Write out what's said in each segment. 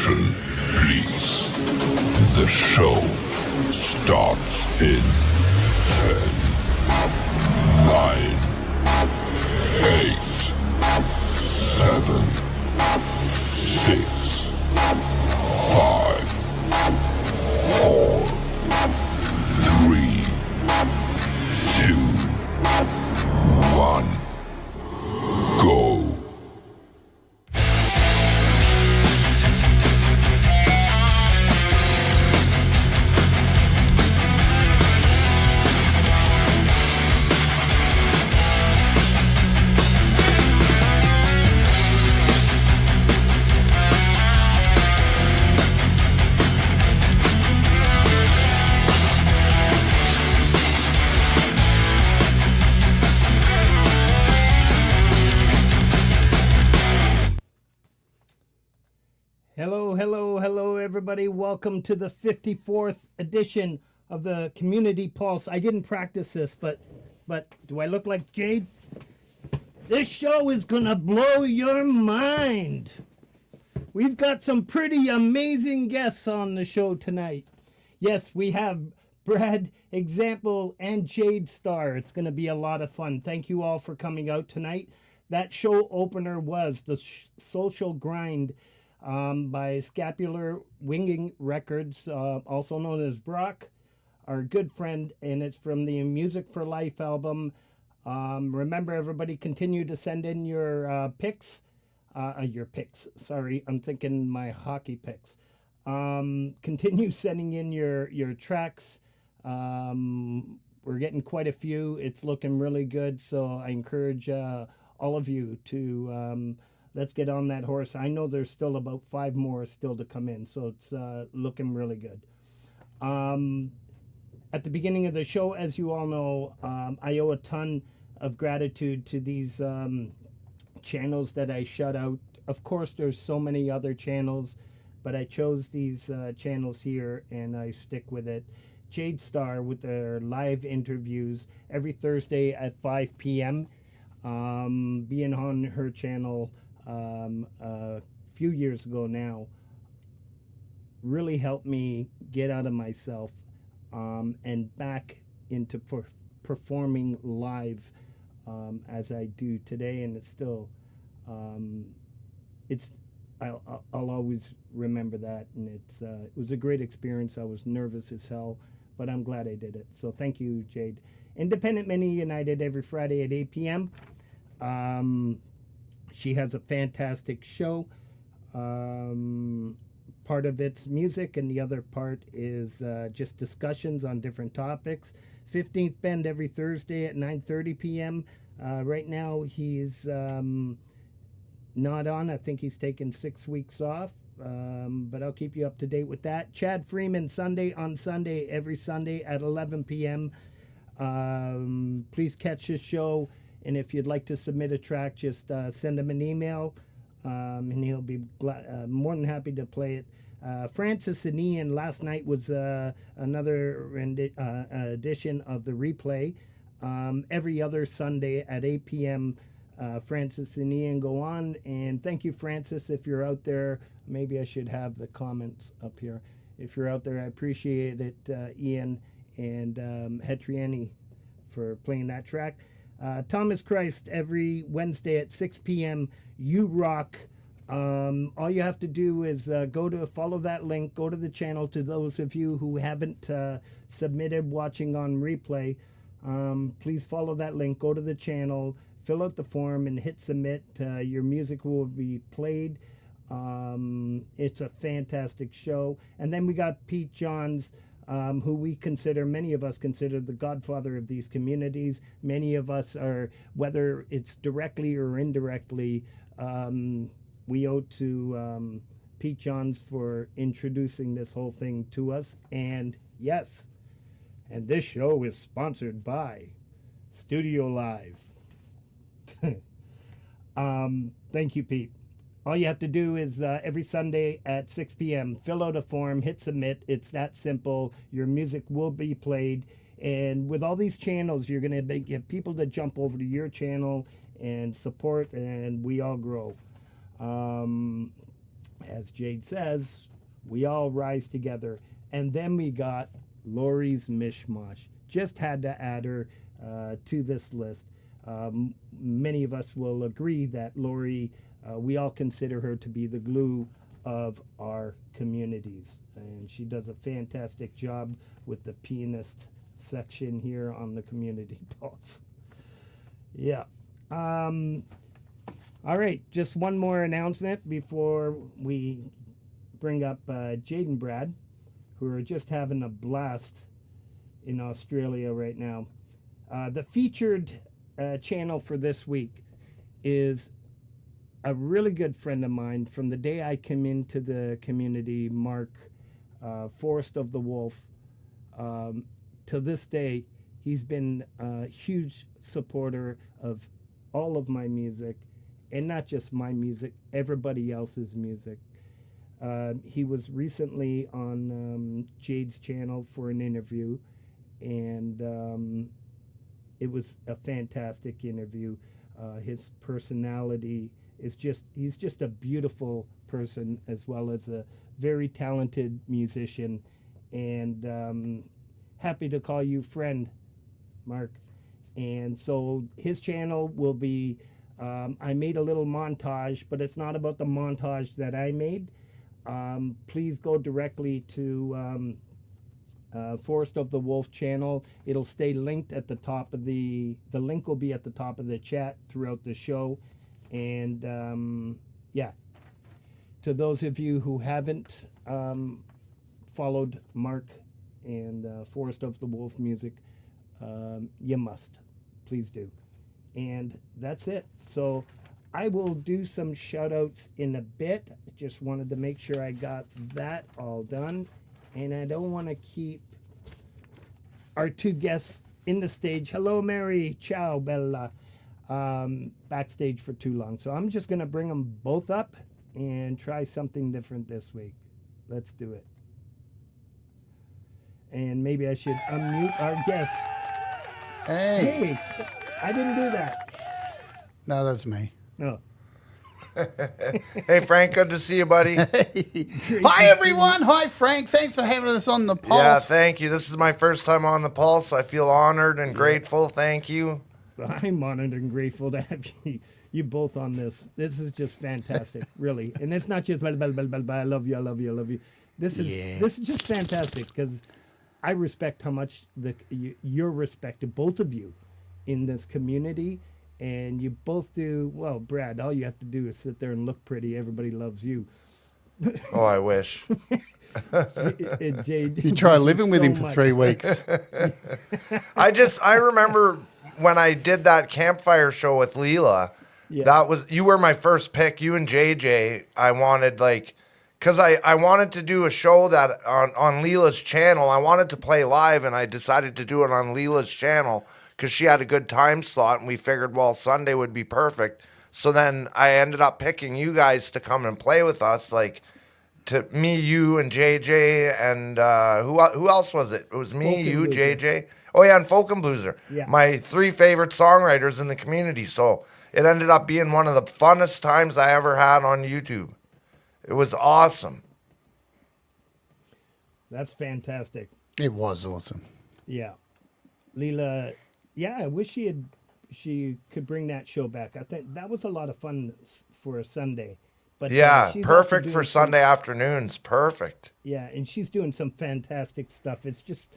Attention, please. The show starts in 10, 9, 8, 7, 6, 5, 4, 3, 2, 1, go. Hello, everybody. Welcome to the 54th edition of the Community Pulse. I didn't practice this, but do I look like Jade? This show is gonna blow your mind. We've got some pretty amazing guests on the show tonight. Yes, we have Brad Example and Jade Starr. It's gonna be a lot of fun. Thank you all for coming out tonight. That show opener was The Social Grind by Scapular Winging Records, also known as Brock, our good friend, and it's from the Music for Life album. Remember, everybody, continue to send in your picks. Sorry, I'm thinking my hockey picks. Continue sending in your tracks. We're getting quite a few. It's looking really good, so I encourage all of you to... let's get on that horse. I know there's still about 5 more still to come in, so it's looking really good. At the beginning of the show, as you all know, I owe a ton of gratitude to these channels that I shut out. Of course, there's so many other channels, but I chose these channels here, and I stick with it. Jade Starr with their live interviews every Thursday at 5 p.m. Being on her channel a few years ago now really helped me get out of myself and back into performing live as I do today, and it's still I'll always remember that, and it was a great experience. I was nervous as hell, but I'm glad I did it. So thank you, Jade. Independent Mini United every Friday at 8 p.m. She has a fantastic show. Part of it's music, and the other part is just discussions on different topics. 15th Bend every Thursday at 9:30 p.m. Right now, he's not on. I think he's taken 6 weeks off, but I'll keep you up to date with that. Chad Freeman, every Sunday at 11 p.m. Please catch his show. And if you'd like to submit a track, just send him an email, and he'll be more than happy to play it. Francis and Ian, last night was another edition of the replay. Every other Sunday at 8 p.m., Francis and Ian go on. And thank you, Francis, if you're out there. Maybe I should have the comments up here. If you're out there, I appreciate it, Ian and Hetriani, for playing that track. Thomas Christ every Wednesday at 6 p.m. You rock. All you have to do is follow that link, go to the channel. To those of you who haven't submitted watching on replay, please follow that link, go to the channel, fill out the form, and hit submit. Your music will be played. It's a fantastic show. And then we got Pete Johns, who many of us consider the godfather of these communities. Many of us are, whether it's directly or indirectly, we owe to Pete Johns for introducing this whole thing to us. And yes, and this show is sponsored by Studio Live. Thank you, Pete. All you have to do is every Sunday at 6 p.m., fill out a form, hit submit. It's that simple. Your music will be played. And with all these channels, you're going to get people to jump over to your channel and support, and we all grow. as Jade says, we all rise together. And then we got Lori's Mishmash. Just had to add her to this list. Many of us will agree that Lori, we all consider her to be the glue of our communities. And she does a fantastic job with the pianist section here on the Community Pulse. Yeah. All right, just one more announcement before we bring up Jade and Brad, who are just having a blast in Australia right now. The featured channel for this week is a really good friend of mine from the day I came into the community, Mark, Forest of the Wolf. To this day, he's been a huge supporter of all of my music, and not just my music, everybody else's music. He was recently on Jade's channel for an interview, and it was a fantastic interview. His personality is he's just a beautiful person, as well as a very talented musician, and happy to call you friend, Mark. And so his channel will be, I made a little montage, but it's not about the montage that I made. Please go directly to Forest of the Wolf channel. It'll stay linked at the top of the link will be at the top of the chat throughout the show. And yeah, to those of you who haven't followed Mark and Forest of the Wolf music, you must. Please do. And that's it. So I will do some shout outs in a bit. Just wanted to make sure I got that all done. And I don't want to keep our two guests in the stage. Hello, Mary. Ciao, Bella. Backstage for too long. So I'm just going to bring them both up and try something different this week. Let's do it. And maybe I should unmute our guest. Hey. Hey, I didn't do that. No, that's me. No. Hey, Frank, good to see you, buddy. Hey. Hi, everyone. Hi, Frank. Thanks for having us on the Pulse. Yeah, thank you. This is my first time on the Pulse. I feel honored and grateful. Thank you. I'm honored and grateful to have you both on this. This is just fantastic, really. And it's not just blah, blah, blah, blah, blah, I love you, I love you, I love you. This is just fantastic, because I respect how much you're respected, both of you, in this community. And you both do, well, Brad, all you have to do is sit there and look pretty. Everybody loves you. Oh, I wish. Jade, You try living with him for 3 weeks. I remember when I did that campfire show with Leela, you were my first pick, you and JJ. I wanted, because I wanted to do a show that on Leela's channel. I wanted to play live, and I decided to do it on Leela's channel because she had a good time slot, and we figured, well, Sunday would be perfect. So then I ended up picking you guys to come and play with us, to me, you, and JJ, and who else was it? It was me, Folk you, and JJ. Oh, yeah, and Folk and Blueser. Yeah. My 3 favorite songwriters in the community. So it ended up being one of the funnest times I ever had on YouTube. It was awesome. That's fantastic. It was awesome. Yeah. Leela, yeah, I wish she could bring that show back. I think that was a lot of fun for a Sunday. But Yeah, she's perfect also for doing some- Sunday afternoons. Perfect. Yeah, and she's doing some fantastic stuff. It's just,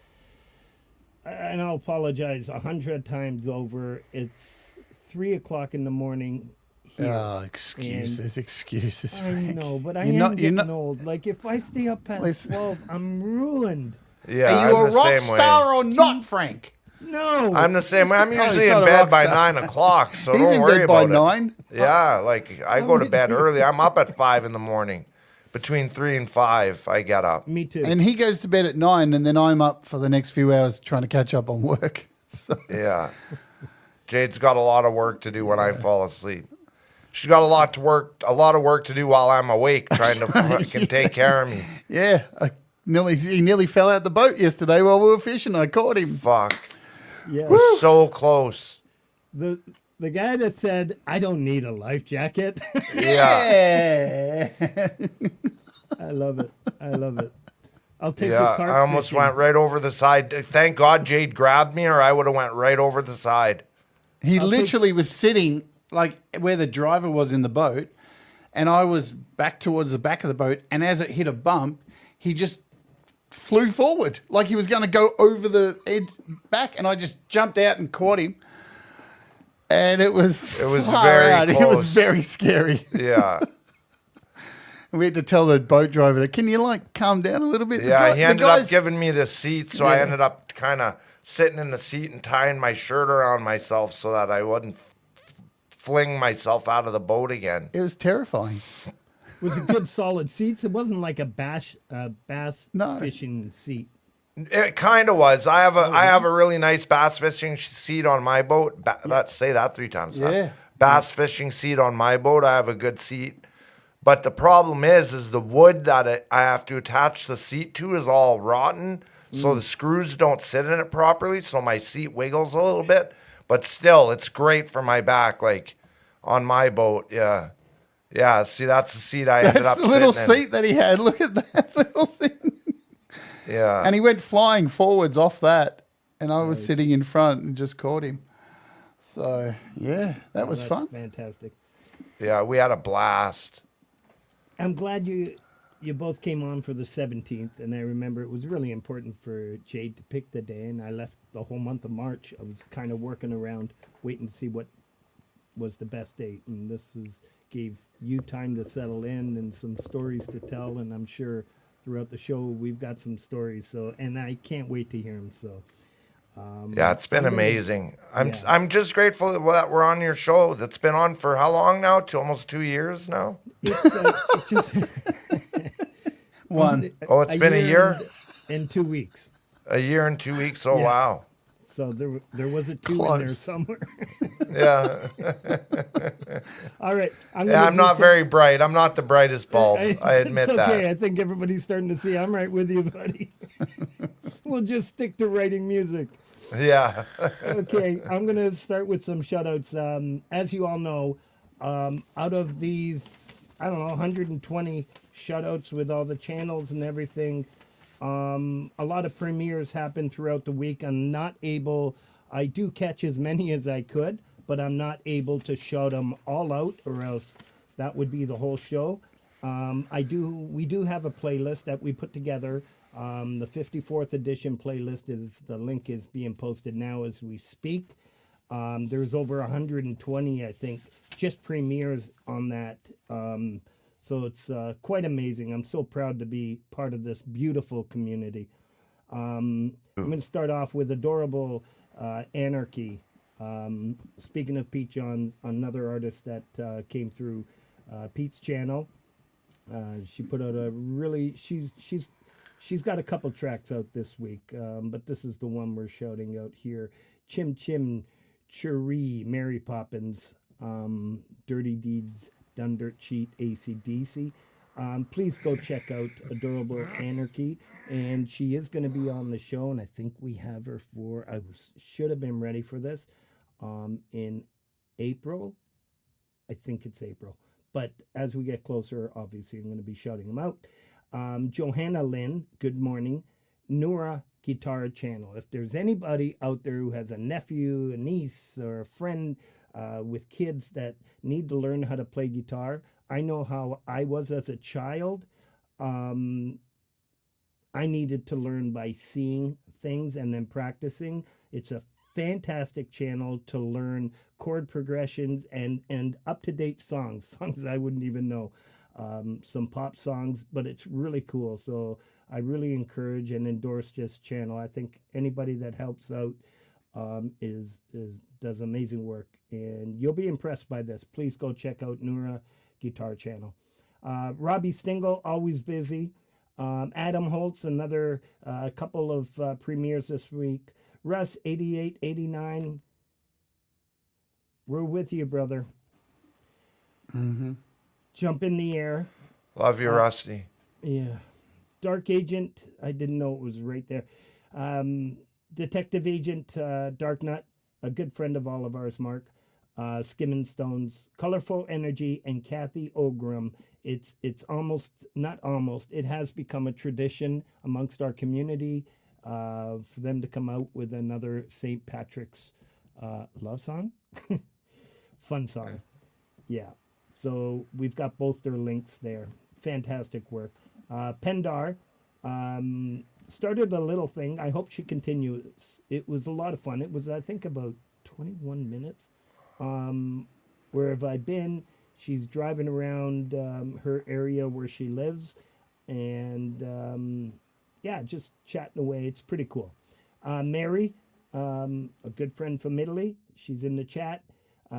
and I'll apologize 100 times over. It's 3:00 in the morning here. Oh, excuses, excuses, I Frank. know, but I You're am not- you're getting not- old. Like, if I stay up past Listen. 12, I'm ruined. Yeah, Are you I'm a the rock same way. star or not, Frank? No. I'm the same way. I'm usually he's in not a bed rock by star. 9 o'clock, so He's don't in worry bed by about it. 9. Yeah, I go to bed early. I'm up at 5 in the morning. Between 3 and 5, I get up. Me too. And he goes to bed at 9, and then I'm up for the next few hours trying to catch up on work. So, Yeah. Jade's got a lot of work to do when I fall asleep. She's got a lot of work to do while I'm awake, trying to fucking take care of me. yeah, he nearly fell out the boat yesterday while we were fishing. I caught him. Fuck. yeah. It was so close. The The guy that said, "I don't need a life jacket." Yeah. I love it. I love it. I'll take your Yeah, carp I almost fishing. went right over the side. Thank God Jade grabbed me, or I would have went right over the side. He literally was sitting like where the driver was in the boat, and I was back towards the back of the boat. And as it hit a bump, he just flew forward like he was going to go over the edge back, and I just jumped out and caught him. And it was far very out. It close. was very scary. Yeah. We had to tell the boat driver, "Can you like calm down a little bit?" Yeah, he ended up guy's- giving me the seat, so I ended up kind of sitting in the seat and tying my shirt around myself so that I wouldn't fling myself out of the boat again. It was terrifying. Was it good solid seats? It wasn't like a bass No. fishing seat. It kind of was. I have a really nice bass fishing seat on my boat. Let's say that 3 times fast. Yeah. Bass fishing seat on my boat. I have a good seat. But the problem is the wood that I have to attach the seat to is all rotten. So the screws don't sit in it properly. So my seat wiggles a little bit. But still, it's great for my back, like on my boat. Yeah. Yeah. See, that's the seat I ended That's up the little sitting in. seat that he had. Look at that little thing. Yeah. And he went flying forwards off that, and I was sitting in front and just caught him. So yeah, that was That's fun. fantastic. Yeah. We had a blast. I'm glad you both came on for the 17th, and I remember it was really important for Jade to pick the day, and I left the whole month of March. I was kind of working around, waiting to see what was the best date, and gave you time to settle in and some stories to tell, and I'm sure throughout the show we've got some stories. So, and I can't wait to hear them. So. Yeah, it's been I'm gonna- amazing. I'm yeah. I'm just grateful that we're on your show. That's been on for how long now? To almost 2 years now. It's just One. Oh, it's been a year? and 2 weeks. A year and 2 weeks. Oh Yeah. wow. So there was a 2 in there Close. somewhere. Yeah. All right. Yeah, I'm not very bright. I'm not the brightest bulb. I admit it's okay. that. I think everybody's starting to see I'm right with you, buddy. We'll just stick to writing music. Yeah. Okay, I'm going to start with some shoutouts. As you all know, out of these, I don't know, 120 shoutouts with all the channels and everything, a lot of premieres happen throughout the week. I'm not able, I do catch as many as I could, but I'm not able to shout them all out, or else that would be the whole show. We do have a playlist that we put together. The 54th edition playlist the link is being posted now as we speak. There's over 120, I think, just premieres on that. So it's quite amazing. I'm so proud to be part of this beautiful community. I'm going to start off with Adorable Anarchy. Speaking of Pete Johns, another artist that came through Pete's channel. She put out a really, she's got a couple tracks out this week, but this is the one we're shouting out here. Chim Chim Cherie, Mary Poppins, Dirty Deeds, Done Dirt Cheat, AC/DC. Please go check out Adorable Anarchy, and she is going to be on the show, and I think we have her should have been ready for this in April. I think it's April, but as we get closer, obviously I'm going to be shouting them out. Johanna Lynn, good morning. Nura Guitar Channel. If there's anybody out there who has a nephew, a niece, or a friend with kids that need to learn how to play guitar, I know how I was as a child. I needed to learn by seeing things and then practicing. It's a fantastic channel to learn chord progressions and up-to-date songs I wouldn't even know. Some pop songs, but it's really cool. So I really encourage and endorse this channel. I think anybody that helps out does amazing work, and you'll be impressed by this. Please go check out Nura Guitar Channel. Robbie Stingle, always busy. Adam Holtz, another couple of premieres this week. Russ, 88, 89. We're with you, brother. Mm-hmm. Jump in the air. Love you, Rusty. Yeah. Dark Agent, I didn't know it was right there. Detective Agent Dark Nut, a good friend of all of ours, Mark. Skimming Stones, Colorful Energy, and Kathy Ogram. It's almost, not almost, it has become a tradition amongst our community for them to come out with another St. Patrick's love song, fun song. Yeah. So we've got both their links there. Fantastic work. Pendar started a little thing. I hope she continues. It was a lot of fun. It was, I think, about 21 minutes. Where have I been? She's driving around her area where she lives, and yeah, just chatting away. It's pretty cool. Mary, a good friend from Italy, she's in the chat.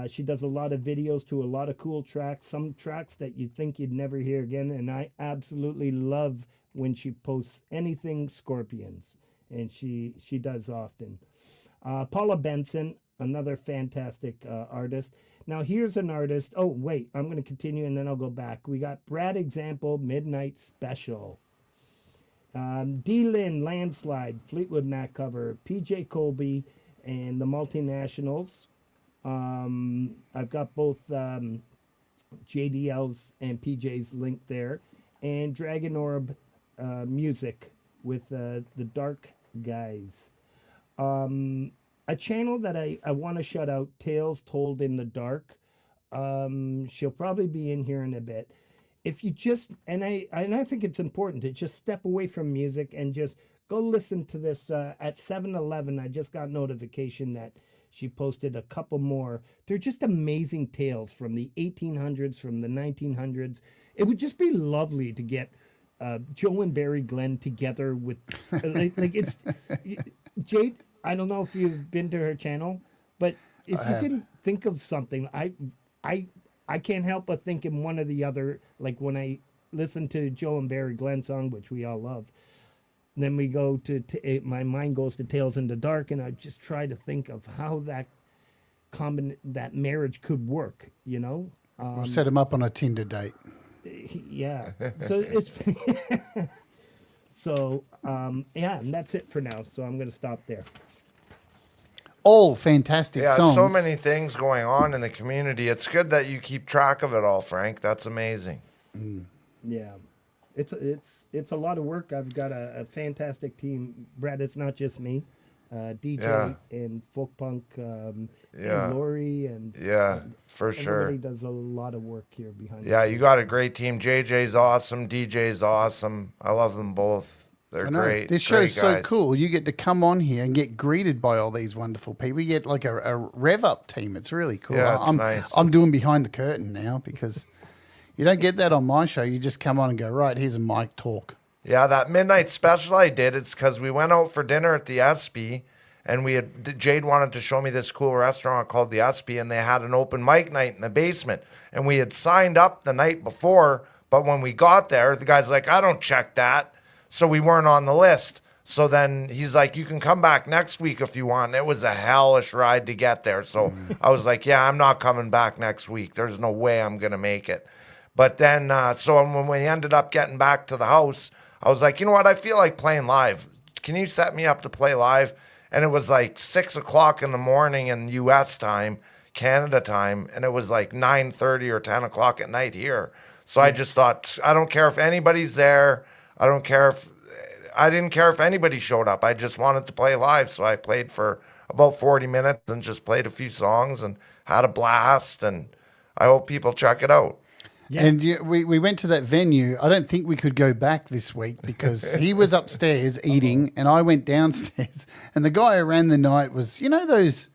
She does a lot of videos to a lot of cool tracks, some tracks that you think you'd never hear again, and I absolutely love when she posts anything Scorpions, and she does often. Paula Benson, another fantastic artist. Now here's an artist. Oh wait, I'm going to continue and then I'll go back. We got Brad Example, Midnight Special. D-Lin, Landslide, Fleetwood Mac cover, PJ Colby, and the Multinationals. I've got both JDL's and PJ's link there. And Dragon Orb music with the Dark Guys. A channel that I want to shout out, Tales Told in the Dark. She'll probably be in here in a bit. If you just, and I think it's important to just step away from music and just go listen to this. At 7-Eleven, I just got notification that she posted a couple more. They're just amazing tales from the 1800s, from the 1900s. It would just be lovely to get Joe and Barry Glenn together with, like it's, Jade, I don't know if you've been to her channel, but if you can think of something, I can't help but think in one or the other, like when I listen to Joe and Barry Glenn song, which we all love, then we go to my mind goes to Tales in the Dark, and I just try to think of how that that marriage could work, you know? We'll set him up on a Tinder date. Yeah. So it's so yeah, and that's it for now. So I'm going to stop there. All fantastic songs. So many things going on in the community. It's good that you keep track of it all, Frank. That's amazing. Yeah, it's a lot of work. I've got a fantastic team, Brad. It's not just me, DJ and folk punk, and Lori and for sure. Everybody does a lot of work here behind. Yeah, you got a great team. JJ's awesome. DJ's awesome. I love them both. They're great. This show's so cool. You get to come on here and get greeted by all these wonderful people. You get like a rev up team. It's really cool. Yeah, it's nice. I'm doing behind the curtain now because you don't get that on my show. You just come on and go, right, here's a mic talk. Yeah, that midnight special I did, it's because we went out for dinner at the SB, and Jade wanted to show me this cool restaurant called the SB, and they had an open mic night in the basement. And we had signed up the night before, but when we got there, the guy's like, I don't check that. So we weren't on the list. So then he's like, you can come back next week if you want. It was a hellish ride to get there. So I was like, yeah, I'm not coming back next week. There's no way I'm going to make it. But then, so when we ended up getting back to the house, I was like, you know what? I feel like playing live. Can you set me up to play live? And it was like 6 o'clock in the morning in U.S. time, Canada time. And it was like 9:30 or 10 o'clock at night here. So I just thought, I don't care if anybody's there. I didn't care if anybody showed up. I just wanted to play live. So I played for about 40 minutes and just played a few songs and had a blast. And I hope people check it out. Yeah. And we went to that venue. I don't think we could go back this week because he was upstairs eating and I went downstairs. And the guy who ran the night was, you know, those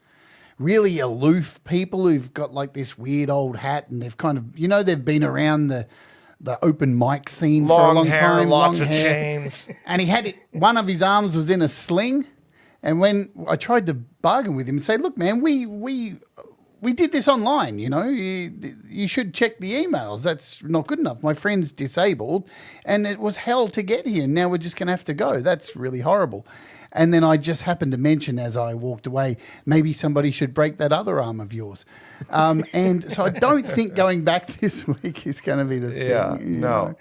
really aloof people who've got like this weird old hat and they've kind of, you know, they've been around the open mic scene for a long time. Lots of chains. And he had one of his arms was in a sling. And when I tried to bargain with him and say, look, man, we did this online, you know, you should check the emails. That's not good enough. My friend's disabled and it was hell to get here. Now we're just going to have to go. That's really horrible. And then I just happened to mention as I walked away, maybe somebody should break that other arm of yours. And so I don't think going back this week is going to be the thing. Yeah, no.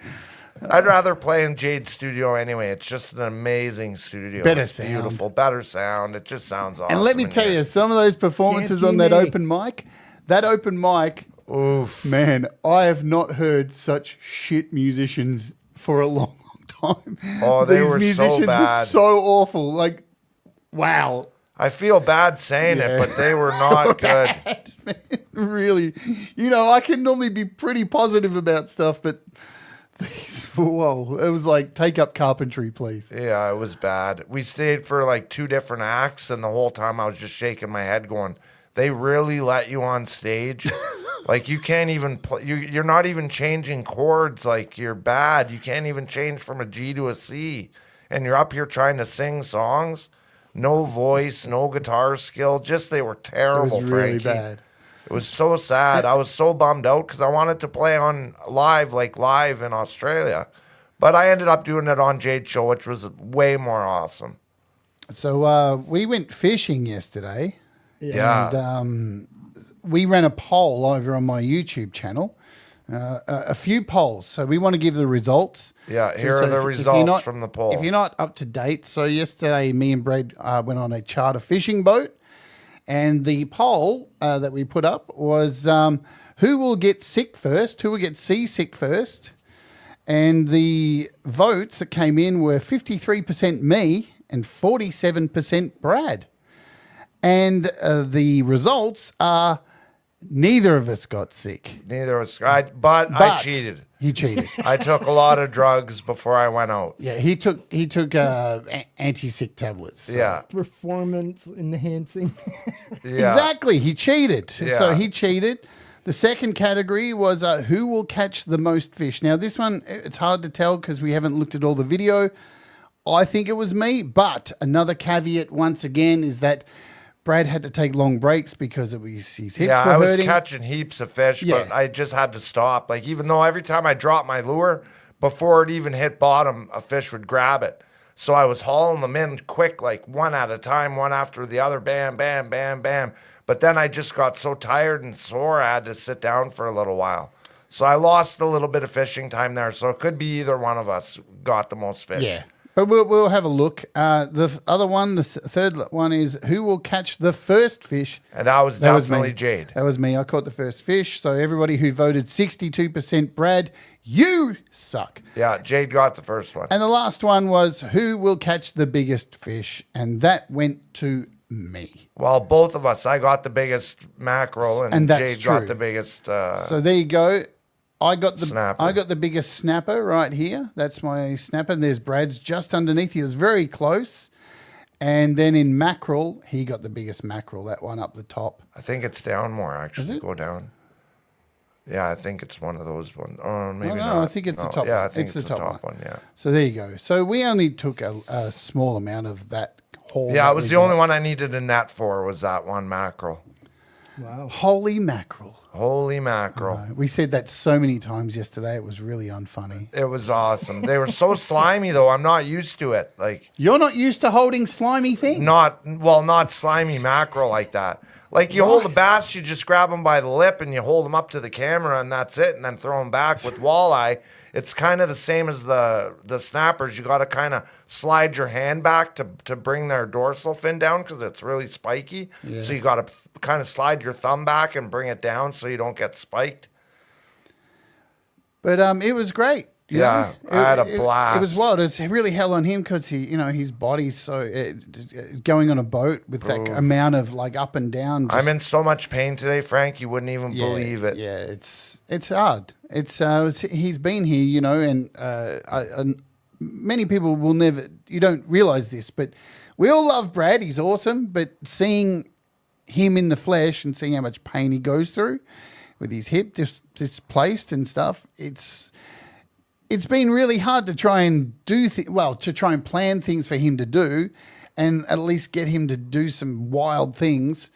I'd rather play in Jade's studio anyway. It's just an amazing studio. Better it's sound. Beautiful, better sound. It just sounds awesome. And let me tell you, some of those performances on that open mic, that open mic, Oof. man, I have not heard such shit musicians for a long time. Oh, they were so musicians bad. were so awful. Like, wow. I feel bad saying it, but they were not good. Bad, man. Really. You know, I can normally be pretty positive about stuff, but these, whoa, it was like, take up carpentry, please. Yeah, it was bad. We stayed for like 2 different acts, and the whole time I was just shaking my head going, they really let you on stage? Like, you can't even play, you're not even changing chords. Like, you're bad. You can't even change from a G to a C. And you're up here trying to sing songs. No voice, no guitar skill. Just, they were terrible, It was really Frankie. bad. It was so sad. I was so bummed out because I wanted to play on live in Australia. But I ended up doing it on Jade's show, which was way more awesome. So we went fishing yesterday. Yeah. And we ran a poll over on my YouTube channel. A few polls. So we want to give the results. Yeah, here So are the if you're results not- from the poll. If you're not up to date, so yesterday me and Brad went on a charter fishing boat. And the poll that we put up was who will get sick first, who will get seasick first. And the votes that came in were 53% me and 47% Brad. And the results are neither of us got sick. Neither was but I cheated. He cheated. I took a lot of drugs before I went out. Yeah, he took anti-sick tablets. So. Yeah. Performance enhancing. Yeah. Exactly. He cheated. So Yeah. he cheated. The second category was who will catch the most fish. Now, this one, it's hard to tell because we haven't looked at all the video. I think it was me, but another caveat once again is that Brad had to take long breaks because his hips Yeah, were I was hurting. catching heaps of fish, Yeah. but I just had to stop. Like, even though every time I dropped my lure, before it even hit bottom, a fish would grab it. So I was hauling them in quick, like one at a time, one after the other, bam, bam, bam, bam. But then I just got so tired and sore, I had to sit down for a little while. So I lost a little bit of fishing time there. So it could be either one of us got the most fish. Yeah. But we'll have a look. The other one, the third one is who will catch the first fish. And that was definitely Jade. That was me. I caught the first fish. So everybody who voted 62% Brad, you suck. Yeah, Jade got the first one. And the last one was who will catch the biggest fish. And that went to me. Well, both of us. I got the biggest mackerel, and that's Jade true. got the biggest. So there you go. I got the Snapper. I got the biggest snapper right here. That's my snapper. There's Brad's just underneath. He was very close. And then in mackerel, he got the biggest mackerel, that one up the top. I think it's down more, actually. Is it? Go down. Yeah, I think it's one of those ones. Oh, maybe no, not. I think it's the top Yeah, one. I think It's it's the the top top one, yeah. So there you go. So we only took a small amount of that haul. Yeah, that it was we the got. only one I needed a net for was that one mackerel. Wow. Holy mackerel. Holy mackerel. We said that so many times yesterday. It was really unfunny. It was awesome. They were so slimy, though. I'm not used to it. Like, You're not used to holding slimy things? not slimy mackerel like that. Like, you hold a bass, you just grab them by the lip and you hold them up to the camera and that's it, and then throw them back. With walleye, it's kind of the same as the snappers. You got to kind of slide your hand back to bring their dorsal fin down because it's really spiky. Yeah. So you got to kind of slide your thumb back and bring it down so you don't get spiked. But it was great. you Yeah, know? I had a blast. It was wild. It was really hell on him because his body's so going on a boat with that amount of like up and down. I'm in so much pain today, Frank. You wouldn't even believe it. Yeah, it's hard. He's been here, and many people will never. You don't realize this, but we all love Brad. He's awesome, but seeing him in the flesh and seeing how much pain he goes through with his hip displaced and stuff, it's been really hard to try and to try and plan things for him to do, and at least get him to do some wild things.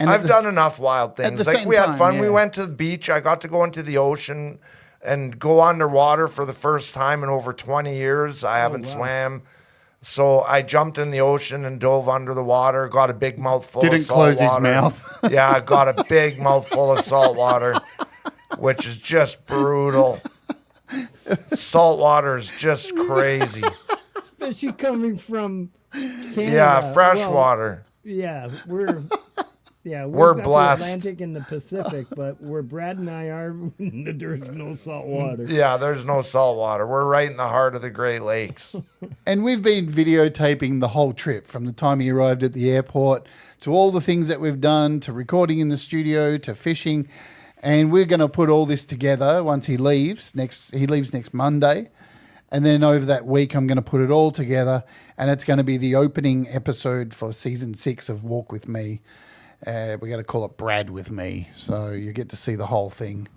And I've done enough wild things. the Like, same we had time, fun. yeah. We went to the beach. I got to go into the ocean and go underwater for the first time in over 20 years. I haven't swam. So I jumped in the ocean and dove under the water, got a big mouthful Didn't of salt close his water. mouth. Yeah, I got a big mouthful of salt water, which is just brutal. Salt water is just crazy. Especially coming from Canada. Yeah, fresh Well, water. Yeah, Yeah, We're got blessed. the Atlantic and the Pacific, but where Brad and I are, there's no salt water. Yeah, there's no salt water. We're right in the heart of the Great Lakes. And we've been videotaping the whole trip from the time he arrived at the airport to all the things that we've done, to recording in the studio, to fishing. And we're going to put all this together once he leaves. He leaves next Monday. And then over that week, I'm going to put it all together. And it's going to be the opening episode for season 6 of Walk With Me. We're going to call it Brad With Me. So you get to see the whole thing.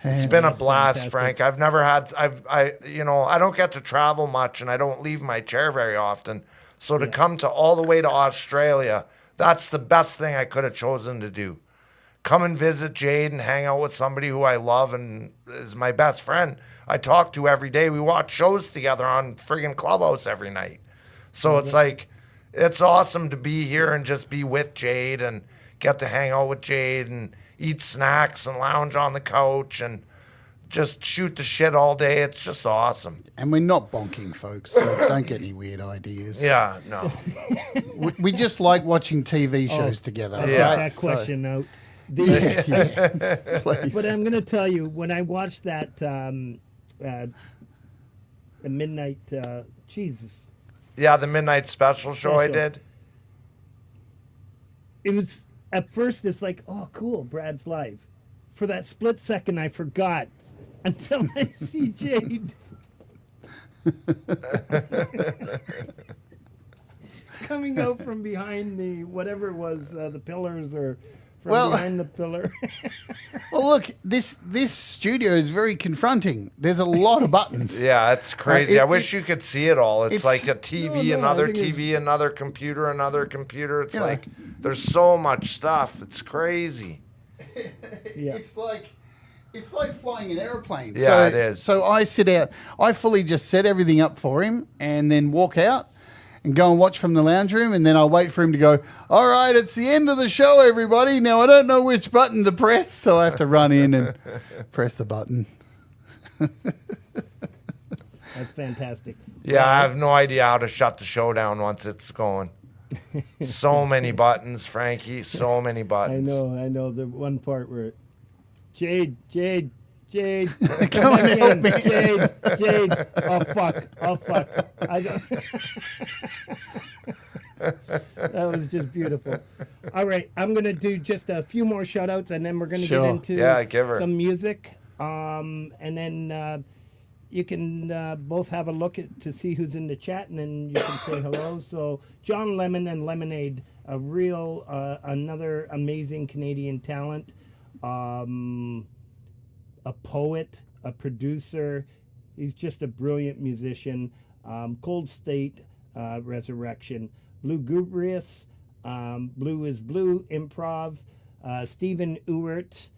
It's been a blast, fantastic. Frank. I've never had, I don't get to travel much and I don't leave my chair very often. So to come to all the way to Australia, that's the best thing I could have chosen to do. Come and visit Jade and hang out with somebody who I love and is my best friend. I talk to every day. We watch shows together on friggin' Clubhouse every night. So it's like, it's awesome to be here and just be with Jade and get to hang out with Jade and eat snacks and lounge on the couch and just shoot the shit all day. It's just awesome. And we're not bonking, folks, so don't get any weird ideas. Yeah, no. We just like watching TV shows together. I'll Yeah. put that question out. Please. But I'm going to tell you, when I watched that the midnight, Jesus, Yeah, the midnight special show I Special. did. it was, at first it's like, oh, cool, Brad's live. For that split second, I forgot until I see Jade. Coming out from behind the, whatever it was, the pillars or from behind the pillar. Well, look, this studio is very confronting. There's a lot of buttons. Yeah, it's crazy. It- I wish you could see it all. It's it's- like a TV, No, I another think it's- TV, another computer, another computer. It's Yeah. like there's so much stuff. It's crazy. Yeah. It's like flying an airplane. Yeah, so, it is. So I sit out. I fully just set everything up for him and then walk out and go and watch from the lounge room. And then I'll wait for him to go, all right, it's the end of the show, everybody. Now I don't know which button to press. So I have to run in and press the button. That's fantastic. Yeah, I have no idea how to shut the show down once it's going. So many buttons, Frankie. So many I buttons. know the one part where Jade, Come on, help me. Jade, oh fuck, I don't. That was just beautiful. All right, I'm gonna do just a few more shout outs and then we're gonna Sure. get into Yeah, give her. some music. And then you can both have a look to see who's in the chat and then you can say hello. So John Lemon and Lemonade, a real another amazing Canadian talent. A poet, a producer. He's just a brilliant musician. Cold State, Resurrection, Blue Gubrius, Blue is Blue, Improv, Stephen Ewert,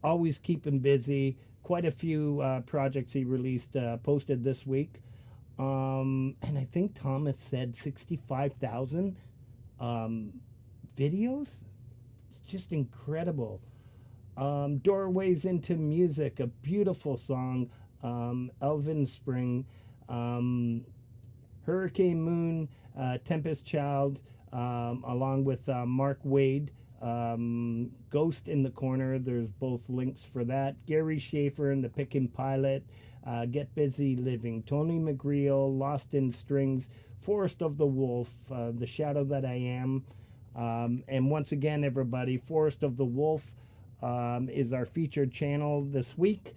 always keeping busy. Quite a few projects he released, posted this week. And I think Thomas said 65,000 videos. It's just incredible. Doorways into Music, a beautiful song. Elvin Spring, Hurricane Moon, Tempest Child, along with Mark Wade, Ghost in the Corner. There's both links for that. Gary Schaefer and the Pickin' Pilot, Get Busy Living, Tony McGreal, Lost in Strings, Forest of the Wolf, The Shadow That I Am. And once again, everybody, Forest of the Wolf is our featured channel this week.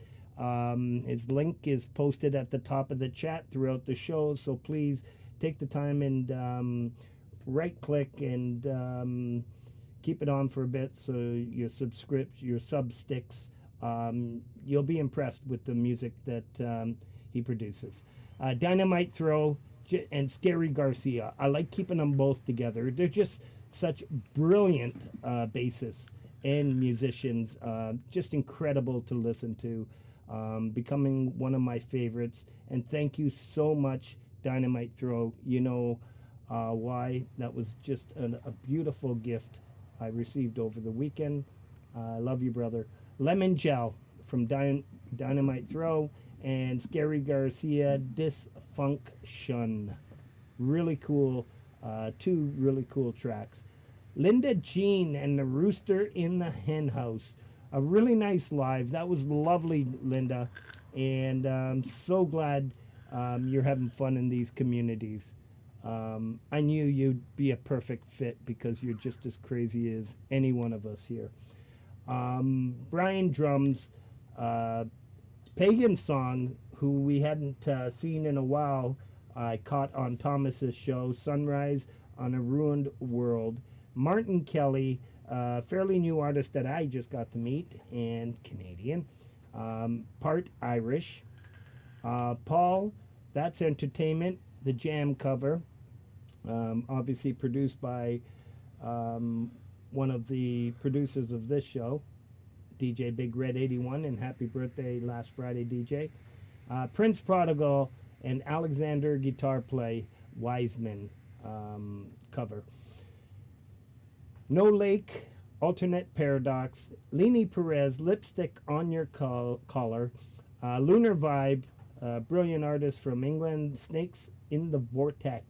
His link is posted at the top of the chat throughout the show, so please take the time and right click and keep it on for a bit so your sub sticks. You'll be impressed with the music that he produces. Dynamite Throw and Scary Garcia. I like keeping them both together. They're just such brilliant bassists and musicians, just incredible to listen to, becoming one of my favorites. And thank you so much, Dynamite Throw. You know why. That was just a beautiful gift I received over the weekend. I love you, brother. Lemon Gel from Dynamite Throw and Scary Garcia, Dysfunction. Really cool, two really cool tracks. Linda Jean and the Rooster in the Hen House. A really nice live. That was lovely, Linda. And I'm so glad you're having fun in these communities. I knew you'd be a perfect fit because you're just as crazy as any one of us here. Brian Drums, Pagan Song, who we hadn't seen in a while, I caught on Thomas's show, Sunrise on a Ruined World. Martin Kelly, fairly new artist that I just got to meet, and Canadian, part Irish. Paul, That's Entertainment, the Jam cover, obviously produced by one of the producers of this show, DJ Big Red 81, and happy birthday last Friday, DJ. Prince Prodigal and Alexander Guitar Play, Wiseman cover. No Lake, Alternate Paradox, Leni Perez, Lipstick on Your Collar, Lunar Vibe, brilliant artist from England, Snakes in the Vortex,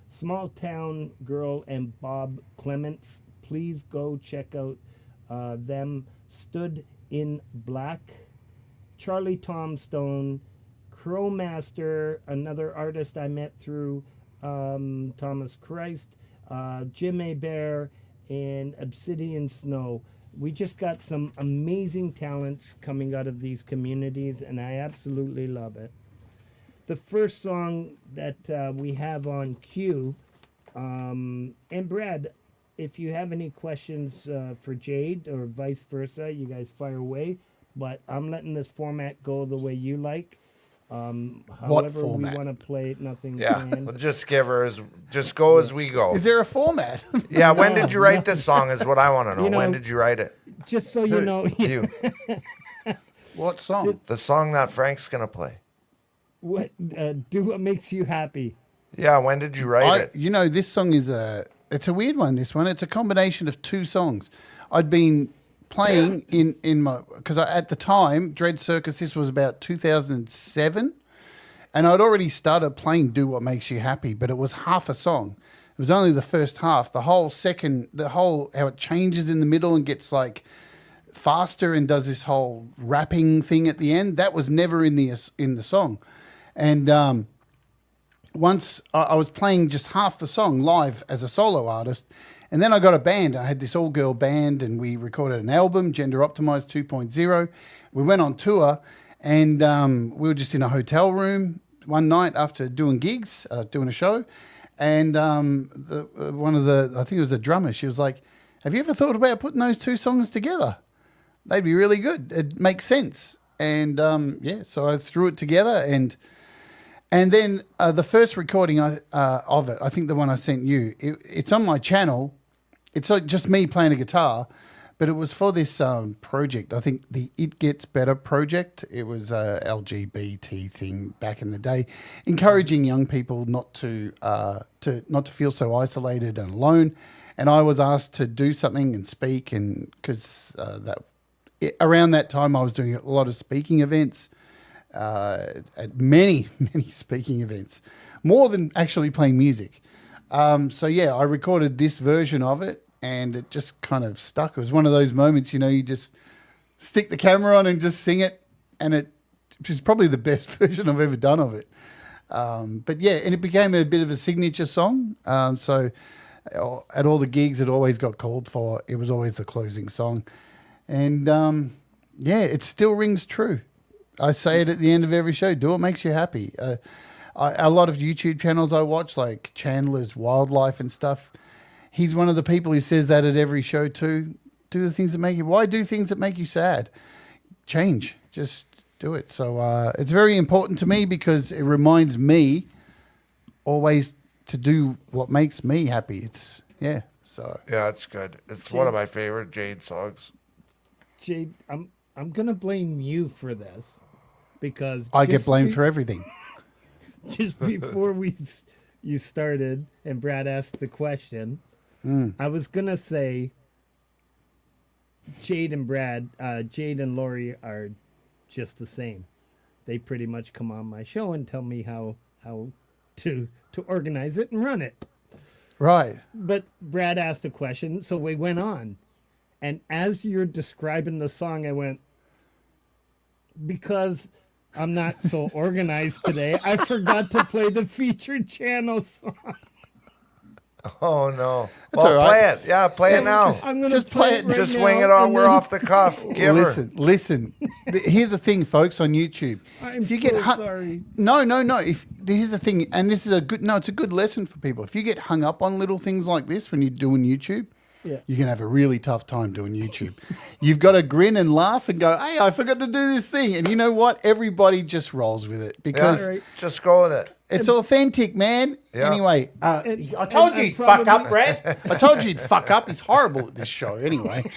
Small Town Girl and Bob Clements. Please go check out them. Stood in Black, Charlie Tom Stone, Crowmaster, another artist I met through Thomas Christ, Jim A. Bear, and Obsidian Snow. We just got some amazing talents coming out of these communities, and I absolutely love it. The first song that we have on cue, and Brad, if you have any questions for Jade or vice versa, you guys fire away. But I'm letting this format go the way you like. However format? we want to play it, nothing Yeah, planned. just give her just go as we go. Is there a format? Yeah, when did you write this song is what I want to know. You know, When did you write it? Just so you know, You. What song? The song that Frank's going to play. what do what makes you happy. Yeah, when did you write it? You know, this song is it's a weird one, this one. It's a combination of two songs. I'd been playing in my, because at the time, Dread Circus, this was about 2007, and I'd already started playing Do What Makes You Happy, but it was half a song. It was only the first half. The whole second, how it changes in the middle and gets like faster and does this whole rapping thing at the end, that was never in the song. And once I was playing just half the song live as a solo artist, and then I got a band. I had this all-girl band, and we recorded an album, Gender Optimized 2.0. We went on tour, and we were just in a hotel room one night after doing gigs, doing a show, and one of the, I think it was a drummer, she was like, have you ever thought about putting those two songs together? They'd be really good. It makes sense. And yeah, so I threw it together, and then the first recording of it, I think the one I sent you, it's on my channel. It's just me playing a guitar, but it was for this project. I think the It Gets Better project. It was a LGBT thing back in the day, encouraging young people not to feel so isolated and alone. And I was asked to do something and speak, and because around that time I was doing a lot of speaking events. At many speaking events, more than actually playing music. So yeah, I recorded this version of it, and it just kind of stuck. It was one of those moments, you just stick the camera on and just sing it, and it was probably the best version I've ever done of it. But yeah, and it became a bit of a signature song. So at all the gigs, it always got called for. It was always the closing song, and yeah, it still rings true. I say it at the end of every show. Do what makes you happy. A lot of YouTube channels I watch, like Chandler's Wildlife and stuff, he's one of the people who says that at every show too. Do the things that make you... Why do things that make you sad? Change. Just do it. So it's very important to me because it reminds me always to do what makes me happy. It's... Yeah. So... Yeah, it's good. It's one of my favorite Jade songs. Jade, I'm gonna blame you for this because I get blamed for everything. Just before you started and Brad asked the question, I was gonna say Jade and Lori are just the same. They pretty much come on my show and tell me how to organize it and run it. Right. But Brad asked a question, so we went on. And as you're describing the song, I went, because I'm not so organized today, I forgot to play the featured channel song. Oh no! That's Well, all right. play it. Yeah, play it now. I'm gonna Just play it. right Just now, swing it on. and We're then- off the cuff. Give her. Listen. Here's the thing, folks, on YouTube. I'm if you get so hung, sorry. No. If here's the thing, and this is it's a good lesson for people. If you get hung up on little things like this when you're doing YouTube, Yeah. you can have a really tough time doing YouTube. You've got to grin and laugh and go, "Hey, I forgot to do this thing," and you know what? Everybody just rolls with it because Yeah, Right. just go with it. it's authentic, man. Yeah. Anyway, And- I told and- you and he'd fuck up, probably- Brad. I told you he'd fuck up. He's horrible at this show. Anyway,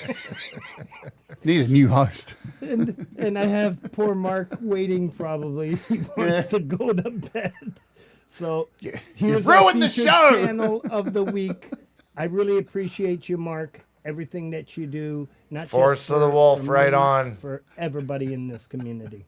need a new host. And I have poor Mark waiting probably. He wants to go to bed. So here's our ruined the featured show. channel of the week. I really appreciate you, Mark. Everything that you do, not Force just of the for- Wolf, for right me, on. for everybody in this community.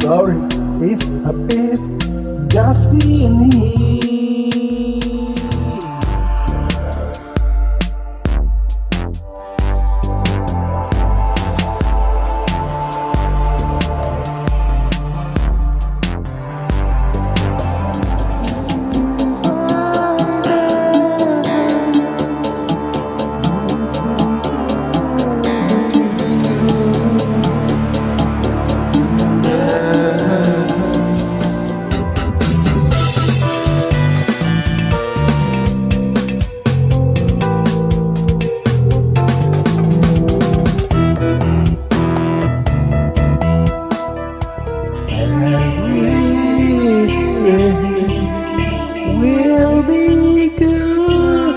Sorry, it's a bit dusty in here. Everything will be good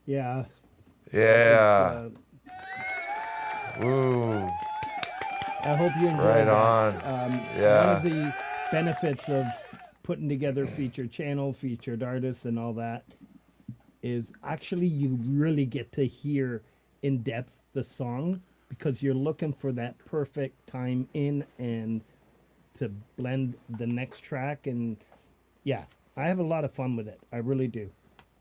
Yeah. Yeah. Uh, Ooh. I hope you enjoyed Right that. on. Yeah. One of the benefits of putting together featured channel, featured artists, and all that is actually you really get to hear in depth the song because you're looking for that perfect time in and to blend the next track. And yeah, I have a lot of fun with it. I really do.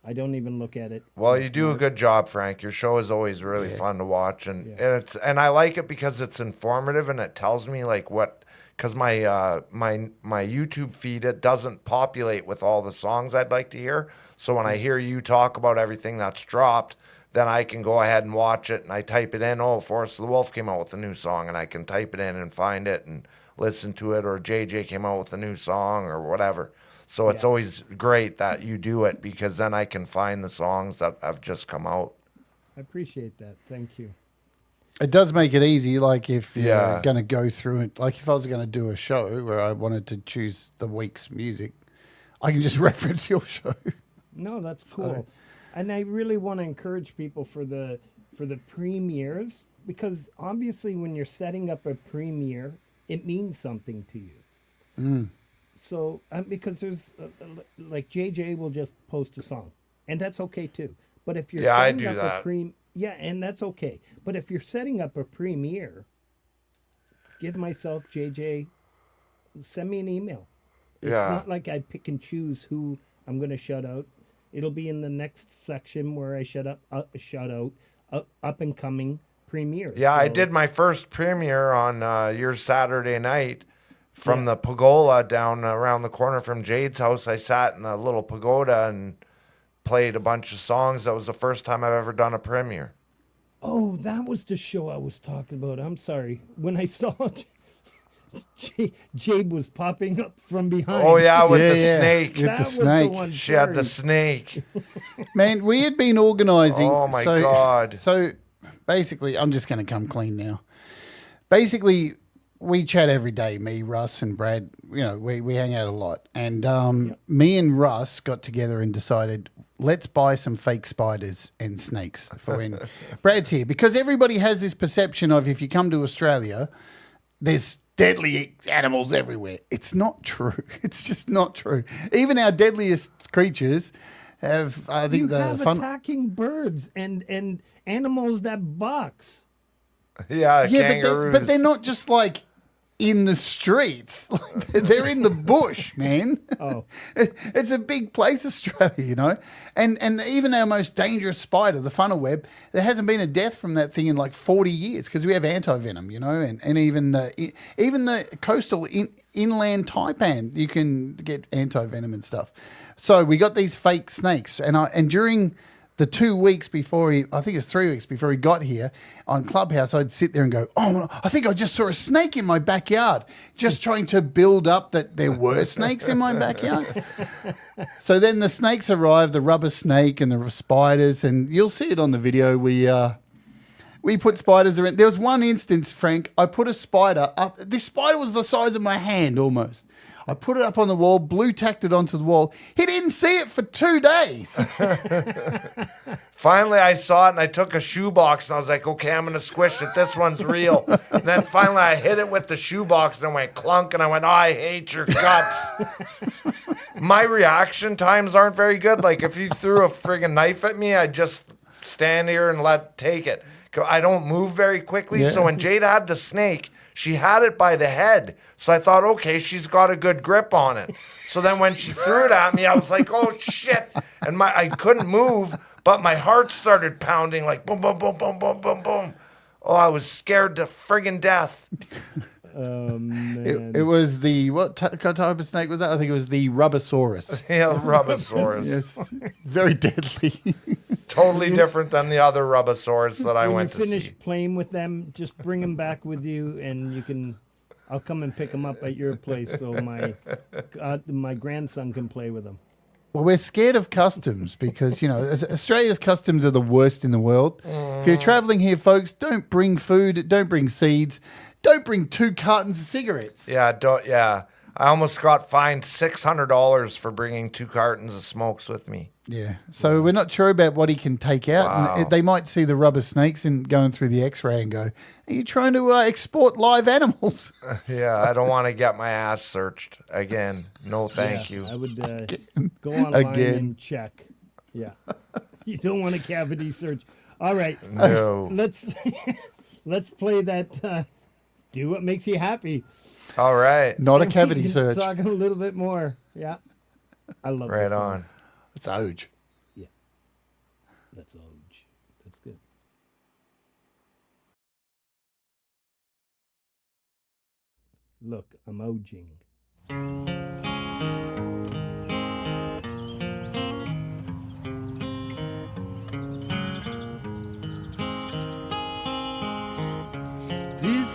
I don't even look at it. Well, you do a good job, Frank. Your show is always really fun to watch, and and I like it because it's informative and it tells me like what, because my my YouTube feed, it doesn't populate with all the songs I'd like to hear. So when I hear you talk about everything that's dropped, then I can go ahead and watch it, and I type it in. Oh, Forest of the Wolf came out with a new song, and I can type it in and find it and listen to it. Or JJ came out with a new song or whatever. So it's always great that you do it, because then I can find the songs that have just come out. I appreciate that. Thank you. It does make it easy. Like if you're going to go through it, like if I was going to do a show where I wanted to choose the week's music, I can just reference your show. No, that's cool. And I really want to encourage people for the premieres, because obviously when you're setting up a premiere, it means something to you. So because there's like JJ will just post a song, and that's okay too. But if you're setting up a and that's okay. But if you're setting up a premiere, give myself, JJ, send me an email. It's not like I pick and choose who I'm going to shout out. It'll be in the next section where I shout out up and coming premieres. Yeah, I did my first premiere on your Saturday night from the Pagola down around the corner from Jade's house. I sat in the little pagoda and played a bunch of songs. That was the first time I've ever done a premiere. Oh, that was the show I was talking about. I'm sorry. When I saw Jade was popping up from behind. Oh, yeah, with the snake. With the snake. She had the snake. Man, we had been organising. Oh, my God. So basically, I'm just going to come clean now. Basically, we chat every day, me, Russ, and Brad. You know, we hang out a lot. And me and Russ got together and decided, let's buy some fake spiders and snakes for when Brad's here. Because everybody has this perception of, if you come to Australia, there's deadly animals everywhere. It's not true. It's just not true. Even our deadliest creatures have, I think, attacking birds and animals that box. Yeah, kangaroos. but they're not just like in the streets. They're in the bush, man. Oh. It's a big place, Australia, you know. And even our most dangerous spider, the funnel web, there hasn't been a death from that thing in like 40 years because we have anti-venom, you know, and even the coastal inland taipan, you can get anti-venom and stuff. So we got these fake snakes, and during the 2 weeks before I think it's 3 weeks before he got here on Clubhouse, I'd sit there and go, oh, I think I just saw a snake in my backyard, just trying to build up that there were snakes in my backyard. So then the snakes arrived, the rubber snake and the spiders, and you'll see it on the video. We put spiders around. There was one instance, Frank, I put a spider up. This spider was the size of my hand almost. I put it up on the wall, blue tacked it onto the wall. He didn't see it for 2 days. Finally, I saw it, and I took a shoebox, and I was like, okay, I'm going to squish it. This one's real. And then finally, I hit it with the shoebox, and it went clunk, and I went, oh, I hate your guts. My reaction times aren't very good. Like, if you threw a friggin' knife at me, I'd just stand here and take it. I don't move very quickly. Yeah. So when Jade had the snake, she had it by the head. So I thought, okay, she's got a good grip on it. So then when she threw it at me, I was like, oh, shit. And I couldn't move, but my heart started pounding like boom, boom, boom, boom, boom, boom, boom. Oh, I was scared to friggin' death. Man. It was what type of snake was that? I think it was the Rubbosaurus. Yeah, Rubbosaurus. Yes, very deadly. Totally different than the other Rubbosaurus that I went to see. When you finish playing with them, just bring them back with you, and I'll come and pick them up at your place so my grandson can play with them. Well, we're scared of customs because, you know, Australia's customs are the worst in the world. If you're traveling here, folks, don't bring food, don't bring seeds, don't bring 2 cartons of cigarettes. Yeah, I almost got fined $600 for bringing 2 cartons of smokes with me. Yeah, so we're not sure about what he can take out. Wow. And they might see the rubber snakes and going through the X-ray and go, "Are you trying to export live animals?" Yeah, I don't want to get my ass searched again. No, thank you. I would go online and check. Yeah, you don't want a cavity search. All right, no. Let's play that. Do what makes you happy. All right. Not a cavity search. Talking a little bit more. Yeah, I love right this on. It's Oj. Yeah, that's Oj. That's good. Look, I'm Ojing.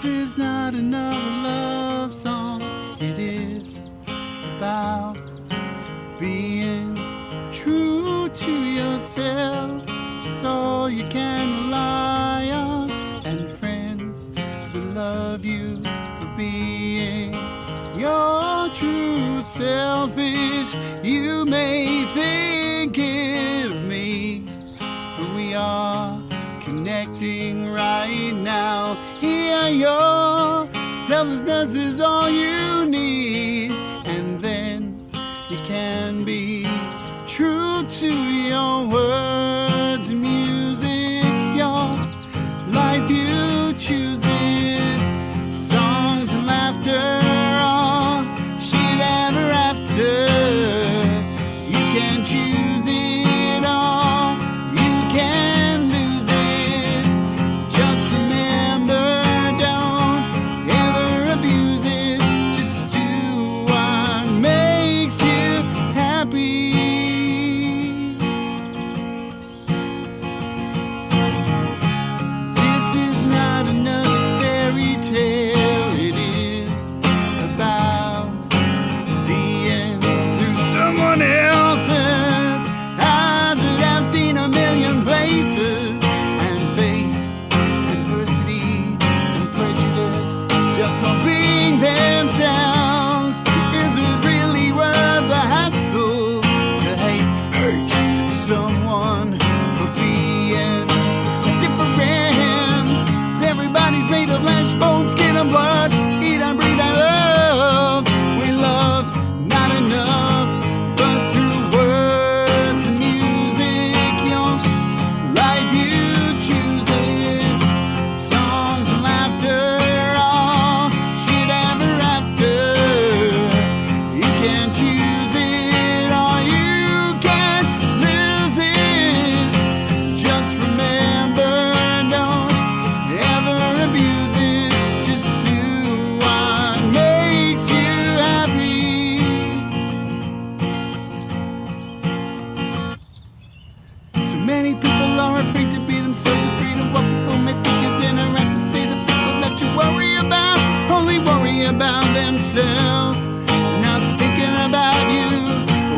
This is not another love song. It is about being true to yourself. It's all you can rely on, and friends that love you for being your true selfish. You may think it of me, but we are connecting right now. Here, your selflessness is all you need, and then you can be true to your words and music. Your life, you choose it. Songs and laughter, all shit ever after. You can choose it all. You can lose it. Just remember, don't ever abuse it. Just do what makes you happy. This is not another fairy tale. It is about seeing through someone else's eyes that have seen a million places and faced adversity and prejudice just for being themselves. Is it really worth the hassle to hate someone for being different? Everybody's made of flesh, bone, skin, and blood. Eat and breathe and love. We love not enough, but through words and music, your life, you choose it. Songs and laughter, all shit ever after. You can choose it or you can lose it. Just remember, don't ever abuse it. Just do what makes you happy. So many people are afraid to be themselves, afraid of what people may think is interesting. To say the people that you worry about only worry about themselves, not thinking about you.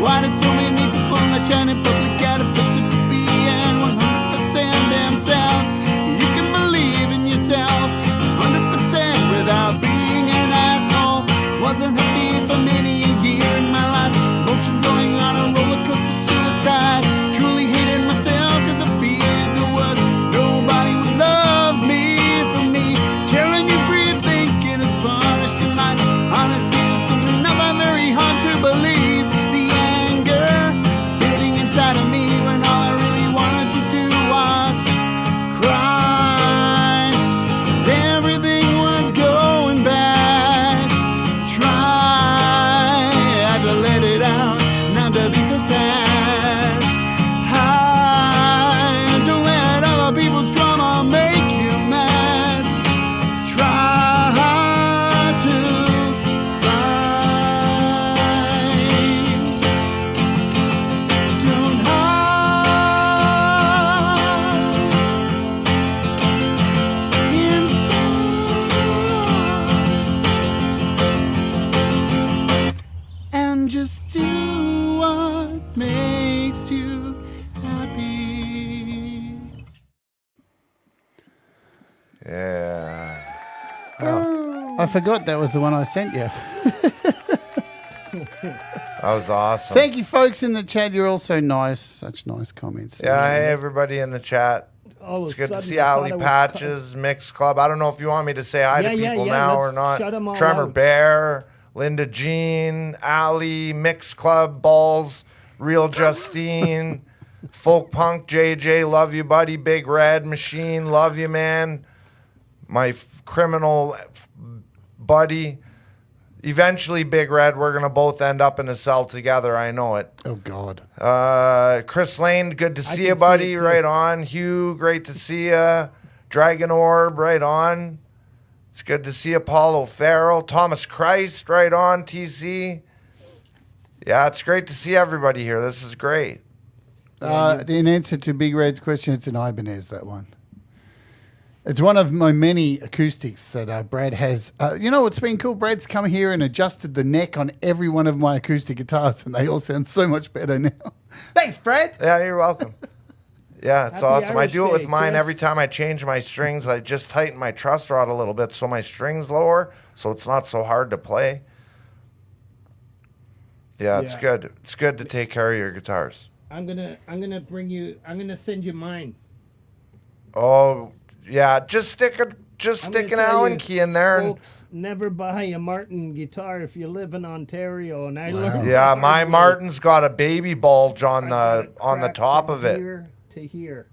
Why do so many people that shine in public out of person for being 100% themselves? You can believe in yourself 100% without being an asshole. Wasn't happy for many a year in my life. Emotions going on a roller coaster, suicide. Truly hated myself because I feared the worst. Nobody would love me for me. Tearing you free, thinking it's punished in life. Honesty is something not very hard to believe. The anger building inside of me when all I really wanted to do was cry. 'Cause everything was going bad. Tried to let it out, not to be so sad. Don't let other people's drama make you mad. Try to find. Don't hide inside. And just do what makes you happy. Yeah. I forgot that was the one I sent you. That was awesome. Thank you, folks in the chat. You're all so nice. Such nice comments. Yeah, hey everybody in the chat. All of It's a good to sudden, see I thought Ali I was Patches, Mix Club. I don't know if you want me to say hi to Yeah, people yeah, now or let's not. shut 'em all Tremor out. Bear, Linda Jean, Ali, Mix Club, Balls, Real Justine, Folk Punk, JJ, love you, buddy. Big Red Machine, love you, man. My criminal buddy. Eventually, Big Red, we're going to both end up in a cell together. I know it. Oh, God. Chris Lane, good to see you, can see buddy. it too. Right on. Hugh, great to see you. Dragon Orb, right on. It's good to see Apollo Farrell. Thomas Christ, right on. TC. Yeah, it's great to see everybody here. This is great. In answer to Big Red's question, it's an Ibanez, that one. It's one of my many acoustics that Brad has. You know what's been cool? Brad's come here and adjusted the neck on every one of my acoustic guitars, and they all sound so much better now. Thanks, Brad. Yeah, you're welcome. Yeah, it's Happy awesome. I Irish do it Day, with mine Chris. every time I change my strings. I just tighten my truss rod a little bit so my string's lower, so it's not so hard to play. Yeah, it's Yeah. good. It's good to take care of your guitars. I'm gonna send you mine. Oh, yeah, just stick I'm an gonna tell Allen you, key in there and folks, never buy a Martin guitar if you live in Ontario. And I learned. yeah, the my hard way. Martin's got a baby bulge on I got the a on the crack top from of it. Here to here.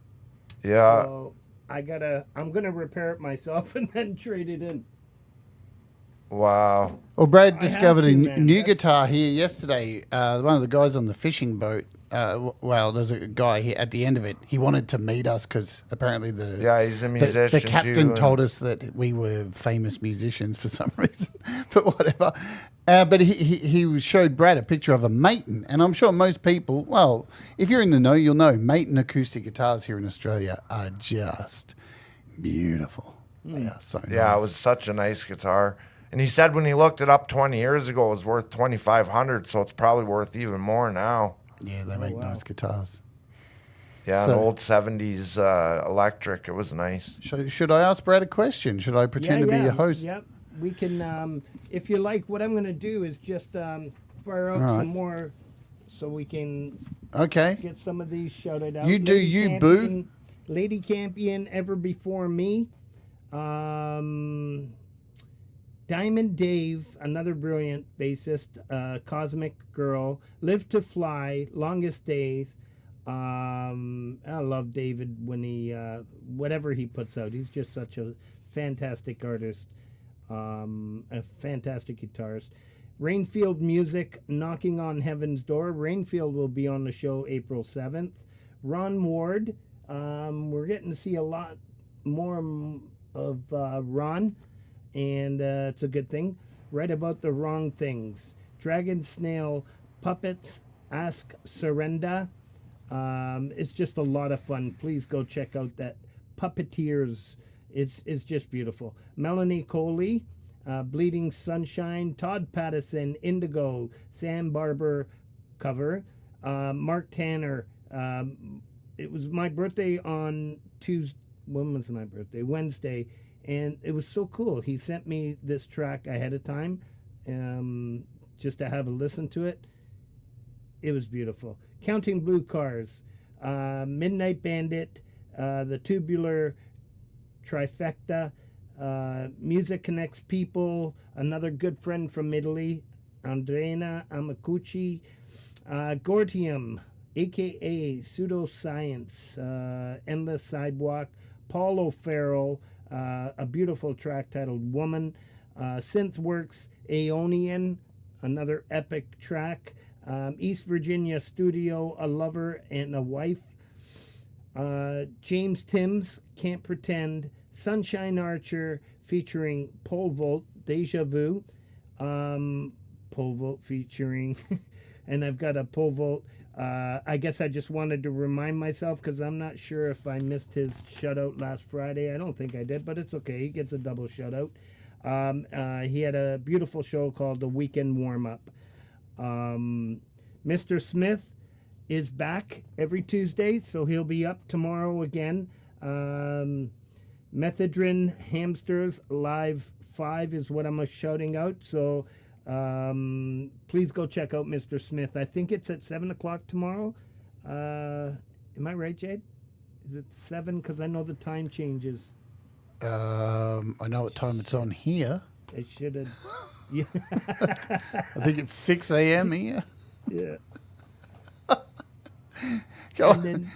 Yeah. So I'm gonna repair it myself and then trade it in. Wow. Well, Brad have discovered to, a man. new That's- guitar here yesterday. One of the guys on the fishing boat. Well, there's a guy here at the end of it. He wanted to meet us because apparently Yeah, he's a the musician captain too, told us that we were famous musicians for some reason, but whatever. But he showed Brad a picture of a Maton, and I'm sure most people, well, if you're in the know, you'll know Maton acoustic guitars here in Australia are just beautiful. They are so Yeah, nice. it was such a nice guitar. And he said when he looked it up 20 years ago, it was worth $2,500, so it's probably worth even more now. Yeah, they make nice guitars. Yeah, So- an old 70s electric. It was nice. Should I ask Brad a question? Should I pretend to be a host? Yep. We can, if you like, what I'm going to do is just fire out All right. some more so we can Okay. get some of these shouted out. You do you, boo. Lady Campion, Ever Before Me. Diamond Dave, another brilliant bassist. Cosmic Girl. Live to Fly, Longest Days. I love David when he, whatever he puts out. He's just such a fantastic artist. A fantastic guitarist. Rainfield Music, Knocking on Heaven's Door. Rainfield will be on the show April 7th. Ron Ward, we're getting to see a lot more of Ron, and it's a good thing. Write About the Wrong Things. Dragon Snail, Puppets, Ask Surrender. It's just a lot of fun. Please go check out that Puppeteers. It's just beautiful. Melanie Coley, Bleeding Sunshine, Todd Pattison, Indigo, Sam Barber cover, Mark Tanner. It was my birthday on Tuesday. When was my birthday? Wednesday. And it was so cool. He sent me this track ahead of time just to have a listen to it. It was beautiful. Counting Blue Cars, Midnight Bandit, The Tubular Trifecta, Music Connects People, another good friend from Italy, Andrea Amacucci, Gordium, aka Pseudoscience, Endless Sidewalk, Paul O'Farrell, a beautiful track titled Woman, Synthworks, Aeonian, another epic track, East Virginia Studio, A Lover and a Wife, James Timms, Can't Pretend, Sunshine Archer featuring Pole Vault, Deja Vu, Pole Vault featuring, and I've got a Pole Vault. I guess I just wanted to remind myself because I'm not sure if I missed his shutout last Friday. I don't think I did, but it's okay. He gets a double shutout. He had a beautiful show called The Weekend Warm-Up. Mr. Smith is back every Tuesday, so he'll be up tomorrow again. Methadrin Hamsters Live 5 is what I'm shouting out. So please go check out Mr. Smith. I think it's at 7 o'clock tomorrow. Am I right, Jade? Is it 7? Because I know the time changes. I know what time it's on here. I should have. Yeah. I think it's 6 a.m. here. Yeah. Go And on. then,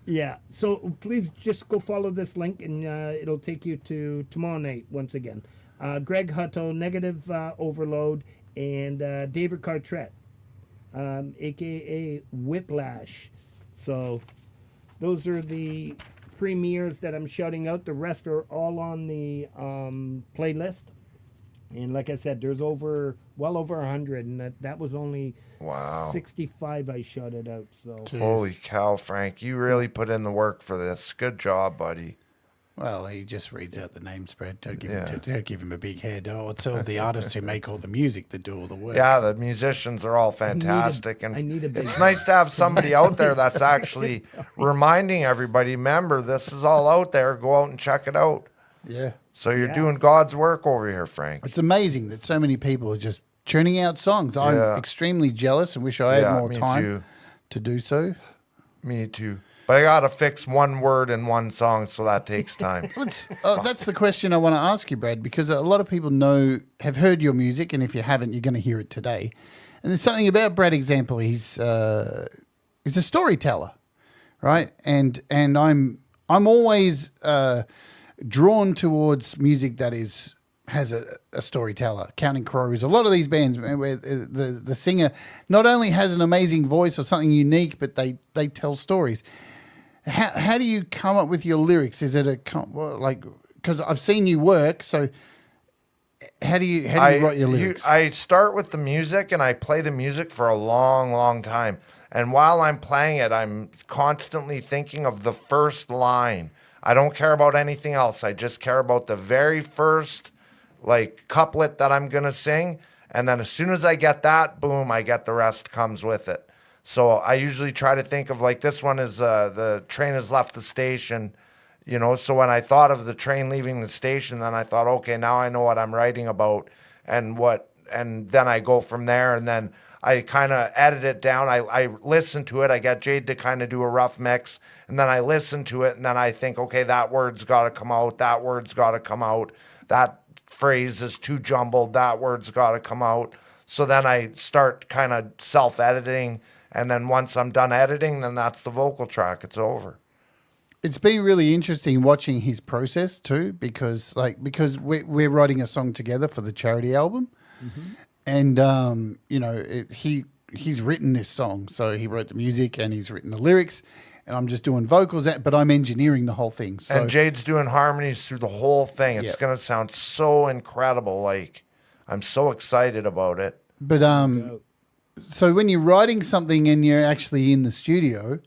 yeah. So please just go follow this link, and it'll take you to tomorrow night once again. Greg Hutto, Negative Overload, and David Cartret, aka Whiplash. So those are the premieres that I'm shouting out. The rest are all on the playlist. And like I said, there's well over 100, and that was only Wow. 65 I shouted out. So Holy cow, Frank. You really put in the work for this. Good job, buddy. Well, he just reads out the names, Brad. Don't give, Yeah. don't give him a big head. Oh, it's all the artists who make all the music that do all the work. Yeah, the musicians are all fantastic, I need a and big it's nice to have somebody out there that's actually reminding everybody, remember, this is all out there. Go out and check it out. Yeah. So you're doing God's work over here, Frank. It's amazing that so many people are just churning out songs. I'm Yeah. extremely jealous and wish I had more me time too. to do so. Me too. But I got to fix one word in one song, so that takes time. That's the question I want to ask you, Brad, because a lot of people have heard your music, and if you haven't, you're going to hear it today. And there's something about Brad Example. He's a storyteller, right? And I'm always drawn towards music that has a storyteller. Counting Crows, a lot of these bands where the singer not only has an amazing voice or something unique, but they tell stories. How do you come up with your lyrics? Is it because I've seen you work, so how do you write your lyrics? I start with the music, and I play the music for a long, long time. And while I'm playing it, I'm constantly thinking of the first line. I don't care about anything else. I just care about the very first couplet that I'm gonna sing. And then as soon as I get that, boom, I get the rest comes with it. So I usually try to think of this one is the train has left the station, so when I thought of the train leaving the station, then I thought, okay, now I know what I'm writing about and then I go from there, and then I kind of edit it down. I listen to it. I get Jade to kind of do a rough mix, and then I listen to it, and then I think, okay, that word's got to come out. That word's got to come out. That phrase is too jumbled. That word's got to come out. So then I start kind of self-editing. And then once I'm done editing, then that's the vocal track. It's over. It's been really interesting watching his process too, because we're writing a song together for the charity album, and he's written this song, so he wrote the music and he's written the lyrics, and I'm just doing vocals, but I'm engineering the whole thing. So, and Jade's doing harmonies through the whole thing. It's gonna sound so incredible. I'm so excited about it. But so when you're writing something and you're actually in the studio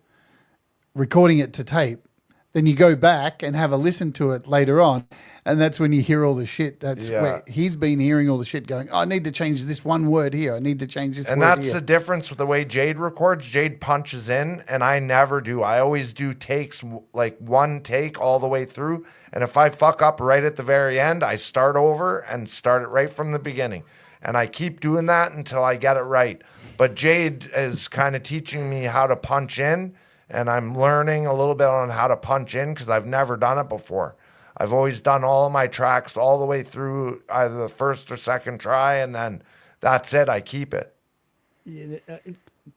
recording it to tape, then you go back and have a listen to it later on, and that's when you hear all the shit. That's where he's been hearing all the shit going, I need to change this one word here. I need to change this word here. And that's the difference with the way Jade records. Jade punches in, and I never do. I always do takes, one take all the way through. And if I fuck up right at the very end, I start over and start it right from the beginning. And I keep doing that until I get it right. But Jade is kind of teaching me how to punch in, and I'm learning a little bit on how to punch in because I've never done it before. I've always done all of my tracks all the way through either the first or second try, and then that's it. I keep it.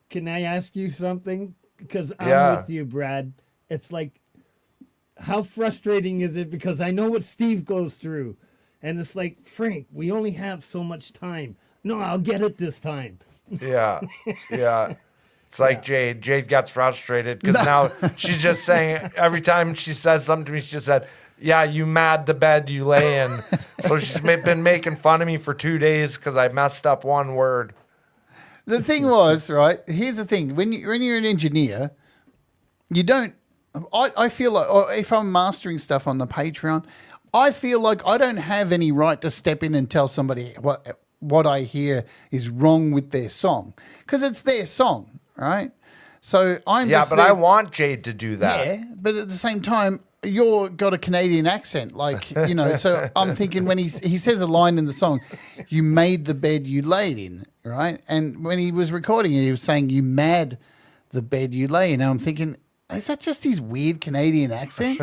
Can I ask you something? Because I'm with you, Brad. It's how frustrating is it? Because I know what Steve goes through. And it's Frank, we only have so much time. No, I'll get it this time. Yeah. It's Jade. Jade gets frustrated because now she's just saying, every time she says something to me, she just said, yeah, you mad the bed you lay in. So she's been making fun of me for 2 days because I messed up one word. The thing was, right, here's the thing. When you're an engineer, you don't, I feel like, or if I'm mastering stuff on the Patreon, I feel like I don't have any right to step in and tell somebody what I hear is wrong with their song, because it's their song, right? So I'm but I want Jade to do that. Yeah, but at the same time, you're got a Canadian accent, so I'm thinking when he says a line in the song, you made the bed you laid in, right? And when he was recording it, he was saying you mad the bed you lay in. And I'm thinking, is that just his weird Canadian accent?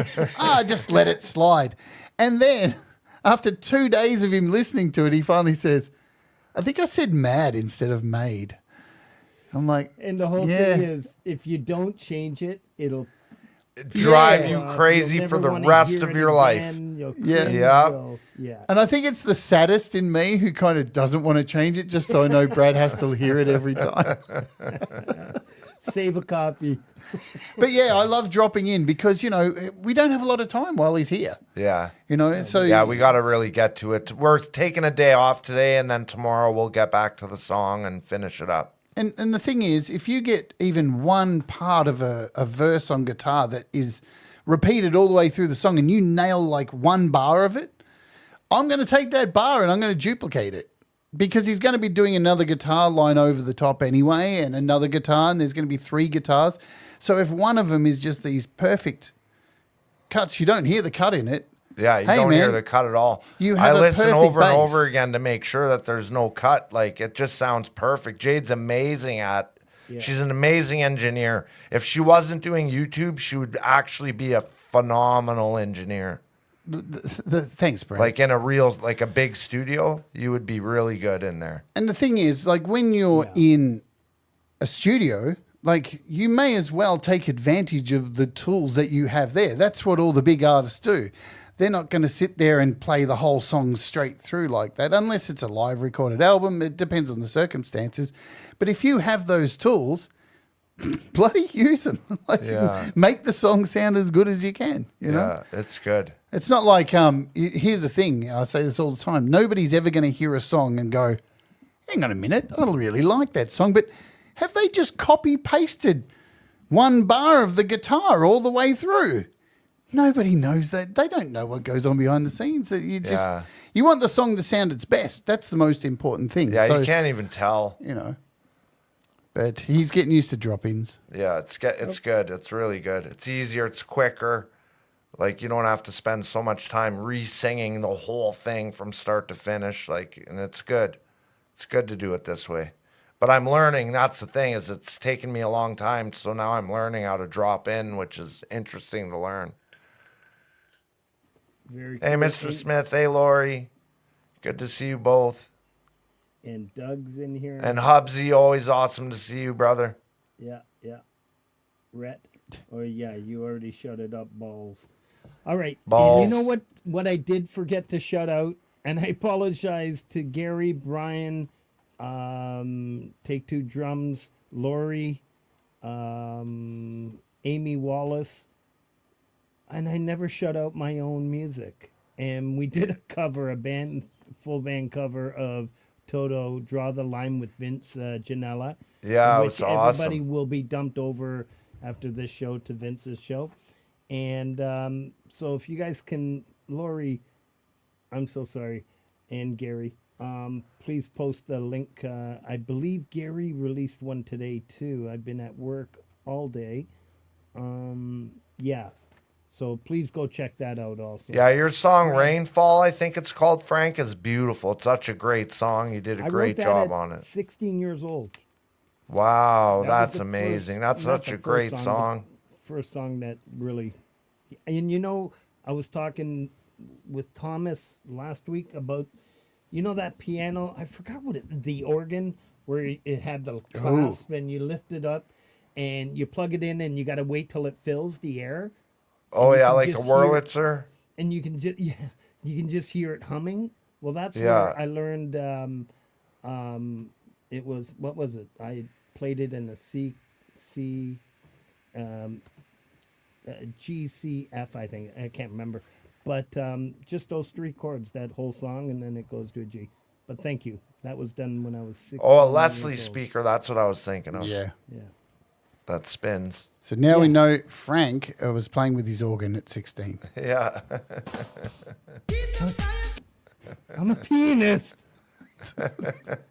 Just let it slide. And then after 2 days of him listening to it, he finally says, I think I said mad instead of made. I'm like, and the whole thing is, if you don't change it, it'll drive you crazy for the rest of your life. Yeah. And I think it's the saddest in me who kind of doesn't want to change it, just so I know Brad has to hear it every time. Save a copy. But yeah, I love dropping in because, we don't have a lot of time while he's here. Yeah. So yeah, we got to really get to it. We're taking a day off today, and then tomorrow we'll get back to the song and finish it up. And the thing is, if you get even one part of a verse on guitar that is repeated all the way through the song and you nail like one bar of it, I'm going to take that bar and I'm going to duplicate it because he's going to be doing another guitar line over the top anyway and another guitar, and there's going to be 3 guitars. So if one of them is just these perfect cuts, you don't hear the cut in it. Yeah, you Hey, don't man, hear the cut at all. you have I a listen perfect over and bass. over again to make sure that there's no cut. Like, it just sounds perfect. Jade's amazing at. She's an amazing engineer. If she wasn't doing YouTube, she would actually be a phenomenal engineer. Thanks, Brad. Like in a real, like a big studio, you would be really good in there. And the thing is, like when you're in a studio, like you may as well take advantage of the tools that you have there. That's what all the big artists do. They're not going to sit there and play the whole song straight through like that, unless it's a live recorded album. It depends on the circumstances. But if you have those tools, bloody use them. Make the song sound as good as you can. You know, it's good. It's not like here's the thing. I say this all the time. Nobody's ever going to hear a song and go, "Hang on a minute, I really like that song." But have they just copy pasted one bar of the guitar all the way through? Nobody knows that. They don't know what goes on behind the scenes. That you want the song to sound its best. That's the most important thing. Yeah, So, you can't even tell. you know. But he's getting used to drop-ins. Yeah, it's good. It's really good. It's easier. It's quicker. Like, you don't have to spend so much time re-singing the whole thing from start to finish. Like, and it's good. It's good to do it this way. But I'm learning. That's the thing, is it's taken me a long time. So now I'm learning how to drop in, which is interesting to learn. Very Hey, cool. Mr. Smith. Hey, Lori. Good to see you both. And Doug's in here. And Hubsy, always awesome to see you, brother. Yeah. Rhett. Or you already shouted up balls. All right. Balls. And you know what I did forget to shout out, and I apologize to Gary, Brian, Take Two Drums, Lori, Amy Wallace, and I never shut out my own music. And we did a cover, full band cover of Toto, Draw the Line with Vince Janella. Yeah, it which was awesome. everybody will be dumped over after this show to Vince's show. And so if you guys can, Lori, I'm so sorry, and Gary, please post the link. I believe Gary released one today too. I've been at work all day. So please go check that out also. Yeah, your song Rainfall, I think it's called, Frank, is beautiful. It's such a great song. You did a great job on it. 16 years old. Wow, That was that's the amazing. first- That's not such the a great first song. but First song that really, and you know, I was talking with Thomas last week about, you know, that piano. I forgot the organ where it had the clasp and you lift it up and you plug it in and you got to wait till it fills the air. Oh, yeah, can like a just hear- Wurlitzer. And you can just you can just hear it humming. Well, that's Yeah. where I learned. It was, what was it? I played it in a G C F, I think. I can't remember, but just those 3 chords, that whole song, and then it goes to a G. But thank you. That was done when I was 16. Oh, a years Leslie old. speaker. That's what I was thinking of. Yeah. Yeah. That spins. So now we know Frank was playing with his organ at 16. Yeah. I'm a pianist.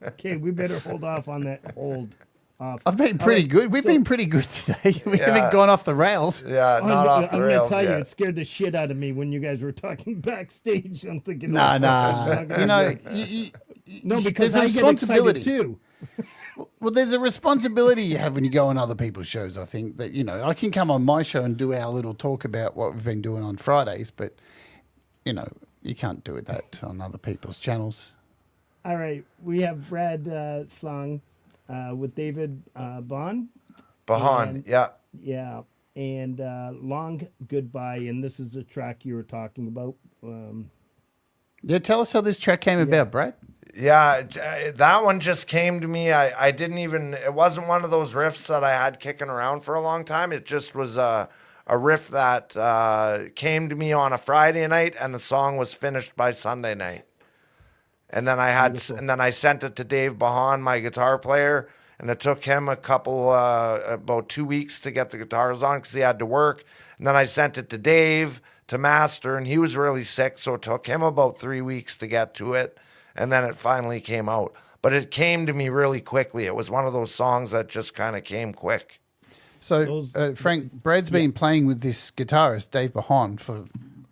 Okay, we better hold off on that hold off. I've been pretty good. We've been pretty good today. We haven't gone off the rails. Yeah, not off the I'm rails gonna tell you, yet. it scared the shit out of me when you guys were talking backstage. I'm thinking, Nah. oh, it's not gonna You know, be good. No, because there's a I get excited responsibility. too. Well, there's a responsibility you have when you go on other people's shows. I think that, you know, I can come on my show and do our little talk about what we've been doing on Fridays, but, you know, you can't do that on other people's channels. All right, we have Brad song with David Bond. Bahan, And- yeah. Yeah, and Long Goodbye, and this is the track you were talking about. Yeah, tell us how this track came about, Brad. Yeah, that one just came to me. I didn't even, it wasn't one of those riffs that I had kicking around for a long time. It just was a riff that came to me on a Friday night, and the song was finished by Sunday night. And then I sent it to Dave Bahan, my guitar player, and it took him about 2 weeks to get the guitars on because he had to work. And then I sent it to Dave to master, and he was really sick, so it took him about 3 weeks to get to it, and then it finally came out. But it came to me really quickly. It was one of those songs that just kind of came quick. So, Frank, Brad's been playing with this guitarist, Dave Bahan, for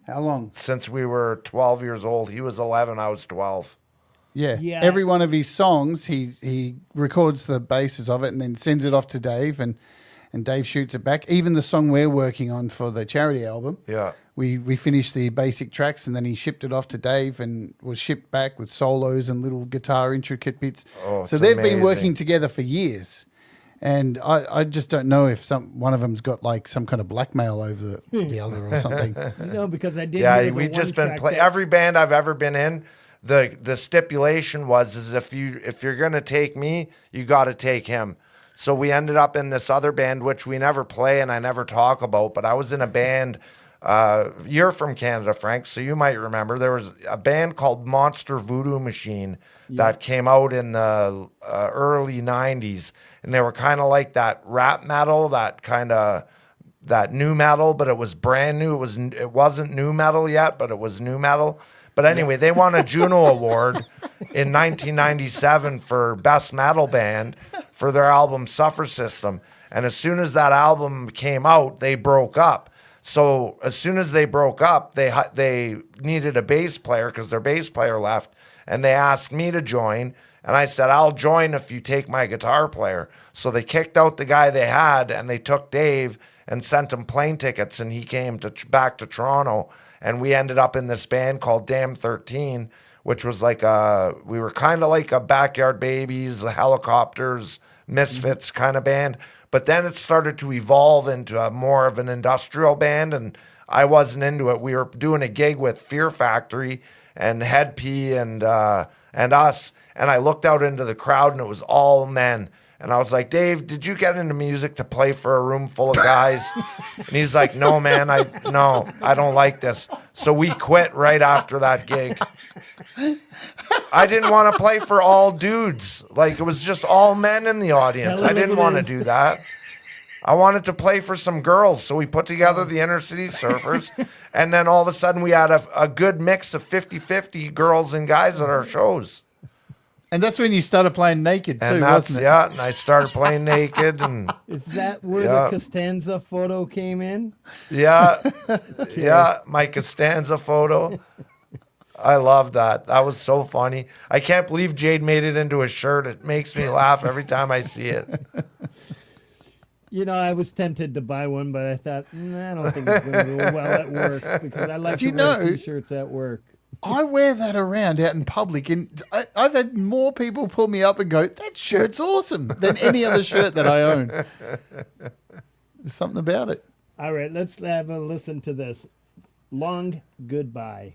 how long? Since we were 12 years old. He was 11, I was 12. Yeah. Yeah. Every one of his songs, he records the bases of it and then sends it off to Dave, and Dave shoots it back. Even the song we're working on for the charity album. Yeah. We finished the basic tracks and then he shipped it off to Dave and was shipped back with solos and little guitar intricate bits. Oh, so it's they've been amazing. working together for years. And I just don't know if one of them's got like some kind of blackmail over the other or something. No, because I did. Yeah, hear the we one just been track play that- every band I've ever been in. The stipulation is if you're gonna take me, you got to take him. So we ended up in this other band, which we never play and I never talk about. But I was in a band. You're from Canada, Frank, so you might remember. There was a band called Monster Voodoo Machine that came out in the early '90s, and they were kind of like that rap metal, that new metal, but it was brand new. It wasn't new metal yet, but it was new metal. But anyway, they won a Juno Award in 1997 for Best Metal Band for their album Suffer System. And as soon as that album came out, they broke up. So as soon as they broke up, they needed a bass player because their bass player left. And they asked me to join. And I said, I'll join if you take my guitar player. So they kicked out the guy they had, and they took Dave and sent him plane tickets. And he came back to Toronto. And we ended up in this band called Damn 13, which was like we were kind of like a Backyard Babies, Helicopters, Misfits kind of band. But then it started to evolve into more of an industrial band, and I wasn't into it. We were doing a gig with Fear Factory and Hippie and us, and I looked out into the crowd, and it was all men. And I was like, Dave, did you get into music to play for a room full of guys? And he's like, no, man, I don't like this. So we quit right after that gig. I didn't want to play for all dudes. Like, it was just all men in the audience. I didn't want to do that. I wanted to play for some girls. So we put together the Inner City Surfers. And then all of a sudden we had a good mix of 50-50 girls and guys at our shows. And that's when you started playing naked too, And that's, wasn't it? yeah, and I started playing naked. And Is that where Yeah. the Costanza photo came in? yeah, my Costanza photo. I love that. That was so funny. I can't believe Jade made it into a shirt. It makes me laugh every time I see it. You know, I was tempted to buy one, but I thought, I don't think it's going to go well at work because I like Do you to wear know- T-shirts at work. I wear that around out in public, and I've had more people pull me up and go, that shirt's awesome, than any other shirt that I own. There's something about it. All right, let's have a listen to this. Long Goodbye.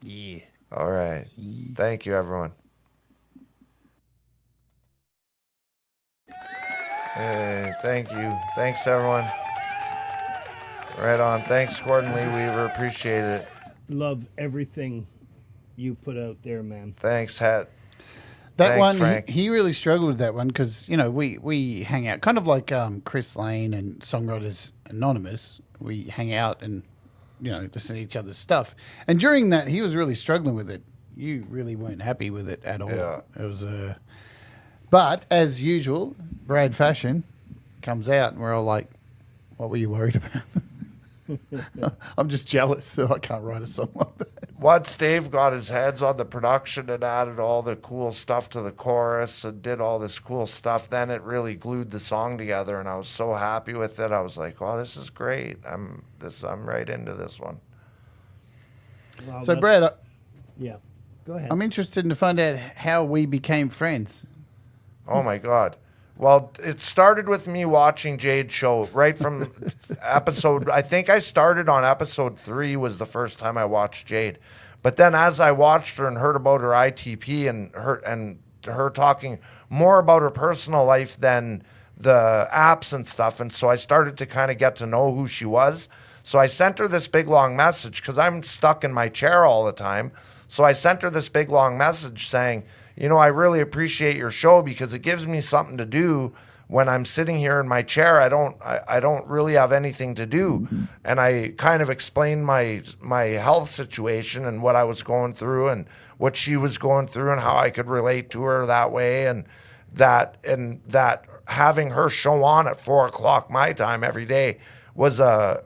Yeah. All right. Thank you, everyone. Hey, thank you. Thanks, everyone. Right on. Thanks, accordingly. We appreciate it. Love everything you put out there, man. Thanks, Het. That Thanks, one, Frank. he really struggled with that one because, you know, we hang out kind of like Chris Lane and Songwriters Anonymous. We hang out and, you know, listen to each other's stuff. And during that, he was really struggling with it. You really weren't happy with it at all. Yeah. It was but as usual, Brad Fashion comes out and we're all like, what were you worried about? I'm just jealous that I can't write a song like that. Once Dave got his hands on the production and added all the cool stuff to the chorus and did all this cool stuff, then it really glued the song together, and I was so happy with it. I was like, "Oh, this is great! I'm right into this one." Well, So, that's- Brad, yeah, go ahead. I'm interested to find out how we became friends. Oh my God. Well, it started with me watching Jade's show right from episode. I think I started on episode 3 was the first time I watched Jade. But then as I watched her and heard about her ITP and her talking more about her personal life than the apps and stuff, and so I started to kind of get to know who she was. So I sent her this big long message because I'm stuck in my chair all the time. So I sent her this big long message saying, you know, I really appreciate your show because it gives me something to do when I'm sitting here in my chair. I don't really have anything to do. And I kind of explained my health situation and what I was going through and what she was going through and how I could relate to her that way. And that having her show on at 4:00 my time every day was an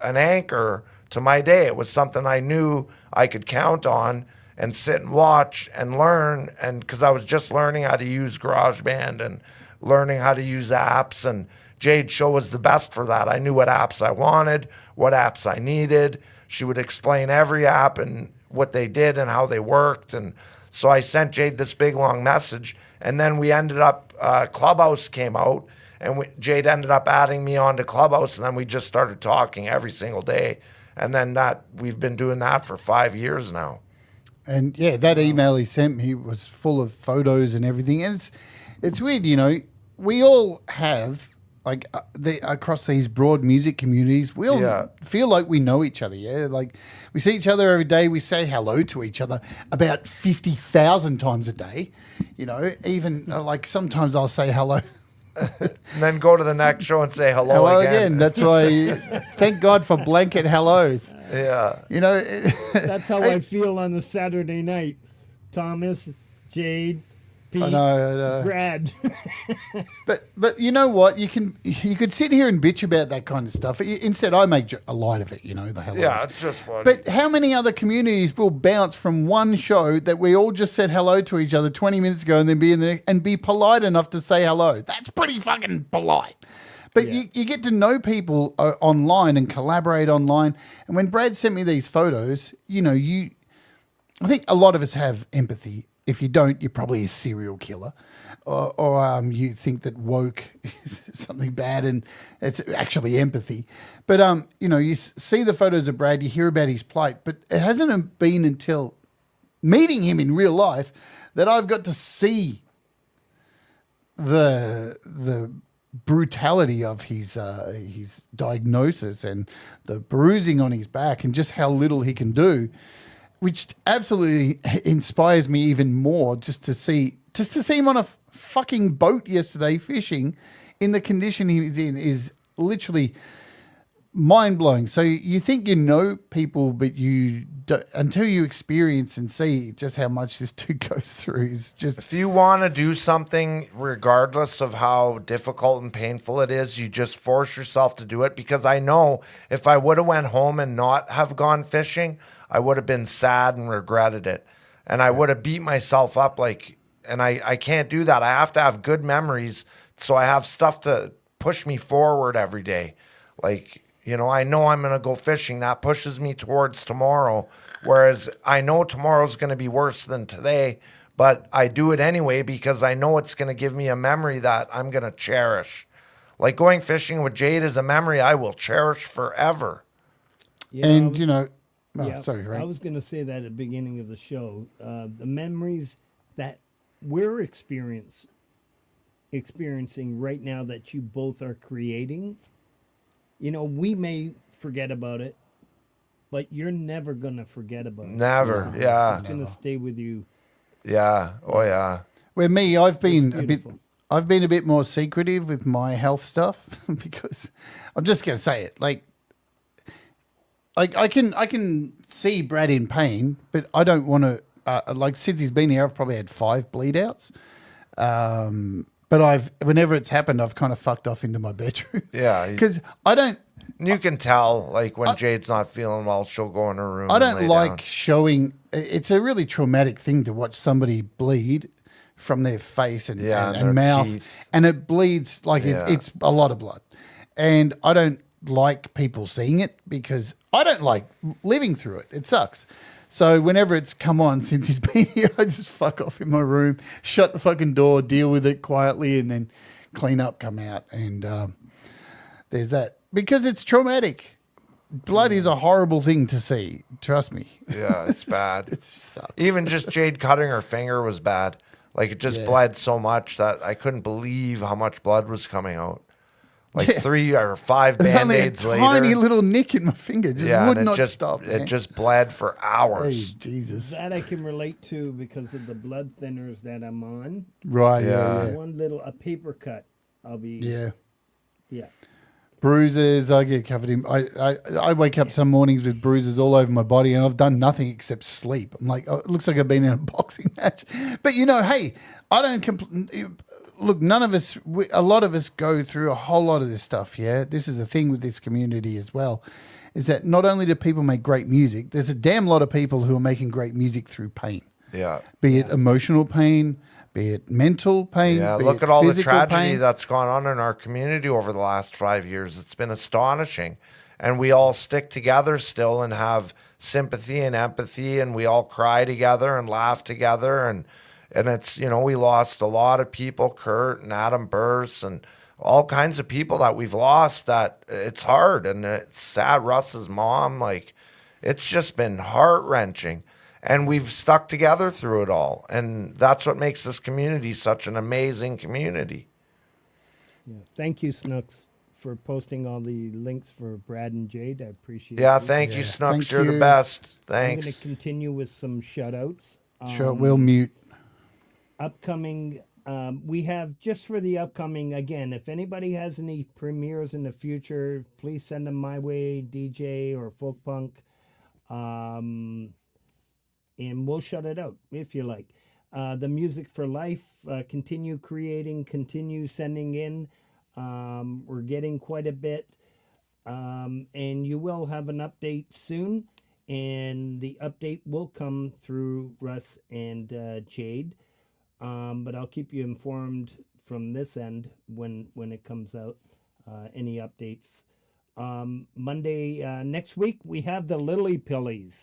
anchor to my day. It was something I knew I could count on and sit and watch and learn. And because I was just learning how to use GarageBand and learning how to use apps, and Jade's show was the best for that. I knew what apps I wanted, what apps I needed. She would explain every app and what they did and how they worked. And so I sent Jade this big long message, and then we ended up, Clubhouse came out, and Jade ended up adding me onto Clubhouse, and then we just started talking every single day. And then we've been doing that for 5 years now. And yeah, that email he sent me was full of photos and everything. And it's weird, you know, we all have, like, across these broad music communities, we all feel like we know each other, yeah? Like, we see each other every day, we say hello to each other about 50,000 times a day, you know? Even, like, sometimes I'll say hello. And then go to the next show and say hello again. That's why, thank God for blanket hellos. Yeah. You know? That's how I feel on the Saturday night. Thomas, Jade, Pete, I know. Brad. But you know what? You could sit here and bitch about that kind of stuff. Instead, I make a light of it. You know, the hellos. Yeah, it's just funny. But how many other communities will bounce from one show that we all just said hello to each other 20 minutes ago and then be polite enough to say hello? That's pretty fucking polite. But you get to know people online and collaborate online. And when Brad sent me these photos, you know, I think a lot of us have empathy. If you don't, you're probably a serial killer, or you think that woke is something bad, and it's actually empathy. But you know, you see the photos of Brad, you hear about his plight, but it hasn't been until meeting him in real life that I've got to see the brutality of his diagnosis and the bruising on his back and just how little he can do. Which absolutely inspires me even more just to see him on a fucking boat yesterday fishing in the condition he's in is literally mind-blowing. So you think you know people, but you don't, until you experience and see just how much this dude goes through. Is just, if you want to do something, regardless of how difficult and painful it is, you just force yourself to do it. Because I know if I would have went home and not have gone fishing, I would have been sad and regretted it. And I would have beat myself up and I can't do that. I have to have good memories so I have stuff to push me forward every day. Like, you know I'm going to go fishing. That pushes me towards tomorrow. Whereas I know tomorrow's going to be worse than today, but I do it anyway because I know it's going to give me a memory that I'm going to cherish. Like going fishing with Jade is a memory I will cherish forever. and you know, Sorry, right? I was going to say that at the beginning of the show. The memories that we're experiencing right now that you both are creating, you know, we may forget about it, but you're never going to forget about it. Never, yeah. It's going to stay with you. Yeah, oh yeah. Where me, I've been a bit more secretive with my health stuff because I'm just going to say it. Like I can see Brad in pain, but I don't want to. Since he's been here, I've probably had 5 bleed outs. But whenever it's happened, I've kind of fucked off into my bedroom. Yeah, because I don't. You can tell, like when Jade's not feeling well, she'll go in her room. I don't and like lay down. showing. It's a really traumatic thing to watch somebody bleed from their face and their mouth, teeth. and it bleeds like it's a lot of blood, and I don't like people seeing it because I don't like living through it. It sucks. So whenever it's come on since he's been here, I just fuck off in my room, shut the fucking door, deal with it quietly, and then clean up, come out, and there's that because it's traumatic. Blood is a horrible thing to see. Trust me. Yeah, it's bad. It sucks. Even just Jade cutting her finger was bad. Like it just bled so much that I couldn't believe how much blood was coming out. like 3 or 5 There's only a Band-Aids tiny later. little nick in my finger. Just Yeah, would and not it just stop. it man. just bled for Hey, hours. Jesus. That I can relate to because of the blood thinners that I'm on. Right, Yeah. yeah. One little a paper cut. I'll be Yeah. yeah. Bruises, I get covered in. I wake up some mornings with bruises all over my body, and I've done nothing except sleep. I'm like, oh, it looks like I've been in a boxing match. But hey, I don't look. None of us, a lot of us go through a whole lot of this stuff. Yeah, this is the thing with this community as well, is that not only do people make great music, there's a damn lot of people who are making great music through pain. Yeah. Be it emotional pain, be it mental pain. Yeah, be look it at all the physical tragedy pain. that's gone on in our community over the last 5 years. It's been astonishing. And we all stick together still and have sympathy and empathy, and we all cry together and laugh together. And it's, we lost a lot of people, Kurt and Adam Burse and all kinds of people that we've lost, that it's hard. And it's sad. Russ's mom, like, it's just been heart-wrenching. And we've stuck together through it all. And that's what makes this community such an amazing community. Yeah. Thank you, Snooks, for posting all the links for Brad and Jade. I appreciate Yeah, it. thank you, Snooks. Thank You're the you. best. I'm going to Thanks. continue with some shout-outs. Sure, we'll mute. Upcoming, we have just for the upcoming, again, if anybody has any premieres in the future, please send them my way, DJ or Folk Punk. And we'll shut it out if you like. The Music for Life, continue creating, continue sending in. We're getting quite a bit. And you will have an update soon. And the update will come through Russ and Jade. But I'll keep you informed from this end when it comes out. Any updates. Monday next week, we have the Lily Pillies.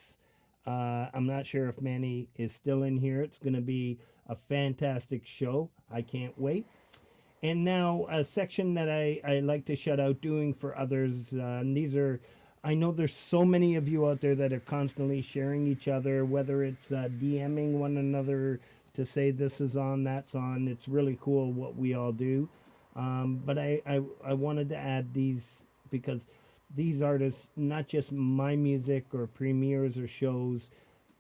I'm not sure if Manny is still in here. It's going to be a fantastic show. I can't wait. And now a section that I like to shout out doing for others. And these are, I know there's so many of you out there that are constantly sharing each other, whether it's DMing one another to say this is on, that's on. It's really cool what we all do. But I wanted to add these because these artists, not just my music or premieres or shows,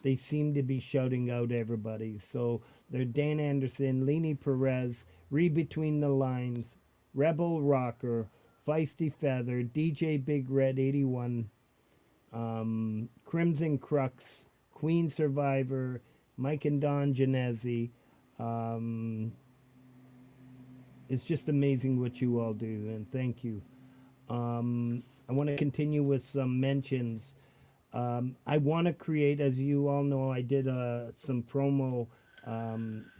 they seem to be shouting out everybody. So they're Dan Anderson, Leni Perez, Read Between the Lines, Rebel Rocker, Feisty Feather, DJ Big Red 81, Crimson Crux, Queen Survivor, Mike and Don Genesi. It's just amazing what you all do, and thank you. I want to continue with some mentions. I want to create, as you all know, I did some promo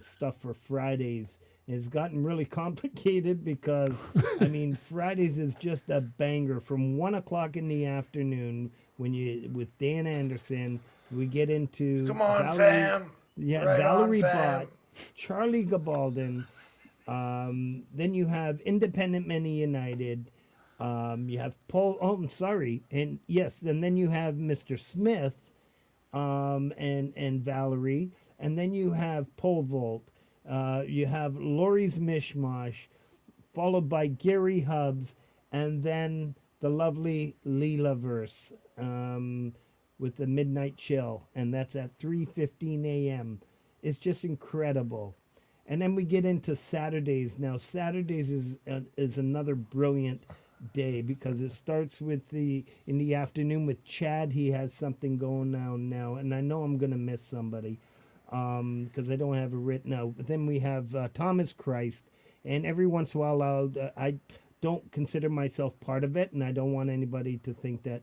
stuff for Fridays. It's gotten really complicated because, I mean, Fridays is just a banger. From 1 o'clock in the afternoon, with Dan Anderson, we get into Come on, Valerie, fam. yeah, Right Valerie on, fam. Bott, Charlie Gabaldon. Then you have Independent Men United. You have Paul. Oh, I'm sorry. And yes, and then you have Mr. Smith, and Valerie, and then you have Pole Vault. You have Lori's Mishmash, followed by Gary Hubbs, and then the lovely Leela Verse, with the Midnight Chill, and that's at 3:15 a.m. It's just incredible. And then we get into Saturdays. Now Saturdays is another brilliant day because it starts with in the afternoon with Chad. He has something going on now, and I know I'm gonna miss somebody because I don't have it written out. But then we have Thomas Christ, and every once in a while I don't consider myself part of it, and I don't want anybody to think that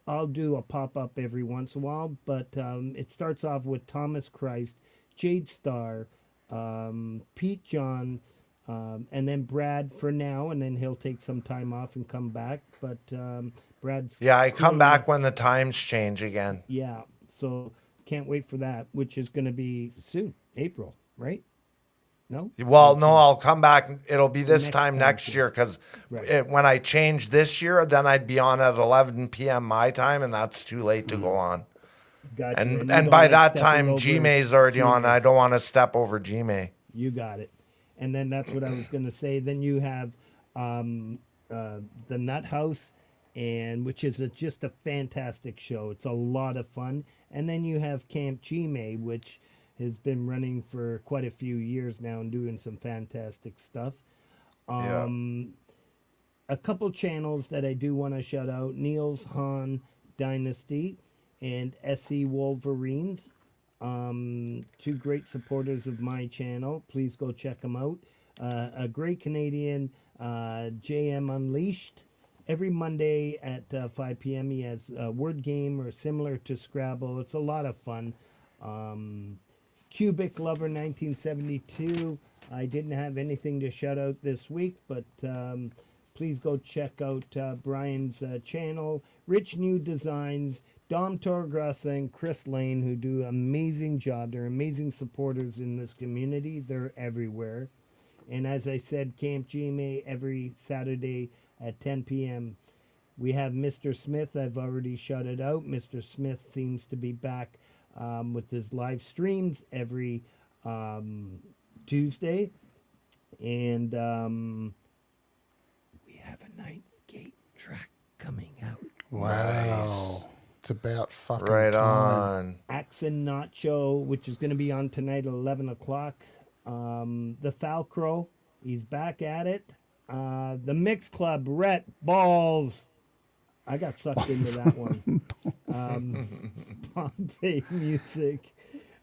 I'll do a pop-up every once in a while. But it starts off with Thomas Christ, Jade Starr, Pete John, and then Brad for now, and then he'll take some time off and come back. But Brad's Yeah, I come cool back enough. when the times change again. Yeah, so can't wait for that, which is going to be soon, April, right? No? Well, no, I'll come back. It'll be this Next time time, next too. year because Right. when I change this year, then I'd be on at 11 p.m. my time, and that's too late to go on. Gotcha. And you and don't by like that stepping time, over G-May's already on. And I G-May's. don't want to step over G-May. You got it. And then that's what I was going to say. Then you have the Nut House, and which is just a fantastic show. It's a lot of fun. And then you have Camp Chime, which has been running for quite a few years now and doing some fantastic stuff. A couple channels that I do want to shout out: Niels Han Dynasty and SC Wolverines. Two great supporters of my channel. Please go check them out. A great Canadian, JM Unleashed. Every Monday at 5 p.m. he has a word game or similar to Scrabble. It's a lot of fun. Cubic Lover 1972. I didn't have anything to shout out this week, but please go check out Brian's channel. Rich New Designs, Dom Torgrassa and Chris Lane, who do an amazing job. They're amazing supporters in this community. They're everywhere. And as I said, Camp GMA every Saturday at 10 p.m. We have Mr. Smith. I've already shouted out. Mr. Smith seems to be back with his live streams every Tuesday. And we have a Ninth Gate track coming out. Wow. It's about fucking Right time. on. Axon Nacho, which is going to be on tonight at 11 o'clock. The Falcro, he's back at it. The Mix Club, Rhett Balls. I got sucked into that one. Bombay Music.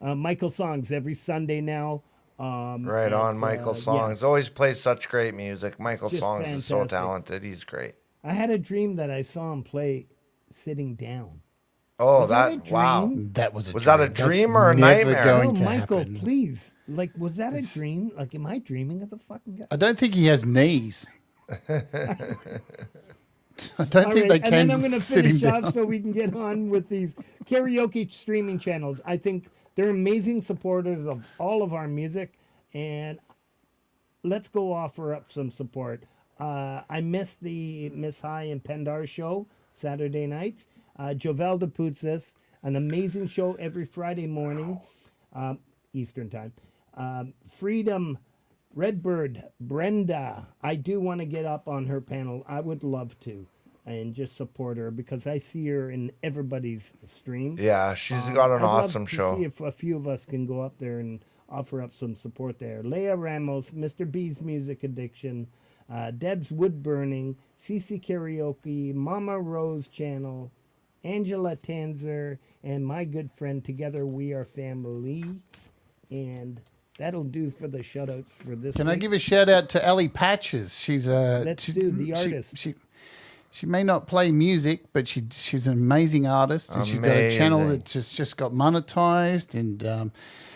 Michael Songs every Sunday now. Right on, Michael Songs. Yeah. Always plays such great music. Michael Just Songs is so fantastic. talented. He's great. I had a dream that I saw him play sitting down. Oh, Was that a that wow. dream? That was a Was dream. that a That's dream or a never nightmare? going Oh, to Michael, happen. please. Like, was that a dream? Like, am I dreaming of the fucking guy? I don't think he has knees. I don't All think right, they and then I'm can going to sit him finish down. off so we can get on with these karaoke streaming channels. I think they're amazing supporters of all of our music, and let's go offer up some support. I missed the Miss High and Pendar show Saturday nights. Jovelda Putzis, an amazing show every Friday morning, Eastern time. Freedom, Redbird, Brenda. I do want to get up on her panel. I would love to, and just support her because I see her in everybody's stream. Yeah, she's got an I'd love awesome to show. See if a few of us can go up there and offer up some support there. Leah Ramos, Mr. B's Music Addiction, Deb's Wood Burning, CC Karaoke, Mama Rose Channel, Angela Tanzer, and my good friend. Together we are family. And that'll do for the shoutouts for this Can I week. give a shout out to Ellie Patches? She's a Let's do the artist. She may not play music, but she's an amazing artist, and she's got a channel Amazing. that just got monetized, and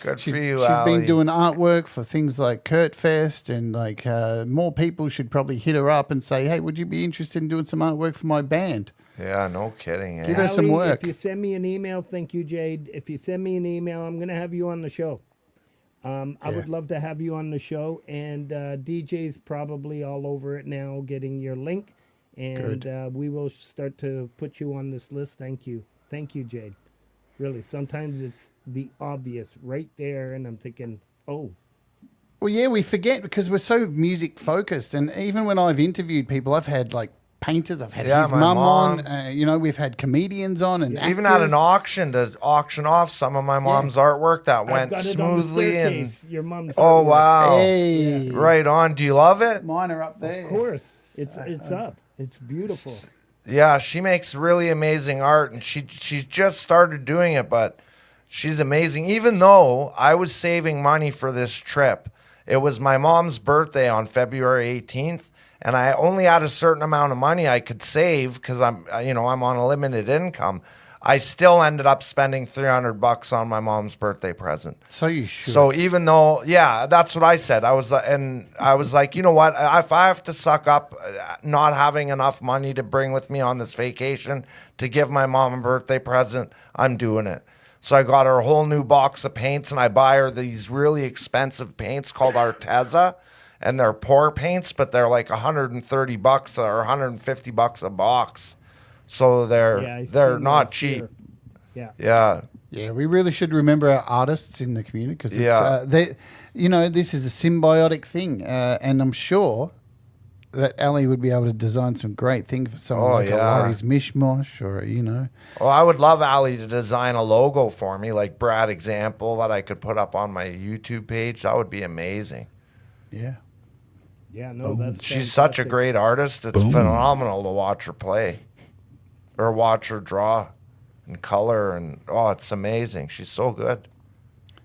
Good she's, for you, she's Allie. been doing artwork for things like Kurt Fest, and like more people should probably hit her up and say, hey, would you be interested in doing some artwork for my band? Yeah, no kidding. Give Eh? us some Allie, work. If you send me an email, thank you, Jade. If you send me an email, I'm going to have you on the show. I would love to have you on the show, and DJ's probably all over it now, getting your link, and we will start to put you on this list. Thank you, Jade. Really, sometimes it's the obvious right there, and I'm thinking, oh, Well, yeah, we forget because we're so music focused, and even when I've interviewed people, I've had like painters, I've had Yeah, his my mum mom. on, we've had comedians on, and Even at an actors. auction to auction off some of my mom's artwork that I've went got it on the smoothly. And staircase. Your mom's oh artwork. wow, Hey, right on. Do you love it? mine are up there. Of course, it's up. It's beautiful. Yeah, she makes really amazing art, and she's just started doing it, but she's amazing. Even though I was saving money for this trip, it was my mom's birthday on February 18th, and I only had a certain amount of money I could save because I'm on a limited income. I still ended up spending $300 on my mom's birthday present. So you should. So even though, yeah, that's what I said. I was like, you know what? If I have to suck up not having enough money to bring with me on this vacation to give my mom a birthday present, I'm doing it. So I got her a whole new box of paints, and I buy her these really expensive paints called Arteza, and they're pour paints, but they're like $130 or $150 a box. So Yeah, I they're seen not those cheap. here. Yeah. Yeah. Yeah, we really should remember our artists in the community because Yeah. this is a symbiotic thing, and I'm sure that Ali would be able to design some great things for someone like a Laurie's Mishmosh or Well, I would love Ali to design a logo for me, like Brad example that I could put up on my YouTube page. That would be amazing. Yeah. Yeah, no, that's She's such a fantastic. great artist. It's phenomenal to watch her play or watch her draw and color. And, it's amazing. She's so good.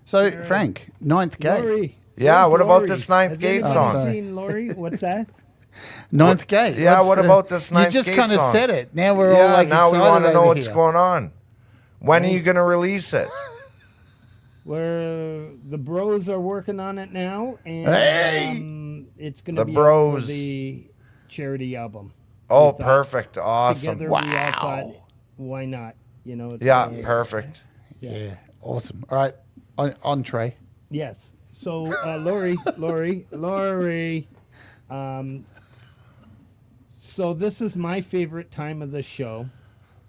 So, Frank, Ninth Gate. Lori. Yeah, Where's what about Lori? this Ninth Has Gate anybody song? Seen Lori? What's that? Ninth Gate. Yeah, Let's, what about this Ninth You just Gate kind of song? said it. Now we're all like now we excited want to know over what's here. going on. When are you going to release it? Where the bros are working on it now, and Hey! it's going to The be out bros. for the charity album. Oh, We thought perfect. Awesome. Together, we all Wow. thought, why not? It's, Yeah, perfect. Yeah, awesome. All right, entree. Yes. So, Lori. So this is my favorite time of the show.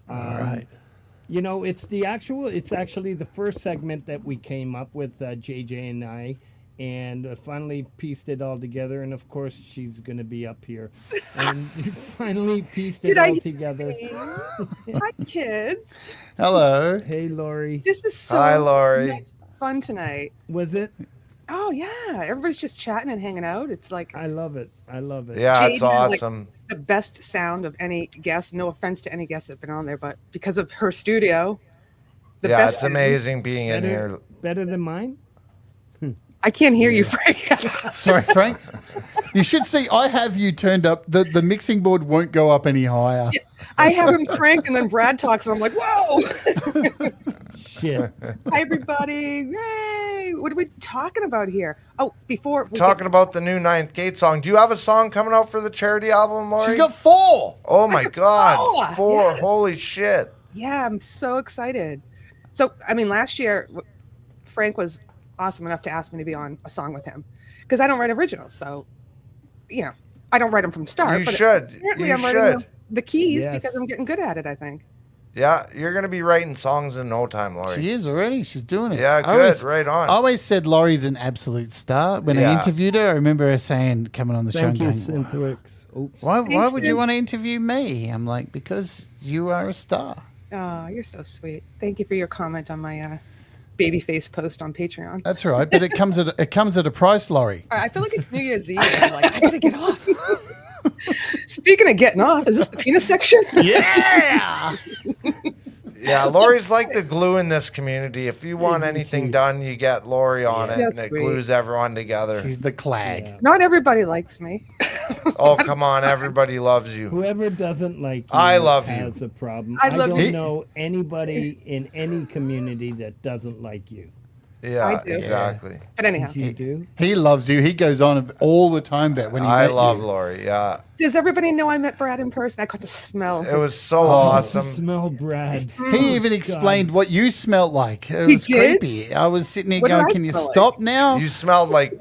All right. It's actually the first segment that we came up with, JJ and I, and finally pieced it all together. And of course, she's going to be up here. And finally pieced it all together. Hi, kids. Hello. Hey, Lori. This is so Hi, Lori. much fun tonight. Was it? Oh, yeah. Everybody's just chatting and hanging out. It's like I love it. Yeah, Jade it's has, like, awesome. the best sound of any guest. No offense to any guests that have been on there, but because of her studio, the Yeah, best it's sound. amazing being in here. Better than mine? I can't hear you, Frank. Sorry, Frank. You should see. I have you turned up. The mixing board won't go up any higher. I have him cranked, and then Brad talks, and I'm like, whoa. Shit. Hi, everybody. Yay. What are we talking about here? Oh, before we Talking about the new Ninth Gate song. Do you have a song coming out for the charity album, Lori? She's got 4. Oh my God, Oh, 4! yes. Holy shit! Yeah, I'm so excited. So, I mean, last year, Frank was awesome enough to ask me to be on a song with him because I don't write originals. So, I don't write them from start. You but should. Apparently, You I'm writing should. the keys Yes. because I'm getting good at it, I think. Yeah, you're gonna be writing songs in no time, Lori. She is already. She's doing it. Yeah, good. Right on. I always said Laurie's an absolute star. When I Yeah. interviewed her, I remember her saying, coming on the Thank show, you, going, Synthworks. Oops. why Thanks, would you Vince. want to interview me? I'm like, because you are a star. Oh, you're so sweet. Thank you for your comment on my babyface post on Patreon. That's all right, but it comes at a price, Laurie. I feel like it's New Year's Eve. I'm like, I gotta get off. Speaking of getting off, is this the penis section? Yeah. Yeah, Lori's like the glue in this community. If you want Isn't anything she? done, you get Lori on it, That's and it sweet. glues everyone together. She's the clag. Yeah. Not everybody likes me. Oh, come on, everybody loves you. Whoever doesn't like you I love you. has a problem. I I love don't you. know anybody in any community that doesn't like you. Yeah, I do. exactly. But anyhow, You do? He loves you. He goes on all the time about when he I met love you. Lori. Yeah, does everybody know I met Brad in person? I got to smell. it his- was so To awesome. smell Brad. He even explained what you smelled like. It He was did? creepy. I was sitting here What did going, I "Can you smell like?" stop now? You smelled like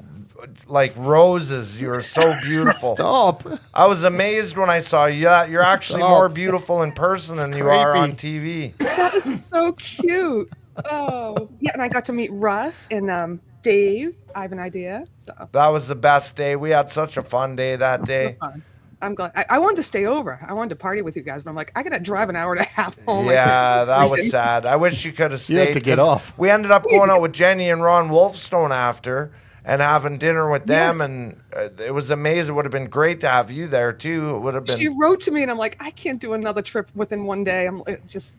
roses. You were so beautiful. Stop." I was amazed when I saw you. Yeah, you're actually Stop. more beautiful in person than you are on creepy. TV. That is so cute. Oh, yeah, and I got to meet Russ and Dave. I have an idea. So That was the best day. We had such a fun day that day. fun. I'm glad. I wanted to stay over. I wanted to party with you guys, but I'm like, I gotta drive an hour and a half home. Yeah, Like, that was freaking- sad. I wish you could have stayed. You had to get 'cause off. We ended up going out with Jenny and Ron Wolfstone after and having dinner with them, Yes. and it was amazing. It would have been great to have you there too. It would have She been. wrote to me, and I'm like, I can't do another trip within one day.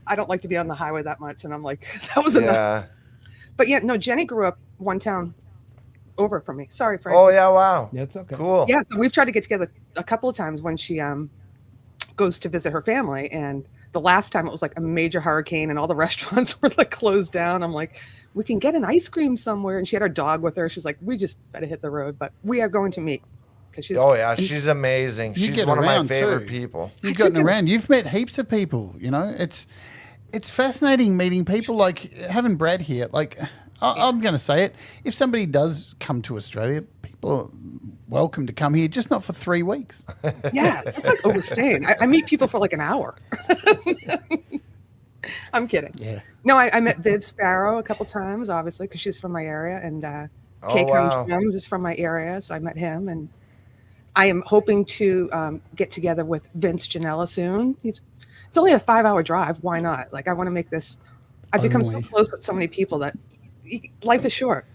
I don't like to be on the highway that much, and I'm like, that was enough. Yeah. But yeah, no, Jenny grew up one town over from me. Sorry, Frank. Oh yeah! Wow. That's okay. Cool. Yeah, so we've tried to get together a couple of times when she goes to visit her family, and the last time it was like a major hurricane and all the restaurants were like closed down. I'm like, we can get an ice cream somewhere, and she had her dog with her. She's like, we just better hit the road, but we are going to meet because she's. Oh yeah, she's amazing. You She's get one of my around, favorite too. people. You've gotten around. You've met heaps of people. You know, it's fascinating meeting people. Like having Brad here. Like I'm going to say it. If somebody does come to Australia, people are welcome to come here, just not for 3 weeks. Yeah, it's like overstaying. I meet people for like an hour. I'm kidding. Yeah. No, I met Viv Sparrow a couple times, obviously, because she's from my area, and Kay wow. Jones is from my area, so I met him, and I am hoping to get together with Vince Janella soon. It's only a 5-hour drive. Why not? Like, I want to make this. I've become so Only. close with so many people that life is short.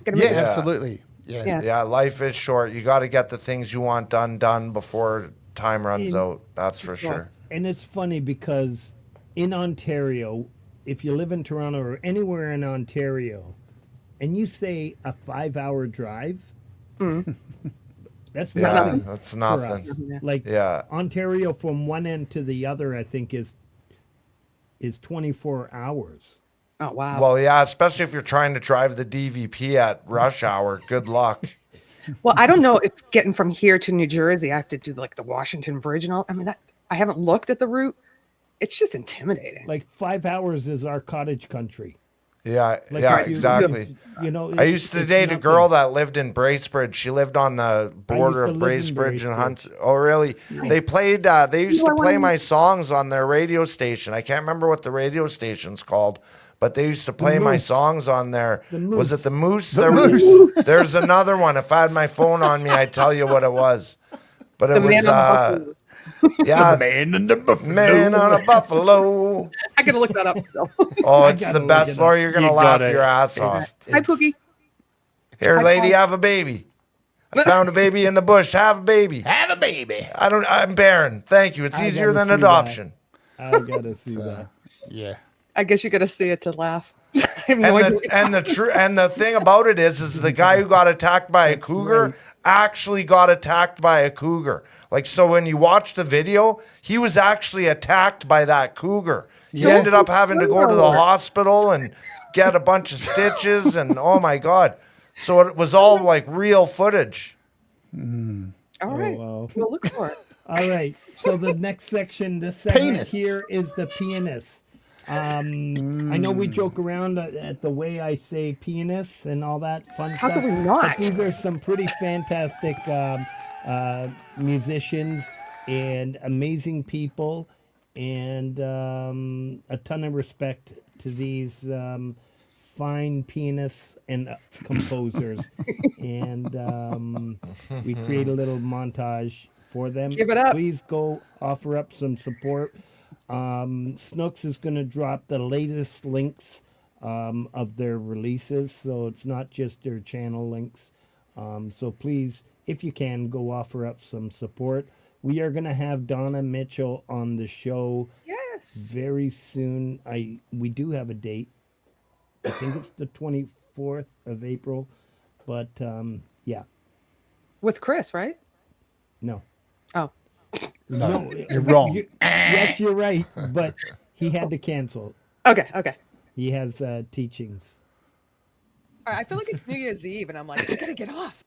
Gotta Yeah, make it- absolutely. Yeah. Yeah. Yeah, life is short. You got to get the things you want done before time runs out. That's for sure. And it's funny because in Ontario, if you live in Toronto or anywhere in Ontario, and you say a 5-hour drive, that's Yeah, nothing. that's for nothing. us. Yeah. Like Yeah. Ontario from one end to the other, I think is 24 hours. Oh wow. Well, yeah, especially if you're trying to drive the DVP at rush hour. Good luck. Well, I don't know if getting from here to New Jersey, I have to do like the Washington Bridge and all. I mean, that I haven't looked at the route. It's just intimidating. Like 5 hours is our cottage country. Yeah, Like yeah, if you- exactly. You know, I used to it's date a nothing. girl that lived in Bracebridge. She lived on the border to of live in Bracebridge and Bracebridge. Hunt. Oh, really? They played. They used to play my songs on their radio station. I can't remember what the radio station's called, but they used to play my Moose. songs on there. The Was Moose. it the Moose? Moose. There's another one. If I had my phone on me, I'd tell you what it was. But it The was. man on the buffalo. Yeah, Man in the buffalo. man on a buffalo. I gotta look that up. Still. Oh, it's gotta the look best, it up. Laura. You're gonna You laugh gotta- your ass off. Hi, Pookie. Here, Hi, lady, Paul. have a baby. I found a baby in the bush. Have a baby. Have a baby. I'm barren. Thank you. It's I easier gotta than see adoption. I gotta see that. Yeah. I guess you gotta see it to laugh. I have no idea. And the thing about it is the guy who got attacked by a cougar right. actually got attacked by a cougar. Like, so when you watch the video, he was actually attacked by that cougar. He ended up having to go to the hospital and get a bunch of stitches, and oh my god. So it was all like real footage. All right. wow. We'll look for it. All right. So the next section, this segment Pianist. here is the pianist. I know we joke around at the way I say pianists and all that fun How stuff. could we not? But these are some pretty fantastic musicians and amazing people, and a ton of respect to these fine pianists and composers. And we create a little montage for them. Give it up. Please go offer up some support. Snooks is going to drop the latest links of their releases, so it's not just their channel links. So please, if you can, go offer up some support. We are going to have Donna Mitchell on the show Yes. very soon. We do have a date. I think it's the 24th of April, but yeah, With Chris, right? no. Oh. No, you're wrong. Yes, you're right, but he had to cancel. Okay. Okay. He has teachings. All right, I feel like it's New Year's Eve, and I'm like, I gotta get off.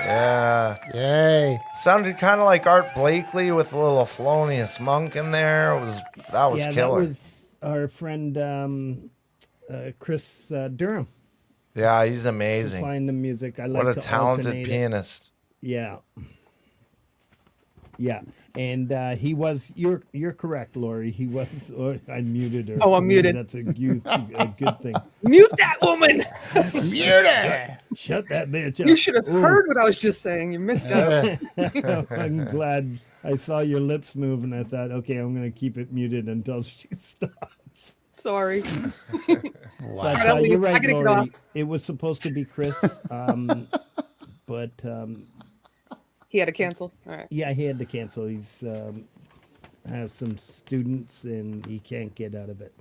Yeah. Yay. Sounded kind of like Art Blakely with a little Thelonious Monk in there. That was Yeah, killer. that was our friend Chris Durham Yeah, he's amazing. supplying the music. I like What a to talented alternate it. pianist. Yeah. Yeah. And he was, you're correct, Lori. He was, I muted her. Oh, I'm muted. That's a good thing. Mute that woman. Mute it. Shut that bitch up. You should have Ooh. heard what I was just saying. You missed out. I'm glad I saw your lips move and I thought, okay, I'm going to keep it muted until she stops. Sorry. But Alright, I'll leave. you're I right, gotta get Lori. off. It was supposed to be Chris, but He had to cancel. All right. yeah, he had to cancel. He's has some students and he can't get out of it.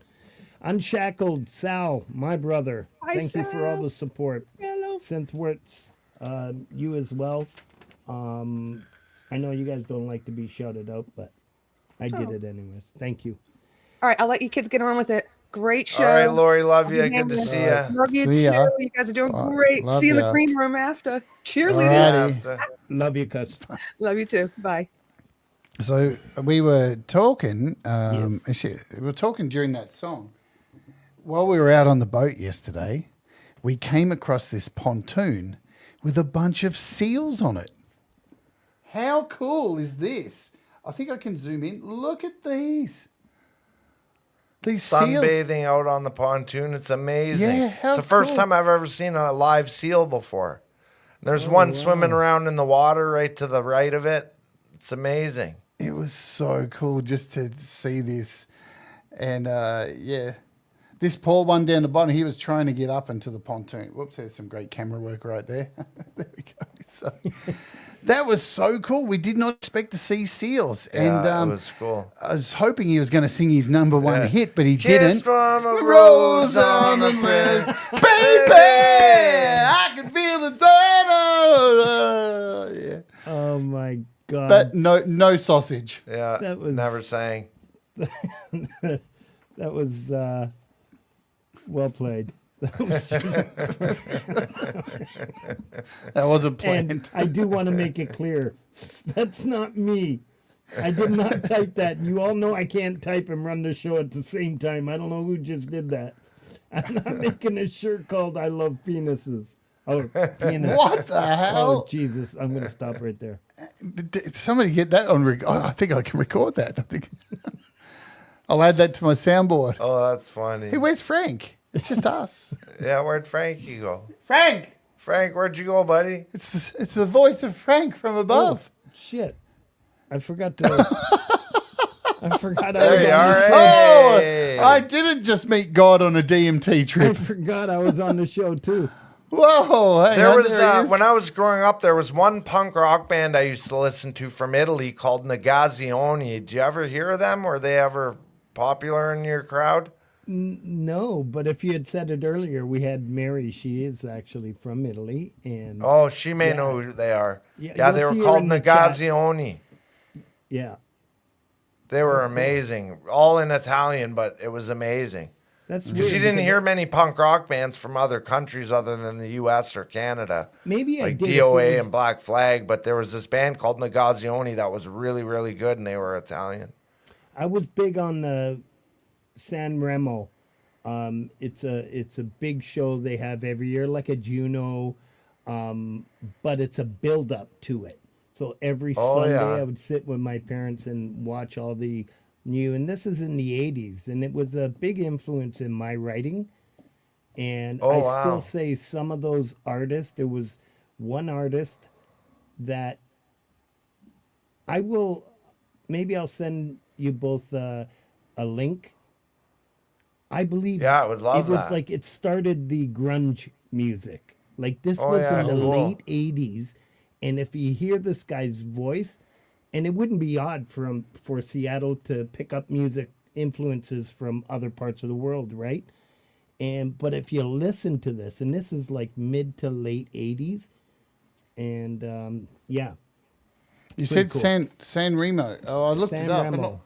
Unshackled Sal, my brother. Hi, Thank you for all Sal. the support. Hello. Synthworts, you as well. I know you guys don't like to be shouted out, but I did it anyways. Thank you. All right. I'll let you kids get on with it. Great show. All right, Lori, love you. I'll be Good to hanging. see you. Love you See too. ya. You guys are doing Well, great. love See you in the ya. green room after. Cheerleading. Alrighty. Love you, cuz. Love you too. Bye. So we were talking. Yes. We were talking during that song. While we were out on the boat yesterday, we came across this pontoon with a bunch of seals on it. How cool is this? I think I can zoom in. Look at these. These seals. Sunbathing out on the pontoon. It's amazing. Yeah, how it's the first cool. time I've ever seen a live seal before. There's one swimming around in the water right to the right of it. It's amazing. It was so cool just to see this. And yeah, this poor one down the bottom, he was trying to get up into the pontoon. Whoops, there's some great camera work right there. There we go. So that was so cool. We did not expect to see seals. Yeah, And it was cool. I was hoping he was going to sing his number one hit, but he Kiss didn't. from a rose on the breast. Baby, I can feel the sun. Yeah. Oh my God. But no sausage. Yeah, That was- never sang. that was well played. That wasn't planned. And I do want to make it clear, that's not me. I did not type that. You all know I can't type and run the show at the same time. I don't know who just did that. I'm not making a shirt called I Love Penises. Oh, penis. What the hell? Oh, Jesus. I'm going to stop right there. Did somebody get that on I think I can record that. I think I'll add that to my soundboard. Oh, that's funny. Hey, where's Frank? It's just us. Yeah, where'd Frankie go? Frank! Frank, where'd you go, buddy? It's the voice of Frank from above. Shit. I forgot to. I forgot I There was you on are. the Oh, Hey. I didn't just meet God on a DMT I trip. forgot I was on the show too. Whoa! Hang There on, was he is. when I was growing up, there was one punk rock band I used to listen to from Italy called Negazioni. Did you ever hear of them? Were they ever popular in your crowd? No, but if you had said it earlier, we had Mary. She is actually from Italy, and Oh, she may Yeah. know who they are. Yeah, Yeah, you'll they were see her called in the chats. Negazioni. yeah, They were amazing, all in Italian, but it was amazing. that's Because weird. you didn't because hear many punk rock bands from other countries other than the U.S. or Canada, maybe I like did. if it DOA was- and Black Flag. But there was this band called Negazioni that was really, really good, and they were Italian. I was big on the San Remo. It's a big show they have every year, like a Juno, but it's a build up to it. So every Oh, Sunday yeah. I would sit with my parents and watch all the new, and this is in the 80s, and it was a big influence in my writing. And Oh, I wow. still say some of those artists, there was one artist that maybe I'll send you both a link. I believe Yeah, I would love it was that. like it started the grunge music. Like this Oh, was yeah, in the cool. late 80s. And if you hear this guy's voice, and it wouldn't be odd for Seattle to pick up music influences from other parts of the world, right? But if you listen to this, and this is like mid to late 80s, and yeah, You Pretty said cool. San Remo. Oh, I looked San it up. Remo.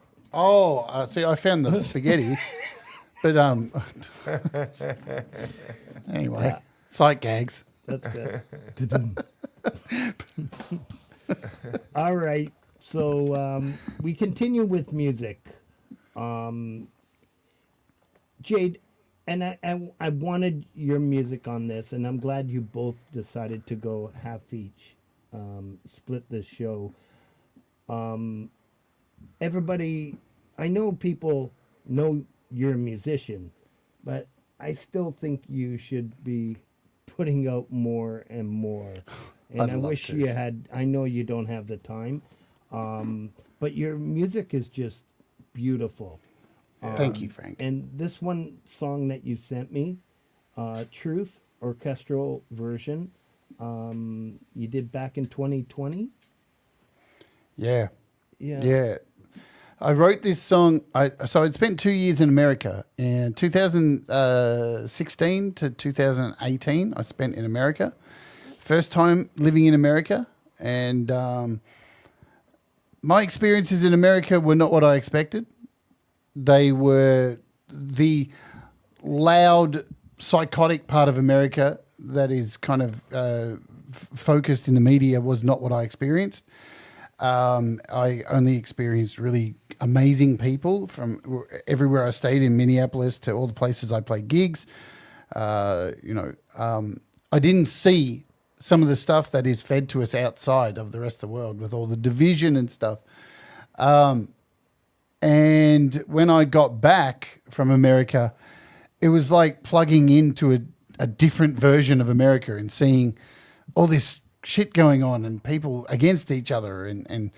See, I found the spaghetti, but anyway, Yeah. sight gags. That's good. All right. So we continue with music. Jade, and I wanted your music on this, and I'm glad you both decided to go half each, split the show. Everybody, I know people know you're a musician, but I still think you should be putting out more and more. And I'd I love wish to. you had, I know you don't have the time, but your music is just beautiful. Thank you, Frank. And this one song that you sent me, Truth, orchestral version, you did back in 2020? Yeah. Yeah. Yeah. I wrote this song. So I'd spent 2 years in America. In 2016 to 2018, I spent in America. First time living in America. And my experiences in America were not what I expected. They were the loud, psychotic part of America that is kind of focused in the media was not what I experienced. I only experienced really amazing people from everywhere I stayed in Minneapolis to all the places I played gigs. I didn't see some of the stuff that is fed to us outside of the rest of the world with all the division and stuff. And when I got back from America, it was like plugging into a different version of America and seeing all this shit going on and people against each other. And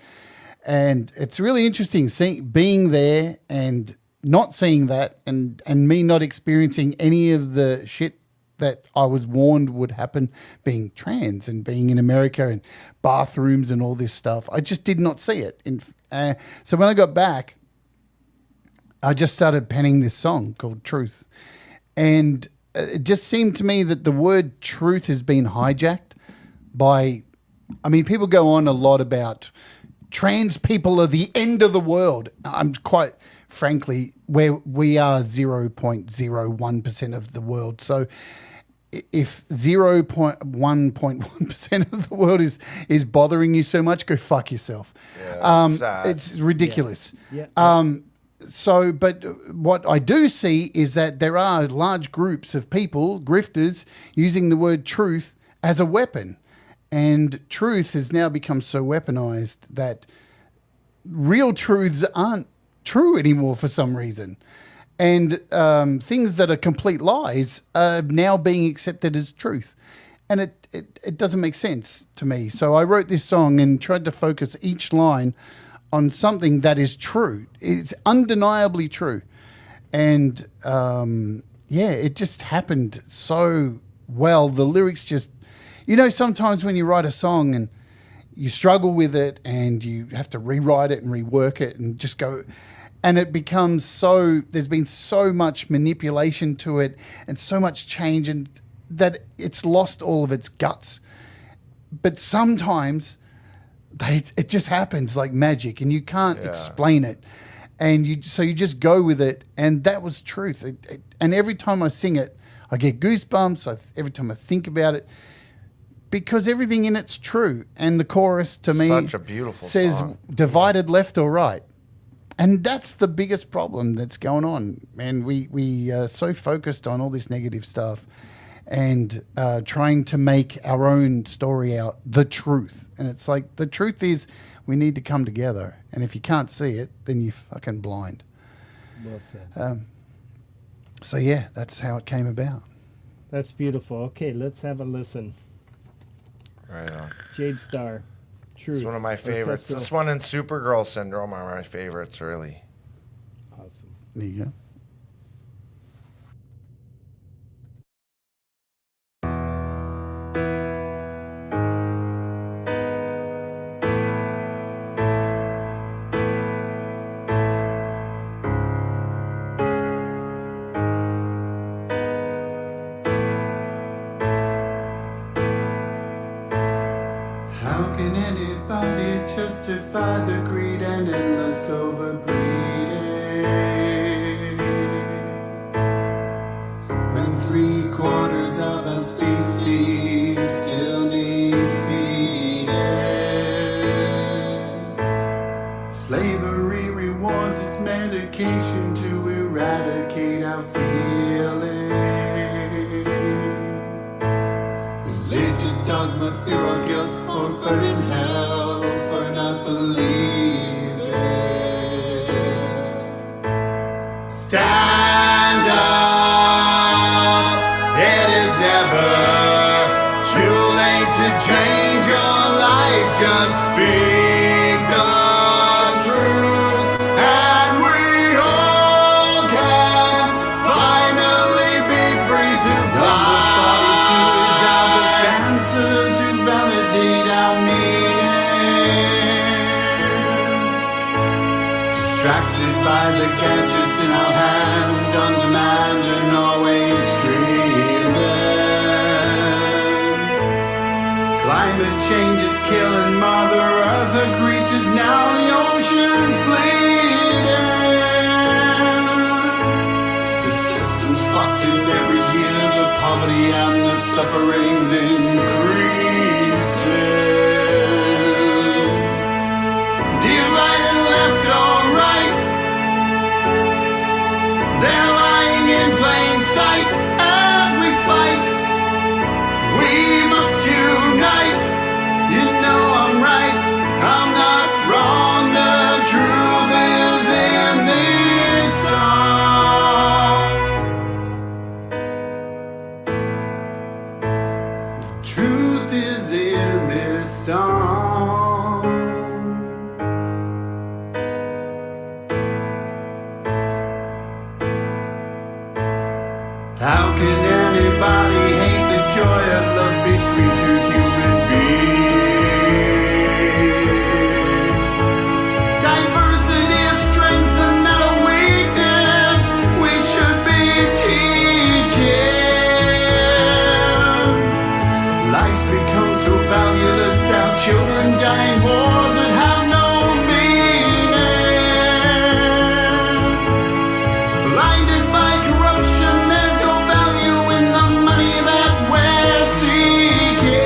it's really interesting being there and not seeing that and me not experiencing any of the shit that I was warned would happen being trans and being in America and bathrooms and all this stuff. I just did not see it. So when I got back, I just started penning this song called Truth. And it just seemed to me that the word truth has been hijacked by, people go on a lot about trans people are the end of the world. I'm quite frankly, where we are 0.01% of the world. So if 0.1% of the world is bothering you so much, go fuck yourself. Yeah, sad. It's ridiculous. Yeah. But what I do see is that there are large groups of people, grifters, using the word truth as a weapon. And truth has now become so weaponized that real truths aren't true anymore for some reason. And things that are complete lies are now being accepted as truth. And it doesn't make sense to me. So I wrote this song and tried to focus each line on something that is true. It's undeniably true. And it just happened so well. The lyrics just, sometimes when you write a song and you struggle with it and you have to rewrite it and rework it and just go, and it becomes there's been so much manipulation to it and so much change and that it's lost all of its guts. But sometimes it just happens like magic and you can't explain it. And you just go with it. And that was truth. And every time I sing it, I get goosebumps. Every time I think about it, because everything in it's true. And the chorus to me Such a beautiful says song. divided left or right. And that's the biggest problem that's going on. And we are so focused on all this negative stuff and trying to make our own story out the truth. And it's like, the truth is we need to come together. And if you can't see it, then you're fucking blind. Well said. That's how it came about. That's beautiful. Okay, let's have a listen. Right on. Jade Starr, Truth. It's one of my favorites. orchestral. This one and Supergirl Syndrome are my favorites, really. Awesome. There you go. How can anybody justify the greed and endless overbreeding? When 3/4 of our species still need feeding. eradicate our feeling. Religious dogma, fear or guilt, or burn in hell for not believing. Stand up, it is never too late to change your life. Just speak the truth, and we all can finally be free to fly. The answer to validate our meaning. Distracted by the gadgets in our hand, on demand and always streaming. Climate change is killing Mother Earth, her creatures now the ocean's bleeding. The system's fucked in every year, the poverty and the suffering's increasing. Divided left or right, they're lying in plain sight as we fight. We must unite. You know I'm right, I'm not wrong. The truth is in this song. The truth is in this song. How can anybody hate the joy of love between two human beings? Diversity is strength and not a weakness. We should be teaching. Life's become so valueless, our children dying wars that have no meaning. Blinded by corruption, there's no value in the money that we're seeking.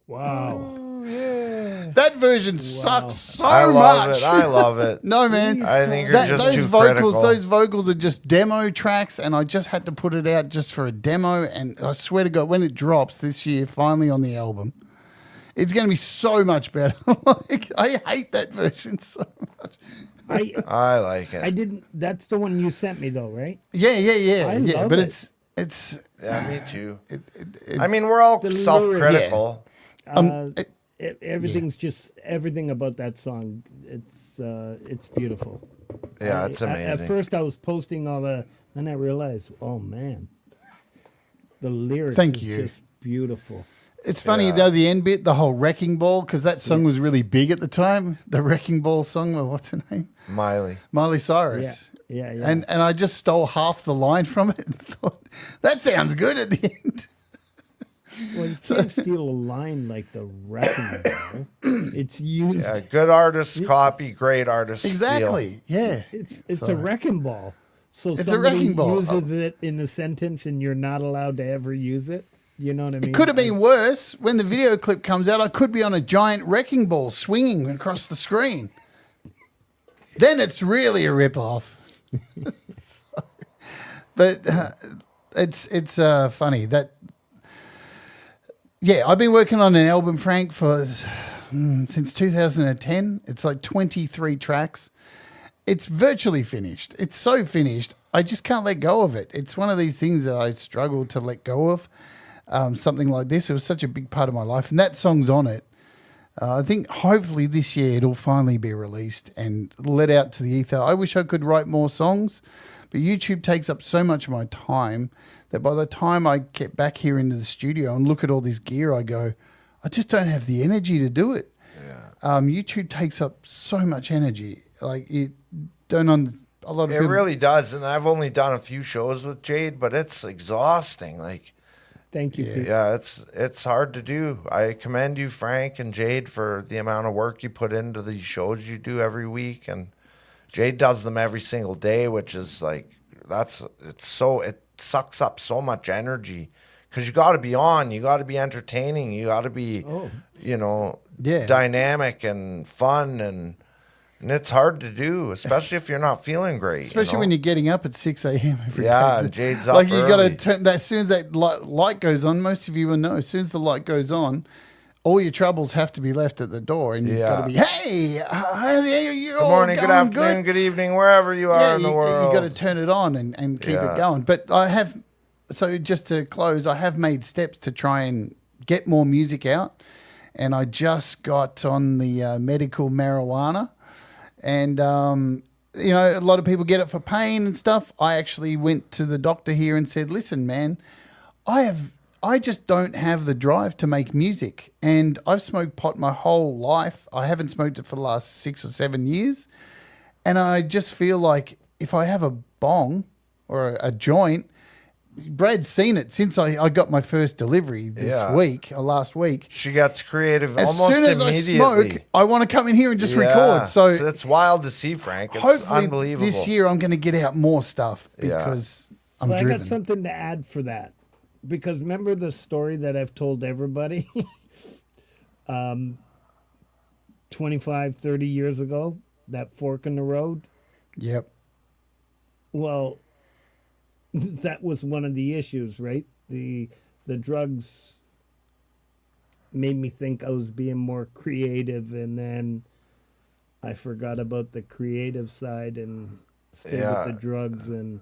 Wow. That version sucks so I love much. it. I love it. No, man. I think you're just those too vocals, critical. those vocals are just demo tracks, and I just had to put it out just for a demo. And I swear to God, when it drops this year, finally on the album, it's going to be so much better. Like, I hate that version so much. I like it. I didn't. That's the one you sent me, though, right? Yeah. I love But it. it's. Yeah, me too. It's I mean, we're all the lyrics- self-critical. Everything's just everything about that song. It's beautiful. Yeah, it's amazing. At first, I was posting all the, and I realized, oh man, the lyrics. Thank is you. Just beautiful. It's funny though, the end bit, the whole Wrecking Ball, because that song was really big at the time. The Wrecking Ball song, well, what's her name? Miley Cyrus. Yeah. And I just stole half the line from it and thought, that sounds good at the end. Well, you can't steal a line like the Wrecking Ball. It's used. Yeah, good artists copy, great artists Exactly. Yeah. It's a wrecking ball. So It's a somebody wrecking ball. uses it in a sentence, and you're not allowed to ever use it. You know what I mean? It could have been worse. When the video clip comes out, I could be on a giant wrecking ball swinging across the screen. Then it's really a rip-off. But it's funny that. Yeah, I've been working on an album, Frank, for since 2010. It's like 23 tracks. It's virtually finished. It's so finished. I just can't let go of it. It's one of these things that I struggle to let go of. Something like this. It was such a big part of my life, and that song's on it. I think hopefully this year it'll finally be released and let out to the ether. I wish I could write more songs, but YouTube takes up so much of my time that by the time I get back here into the studio and look at all this gear, I go, I just don't have the energy to do it. Yeah. YouTube takes up so much energy. Like it don't on a lot of It people. really does, and I've only done a few shows with Jade, but it's exhausting. Like, Thank you. Pete. yeah, it's hard to do. I commend you, Frank and Jade, for the amount of work you put into these shows you do every week, and Jade does them every single day, which is like it sucks up so much energy because you got to be on, you got to be entertaining, you got to be, dynamic and fun and it's hard to do, especially if you're not feeling great. Especially when you're getting up at 6 a.m. every day. Yeah, Jade's up like you got to early. turn that as soon as that light goes on. Most of you will know. As soon as the light goes on, all your troubles have to be left at the door, and you've got to be, hey, Good morning, good afternoon, good evening, wherever you are in the world. You got to turn it on and keep it going. But I have, so just to close, I have made steps to try and get more music out, and I just got on the medical marijuana. And, a lot of people get it for pain and stuff. I actually went to the doctor here and said, listen, man, I just don't have the drive to make music. And I've smoked pot my whole life. I haven't smoked it for the last 6 or 7 years. And I just feel like if I have a bong or a joint, Brad's seen it since I got my first delivery last week. She gets creative as almost soon as immediately. I smoke, I want to come in here and just record. So it's wild to see, Frank. It's hopefully unbelievable. this year I'm going to get out more stuff because I'm Well, driven. I got something to add for that. Because remember the story that I've told everybody 25, 30 years ago? That fork in the road? Yep. Well, that was one of the issues, right? The drugs made me think I was being more creative, and then I forgot about the creative side and stayed with the drugs and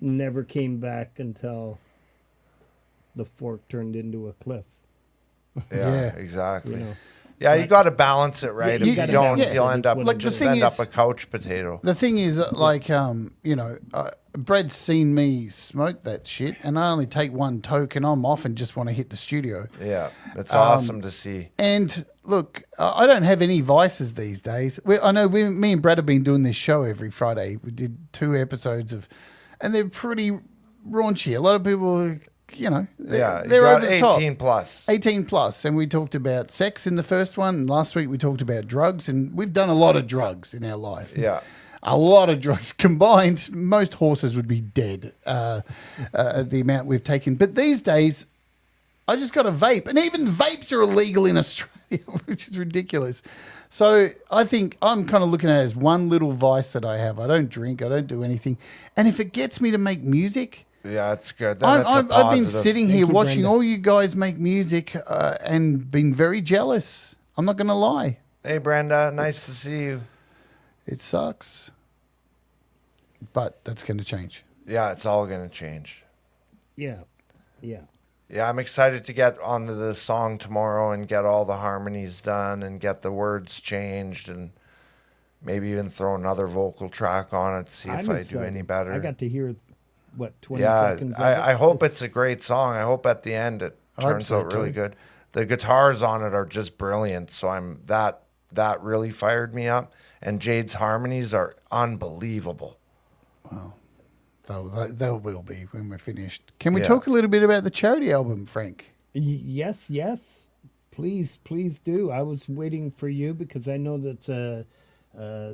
never came back until the fork turned into a cliff. Yeah, exactly. You know. Yeah, you got to balance it right. you If you gotta don't, balance you'll it. end up Like, the just thing end up is- a couch potato. The thing is, Brad's seen me smoke that shit, and I only take one toke, and I'm off and just want to hit the studio. Yeah, it's awesome to see. And look, I don't have any vices these days. Me and Brad have been doing this show every Friday. We did 2 episodes and they're pretty raunchy. A lot of people, they're you got over the top. 18 plus. 18 plus, and we talked about sex in the first one, and last week we talked about drugs, and we've done a lot of drugs in our life. Yeah. A lot of drugs combined. Most horses would be dead the amount we've taken. But these days, I just got a vape. And even vapes are illegal in Australia, which is ridiculous. So I think I'm kind of looking at it as one little vice that I have. I don't drink. I don't do anything. And if it gets me to make music, Yeah, it's good. Then I've it's a been positive. sitting here you, watching Brenda. all you guys make music and been very jealous. I'm not going to lie. Hey, Brenda, nice to see you. It sucks. But that's going to change. Yeah, it's all going to change. Yeah. Yeah. Yeah, I'm excited to get onto the song tomorrow and get all the harmonies done and get the words changed and maybe even throw another vocal track on it, see if I'm I do any excited. better. I got to hear, 20 Yeah, seconds of I it. hope it's a great song. I hope at the end it I hope turns so out really too. good. The guitars on it are just brilliant, so I'm that really fired me up. And Jade's harmonies are unbelievable. They will be when we're finished. Can we Yeah. talk a little bit about the charity album, Frank? Yes, yes. Please, please do. I was waiting for you because I know that's a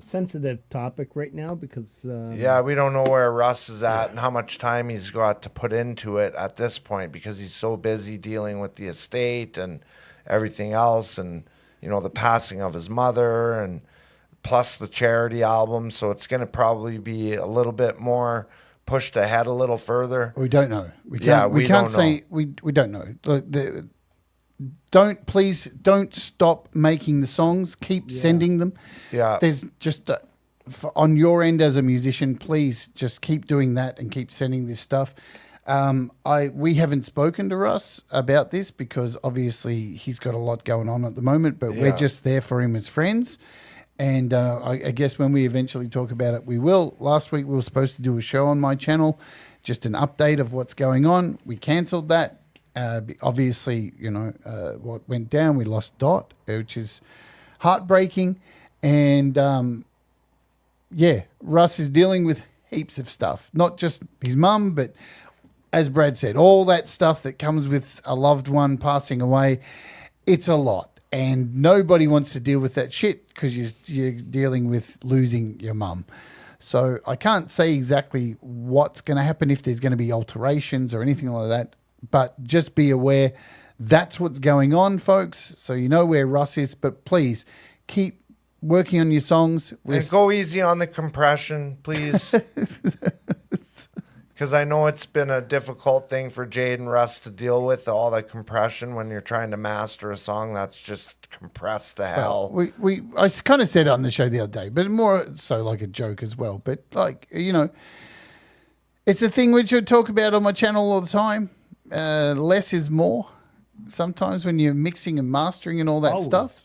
sensitive topic right now because Yeah, we don't know where Russ is at and how much time he's got to put into it at this point because he's so busy dealing with the estate and everything else and, you know, the passing of his mother and plus the charity album. So it's going to probably be a little bit more pushed ahead a little further. We don't know. We can't. Yeah, we we can't don't say we don't know. Look, don't stop making the songs. Keep sending them. Yeah. There's just on your end as a musician, please just keep doing that and keep sending this stuff. We haven't spoken to Russ about this because obviously he's got a lot going on at the moment, but we're Yeah. just there for him as friends. And I guess when we eventually talk about it, we will. Last week we were supposed to do a show on my channel, just an update of what's going on. We cancelled that. Obviously, you know, what went down, we lost Dot, which is heartbreaking. And Russ is dealing with heaps of stuff, not just his mum, but as Brad said, all that stuff that comes with a loved one passing away. It's a lot. And nobody wants to deal with that shit because you're dealing with losing your mum. So I can't say exactly what's going to happen, if there's going to be alterations or anything like that. But just be aware that's what's going on, folks. So you know where Russ is. But please keep working on your songs. And go easy on the compression, please. Because I know it's been a difficult thing for Jade and Russ to deal with, all the compression when you're trying to master a song that's just compressed to hell. I kind of said it on the show the other day, but more so like a joke as well. But like, you know, it's a thing which I talk about on my channel all the time. Less is more. Sometimes when you're mixing and mastering and all that Always. stuff,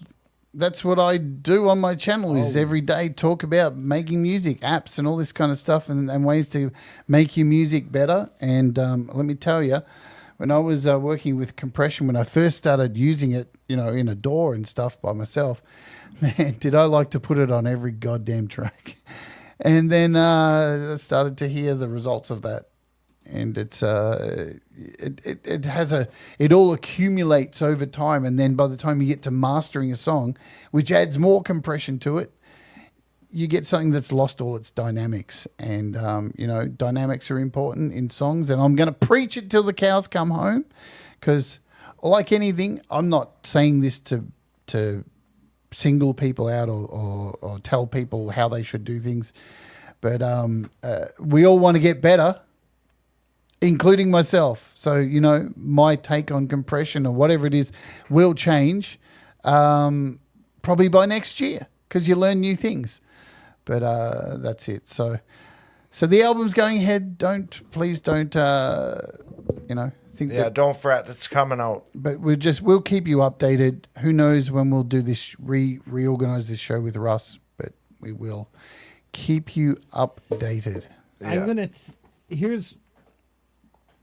that's what I do on my channel is every day talk about making music, apps and all this kind of stuff and ways to make your music better. And let me tell you, when I was working with compression, when I first started using it, you know, in a DAW and stuff by myself, man, did I like to put it on every goddamn track. And then I started to hear the results of that. And it's it all accumulates over time, and then by the time you get to mastering a song, which adds more compression to it, you get something that's lost all its dynamics. And you know, dynamics are important in songs, and I'm going to preach it till the cows come home, because like anything, I'm not saying this to single people out or tell people how they should do things, but we all want to get better, including myself. So, you know, my take on compression or whatever it is will change probably by next year, because you learn new things. But that's it. So the album's going ahead. Please don't, you know, think Yeah, that. don't fret. It's coming out. But we'll keep you updated. Who knows when we'll do this, reorganize this show with Russ, but we will keep you updated. Yeah.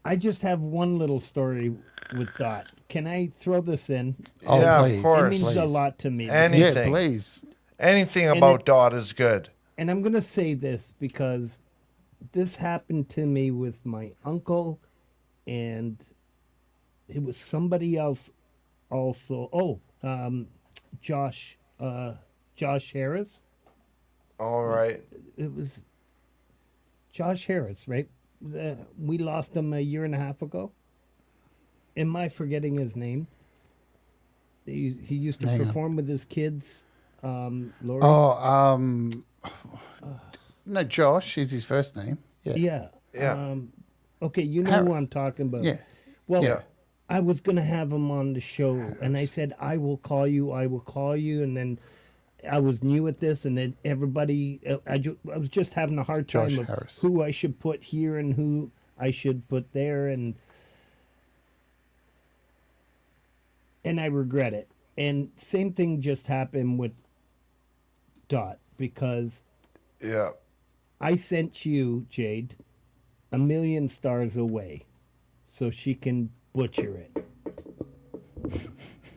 I just have one little story with Dot. Can I throw this in? Oh, Yeah, please. of course. It means a Please. lot to me. Anything. Yeah, please. Anything And about it's- Dot is good. And I'm going to say this because this happened to me with my uncle, and it was somebody else also. Josh Harris. All right. It was Josh Harris, right? We lost him a year and a half ago. am I forgetting his name? He used to Hang on. perform with his kids. Lori. Oh, no, Josh is his first name. Yeah. Yeah. Yeah. Okay, you know who I'm talking about. Yeah. Well, Yeah. I was going to have him on the show, and I said, I will call you, and then I was new at this, and then everybody, I was just having a hard time Josh of Harris. who I should put here and who I should put there, and I regret it. And same thing just happened with Dot, because Yeah. I sent you, Jade, 1,000,000 stars away so she can butcher it.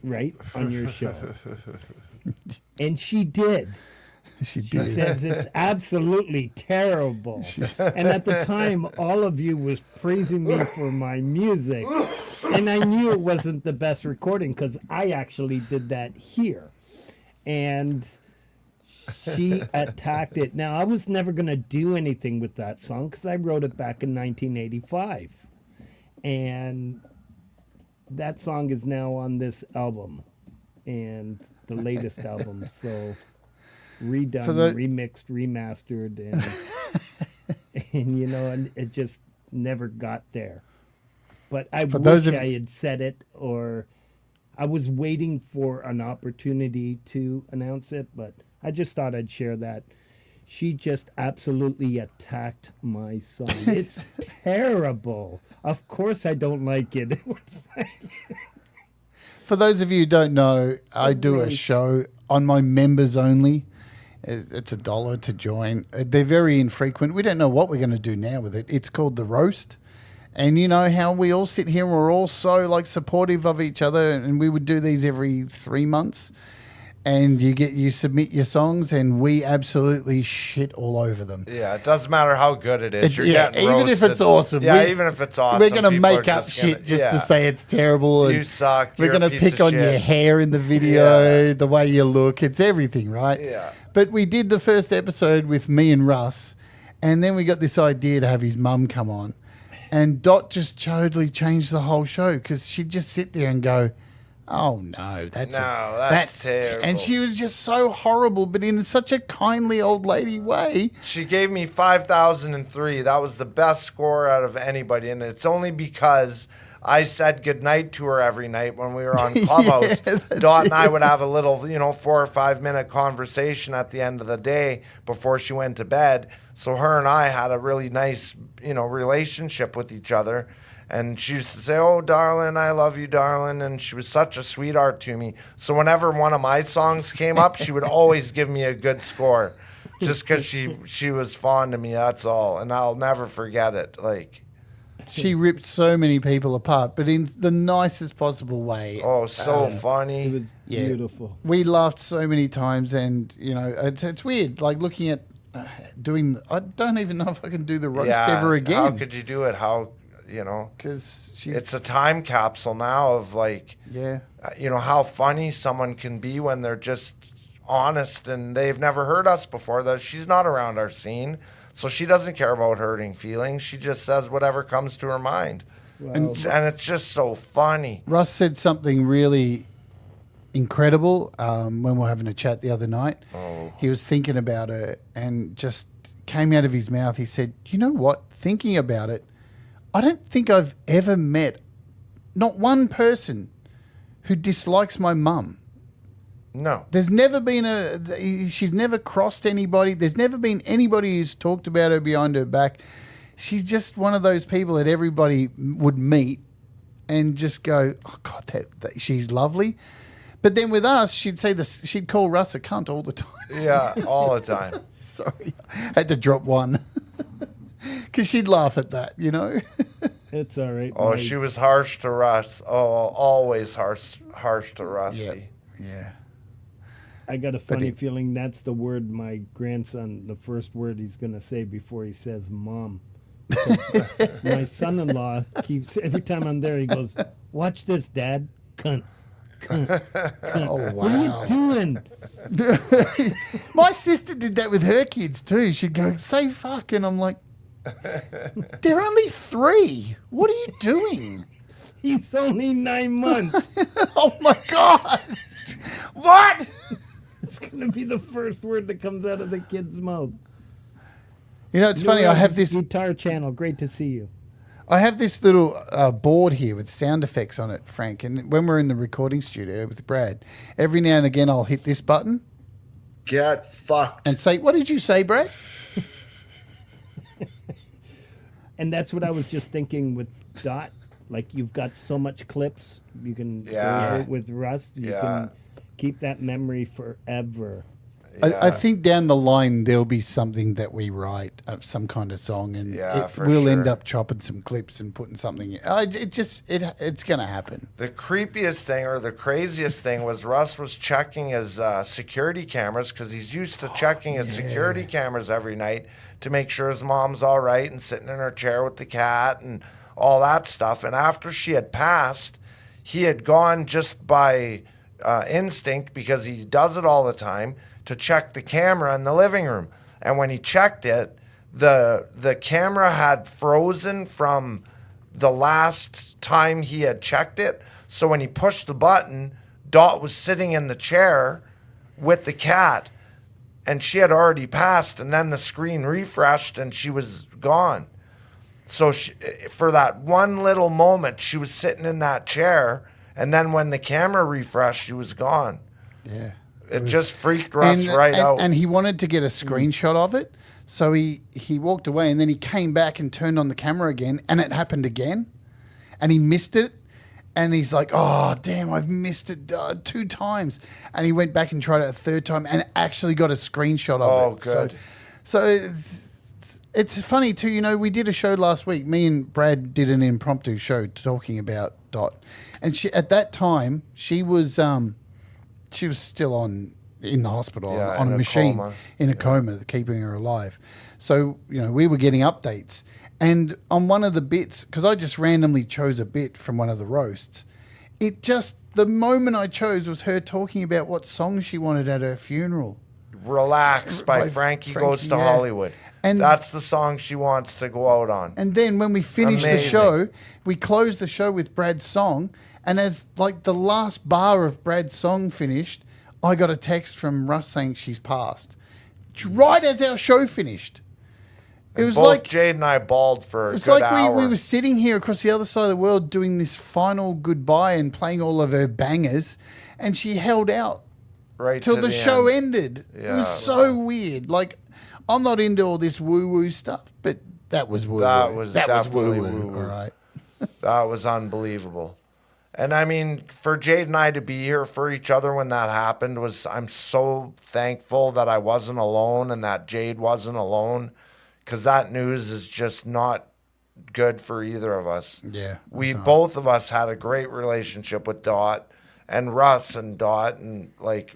Right? On your show. And she did. She She did. says it's absolutely terrible. And at the time, all of you was praising me for my music. And I knew it wasn't the best recording because I actually did that here. And she attacked it. Now, I was never going to do anything with that song because I wrote it back in 1985. And that song is now on this album and the latest album. So redone, remixed, remastered, and you know, and it just never got there. But I wish I had said it, or I was waiting for an opportunity to announce it, but I just thought I'd share that. She just absolutely attacked my song. It's terrible. Of course I don't like it. It was For those of you who don't know, I do a show on my members only. It's $1 to join. They're very infrequent. We don't know what we're going to do now with it. It's called The Roast. And you know how we all sit here and we're all so like supportive of each other, and we would do these every 3 months. And you submit your songs, and we absolutely shit all over them. Yeah, it doesn't matter how good it is. You're Yeah, getting even if roasted. it's awesome. Yeah, even if it's awesome. We're going to people make are up just shit gonna- just yeah. to say it's terrible. You and suck. We're You're a going to piece pick of on your shit. hair in the video, the way you look. It's everything, right? Yeah. But we did the first episode with me and Russ, and then we got this idea to have his mum come on. And Dot just totally changed the whole show because she'd just sit there and go, oh, no, that's terrible. And she was just so horrible, but in such a kindly old lady way. She gave me 5,003. That was the best score out of anybody. And it's only because I said goodnight to her every night when we were on Clubhouse. Dot and I would have a little, 4 or 5 minute conversation at the end of the day before she went to bed. So her and I had a really nice, relationship with each other. And she used to say, oh, darling, I love you, darling. And she was such a sweetheart to me. So whenever one of my songs came up, she would always give me a good score just because she was fond of me, that's all. And I'll never forget it. Like, she ripped so many people apart, but in the nicest possible way. oh, so funny. It was beautiful. We laughed so many times, and, it's weird. Like, looking at I don't even know if I can do the roast ever again. How could you do it? Because It's a time capsule now of how funny someone can be when they're just honest and they've never heard us before. That she's not around our scene, so she doesn't care about hurting feelings. She just says whatever comes to her mind, and it's just so funny. Russ said something really incredible when we were having a chat the other night. He was thinking about her and just came out of his mouth. He said, you know what? Thinking about it, I don't think I've ever met not one person who dislikes my mum. No. There's never been she's never crossed anybody. There's never been anybody who's talked about her behind her back. She's just one of those people that everybody would meet and just go, oh God, that she's lovely. But then with us, she'd call Russ a cunt all the time. Yeah, all the time. Sorry, I had to drop one. Because she'd laugh at that, It's all right. Oh, she was harsh to Russ. Oh, always harsh to Rusty. Yeah. I got a funny feeling that's the word my grandson, the first word he's going to say before he says mom. My son-in-law keeps, every time I'm there, he goes, watch this, Dad. Cunt. Oh, wow. What are you doing? My sister did that with her kids too. She'd go, say fuck. And I'm like, they're only 3. What are you doing? He's only 9 months. Oh my God. What? It's going to be the first word that comes out of the kid's mouth. You know, it's funny. I have this guitar channel. Great to see you. I have this little board here with sound effects on it, Frank. And when we're in the recording studio with Brad, every now and again I'll hit this button. Get fucked. And say, what did you say, Brad? And that's what I was just thinking with Dot. Like, you've got so much clips. You can go out with Russ. You can keep that memory forever. I think down the line there'll be something that we write, some kind of song, and we'll end up chopping some clips and putting something in. It's going to happen. The creepiest thing or the craziest thing was Russ was checking his security cameras because he's used to checking his security cameras every night to make sure his mom's all right and sitting in her chair with the cat and all that stuff. And after she had passed, he had gone just by instinct, because he does it all the time, to check the camera in the living room. And when he checked it, the camera had frozen from the last time he had checked it. So when he pushed the button, Dot was sitting in the chair with the cat, and she had already passed, and then the screen refreshed and she was gone. So for that one little moment, she was sitting in that chair, and then when the camera refreshed, she was gone. Yeah. It just freaked Russ out. And he wanted to get a screenshot of it. So he walked away, and then he came back and turned on the camera again, and it happened again. And he missed it. And he's like, oh, damn, I've missed it 2 times. And he went back and tried it a 3rd time and actually got a screenshot of it. Oh, good. So it's funny, too. You know, we did a show last week. Me and Brad did an impromptu show talking about Dot. And at that time, she was still in the hospital on a machine, in a coma, keeping her alive. So, you know, we were getting updates. And on one of the bits, because I just randomly chose a bit from one of the roasts, the moment I chose was her talking about what song she wanted at her funeral. Relax by Frankie Goes to Hollywood. And that's the song she wants to go out on. And then when we finished the show, we closed the show with Brad's song. And as like the last bar of Brad's song finished, I got a text from Russ saying she's passed. Right as our show finished. It was both like Jade and I bawled for a good like hour. we were sitting here across the other side of the world doing this final goodbye and playing all of her bangers, and she held out right till to the show end. ended. Yeah. It was so weird. Like, I'm not into all this woo-woo stuff, but that was woo-woo. That was definitely woo-woo. woo-woo. All right. That was unbelievable. And I mean, for Jade and I to be here for each other when that happened I'm so thankful that I wasn't alone and that Jade wasn't alone, because that news is just not good for either of us. Yeah. Both of us had a great relationship with Dot and Russ and Dot, and like,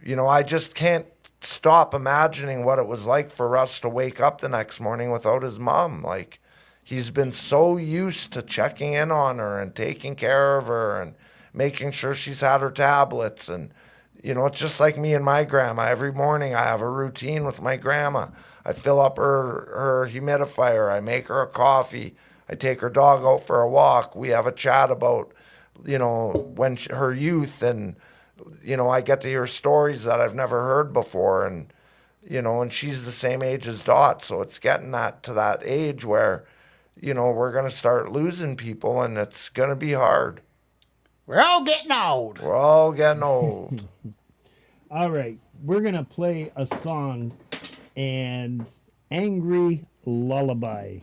you know, I just can't stop imagining what it was like for Russ to wake up the next morning without his mom. Like, he's been so used to checking in on her and taking care of her and making sure she's had her tablets. And, you know, it's just like me and my grandma. Every morning I have a routine with my grandma. I fill up her humidifier. I make her a coffee. I take her dog out for a walk. We have a chat about, you know, her youth, and, you know, I get to hear stories that I've never heard before. And, you know, and she's the same age as Dot. So it's getting to that age where, you know, we're going to start losing people, and it's going to be hard. We're all getting old. We're all getting old. All right. We're going to play a song, and Angry Lullaby.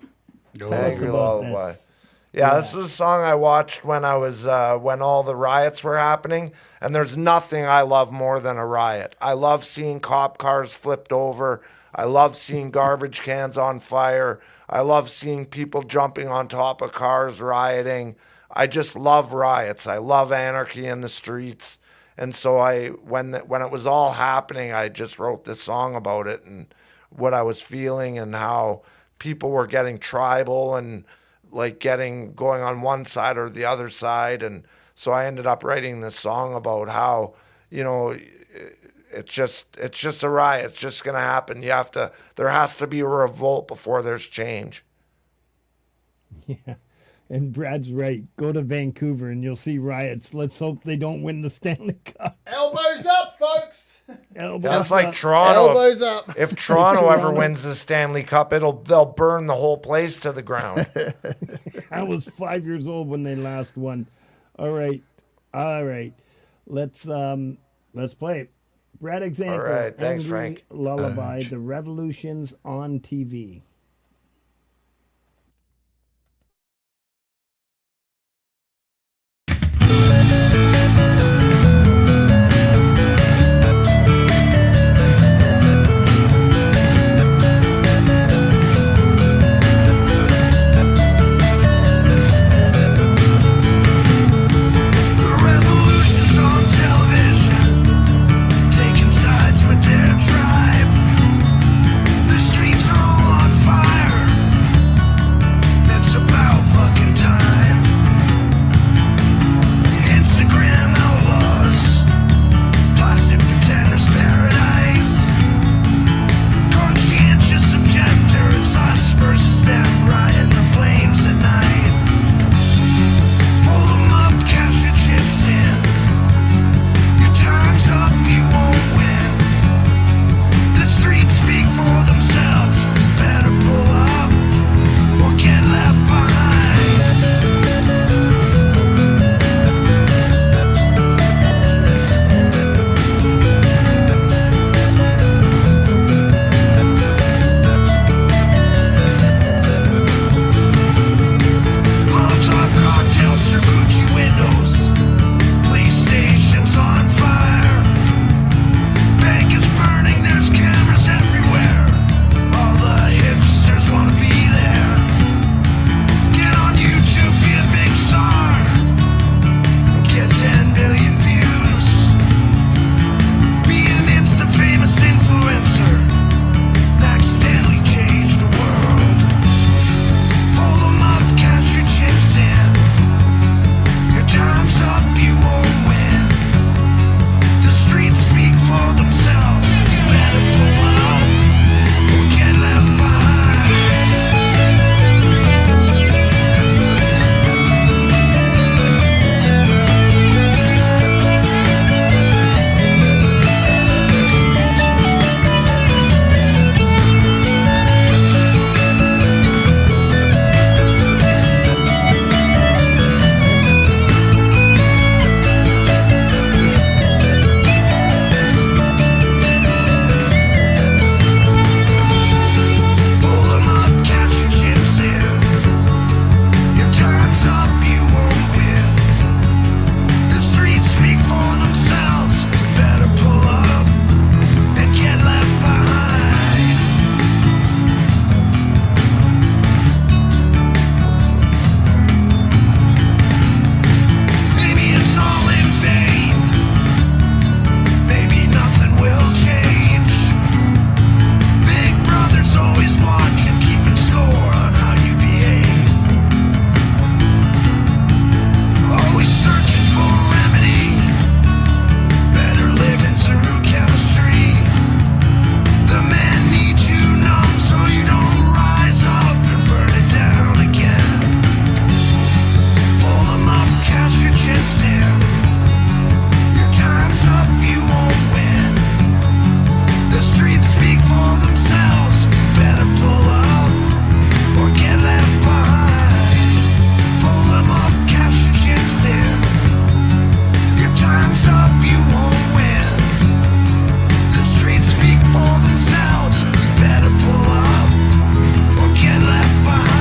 Tell us Angry about Lullaby. this. Yeah, this was a song I watched when I was when all the riots were happening, and there's nothing I love more than a riot. I love seeing cop cars flipped over. I love seeing garbage cans on fire. I love seeing people jumping on top of cars rioting. I just love riots. I love anarchy in the streets. And so when it was all happening, I just wrote this song about it and what I was feeling and how people were getting tribal and like going on one side or the other side. And so I ended up writing this song about how, you know, it's just a riot. It's just going to happen. There has to be a revolt before there's change. Yeah. And Brad's right. Go to Vancouver and you'll see riots. Let's hope they don't win the Stanley Cup. Elbows up, folks. Elbows That's like up. Toronto. Elbows up. If Toronto ever Toronto. wins the Stanley Cup, they'll burn the whole place to the ground. I was 5 years old when they last won. All right. Let's play it. Brad example. All right, thanks, Angry Frank. Lullaby. The Revolutions on TV. The revolution's on television, taking sides with their tribe. The streets are all on fire. It's about fucking time. Instagram outlaws, plastic pretenders paradise. Conscientious objector, it's us versus them, riding the flames at night. Fold 'em up, cash your chips in. Your time's up, you won't win. The streets speak for themselves. Better pull up or get left behind. Molotov cocktails through Gucci windows. Police stations on fire. Bank is burning, there's cameras everywhere. All the hipsters wanna be there. Get on YouTube, be a big star. Get 10 million views. Be an insta-famous influencer. And accidentally change the world. Fold 'em up, cash your chips in. Your time's up, you won't win. The streets speak for themselves. You better pull up or get left behind. Pull 'em up, cash your chips in. Your time's up, you won't win. The streets speak for themselves. Better pull up and get left behind. Maybe it's all in vain. Maybe nothing will change. Big brother's always watching, keeping score on how you behave. Always searching for a remedy. Better living through chemistry. The man needs you numb so you don't rise up and burn it down again. Fold 'em up, cash your chips in. Your time's up, you won't win. The streets speak for themselves. Better pull up or get left behind. Fold 'em up, cash your chips in. Your time's up, you won't win. The streets speak for themselves. Better pull up or get left behind.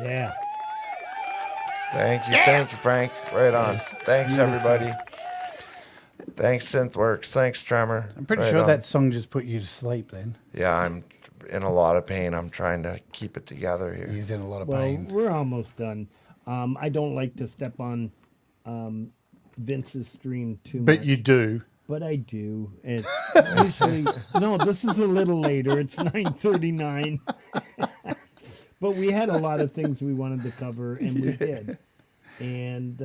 Yeah. Thank you, Frank. Right on. Thanks, everybody. Thanks, Synthworks. Thanks, Tremor. I'm pretty Right sure on. that song just put you to sleep then. Yeah, in a lot of pain. I'm trying to keep it together here. He's in a lot of Well, pain. we're almost done. I don't like to step on Vince's stream too But much. you do. But I do. It's usually no. This is a little later. It's 9:39. But we had a lot of things we wanted to cover, and we did. And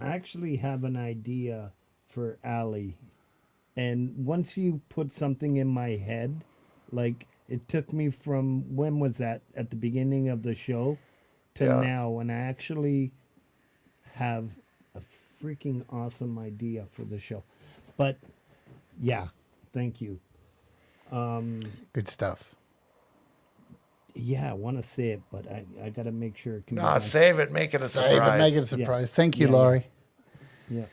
I actually have an idea for Ali. And once you put something in my head, like it took me from when was that at the beginning of the show to Yeah. now, and I actually have a freaking awesome idea for the show. But yeah, thank you. Good stuff. Yeah, I want to say it, but I got to make sure it can be Nah, done. save it, make it a Save it, surprise. make it a surprise. Thank you, Yeah, Laurie. Yeah.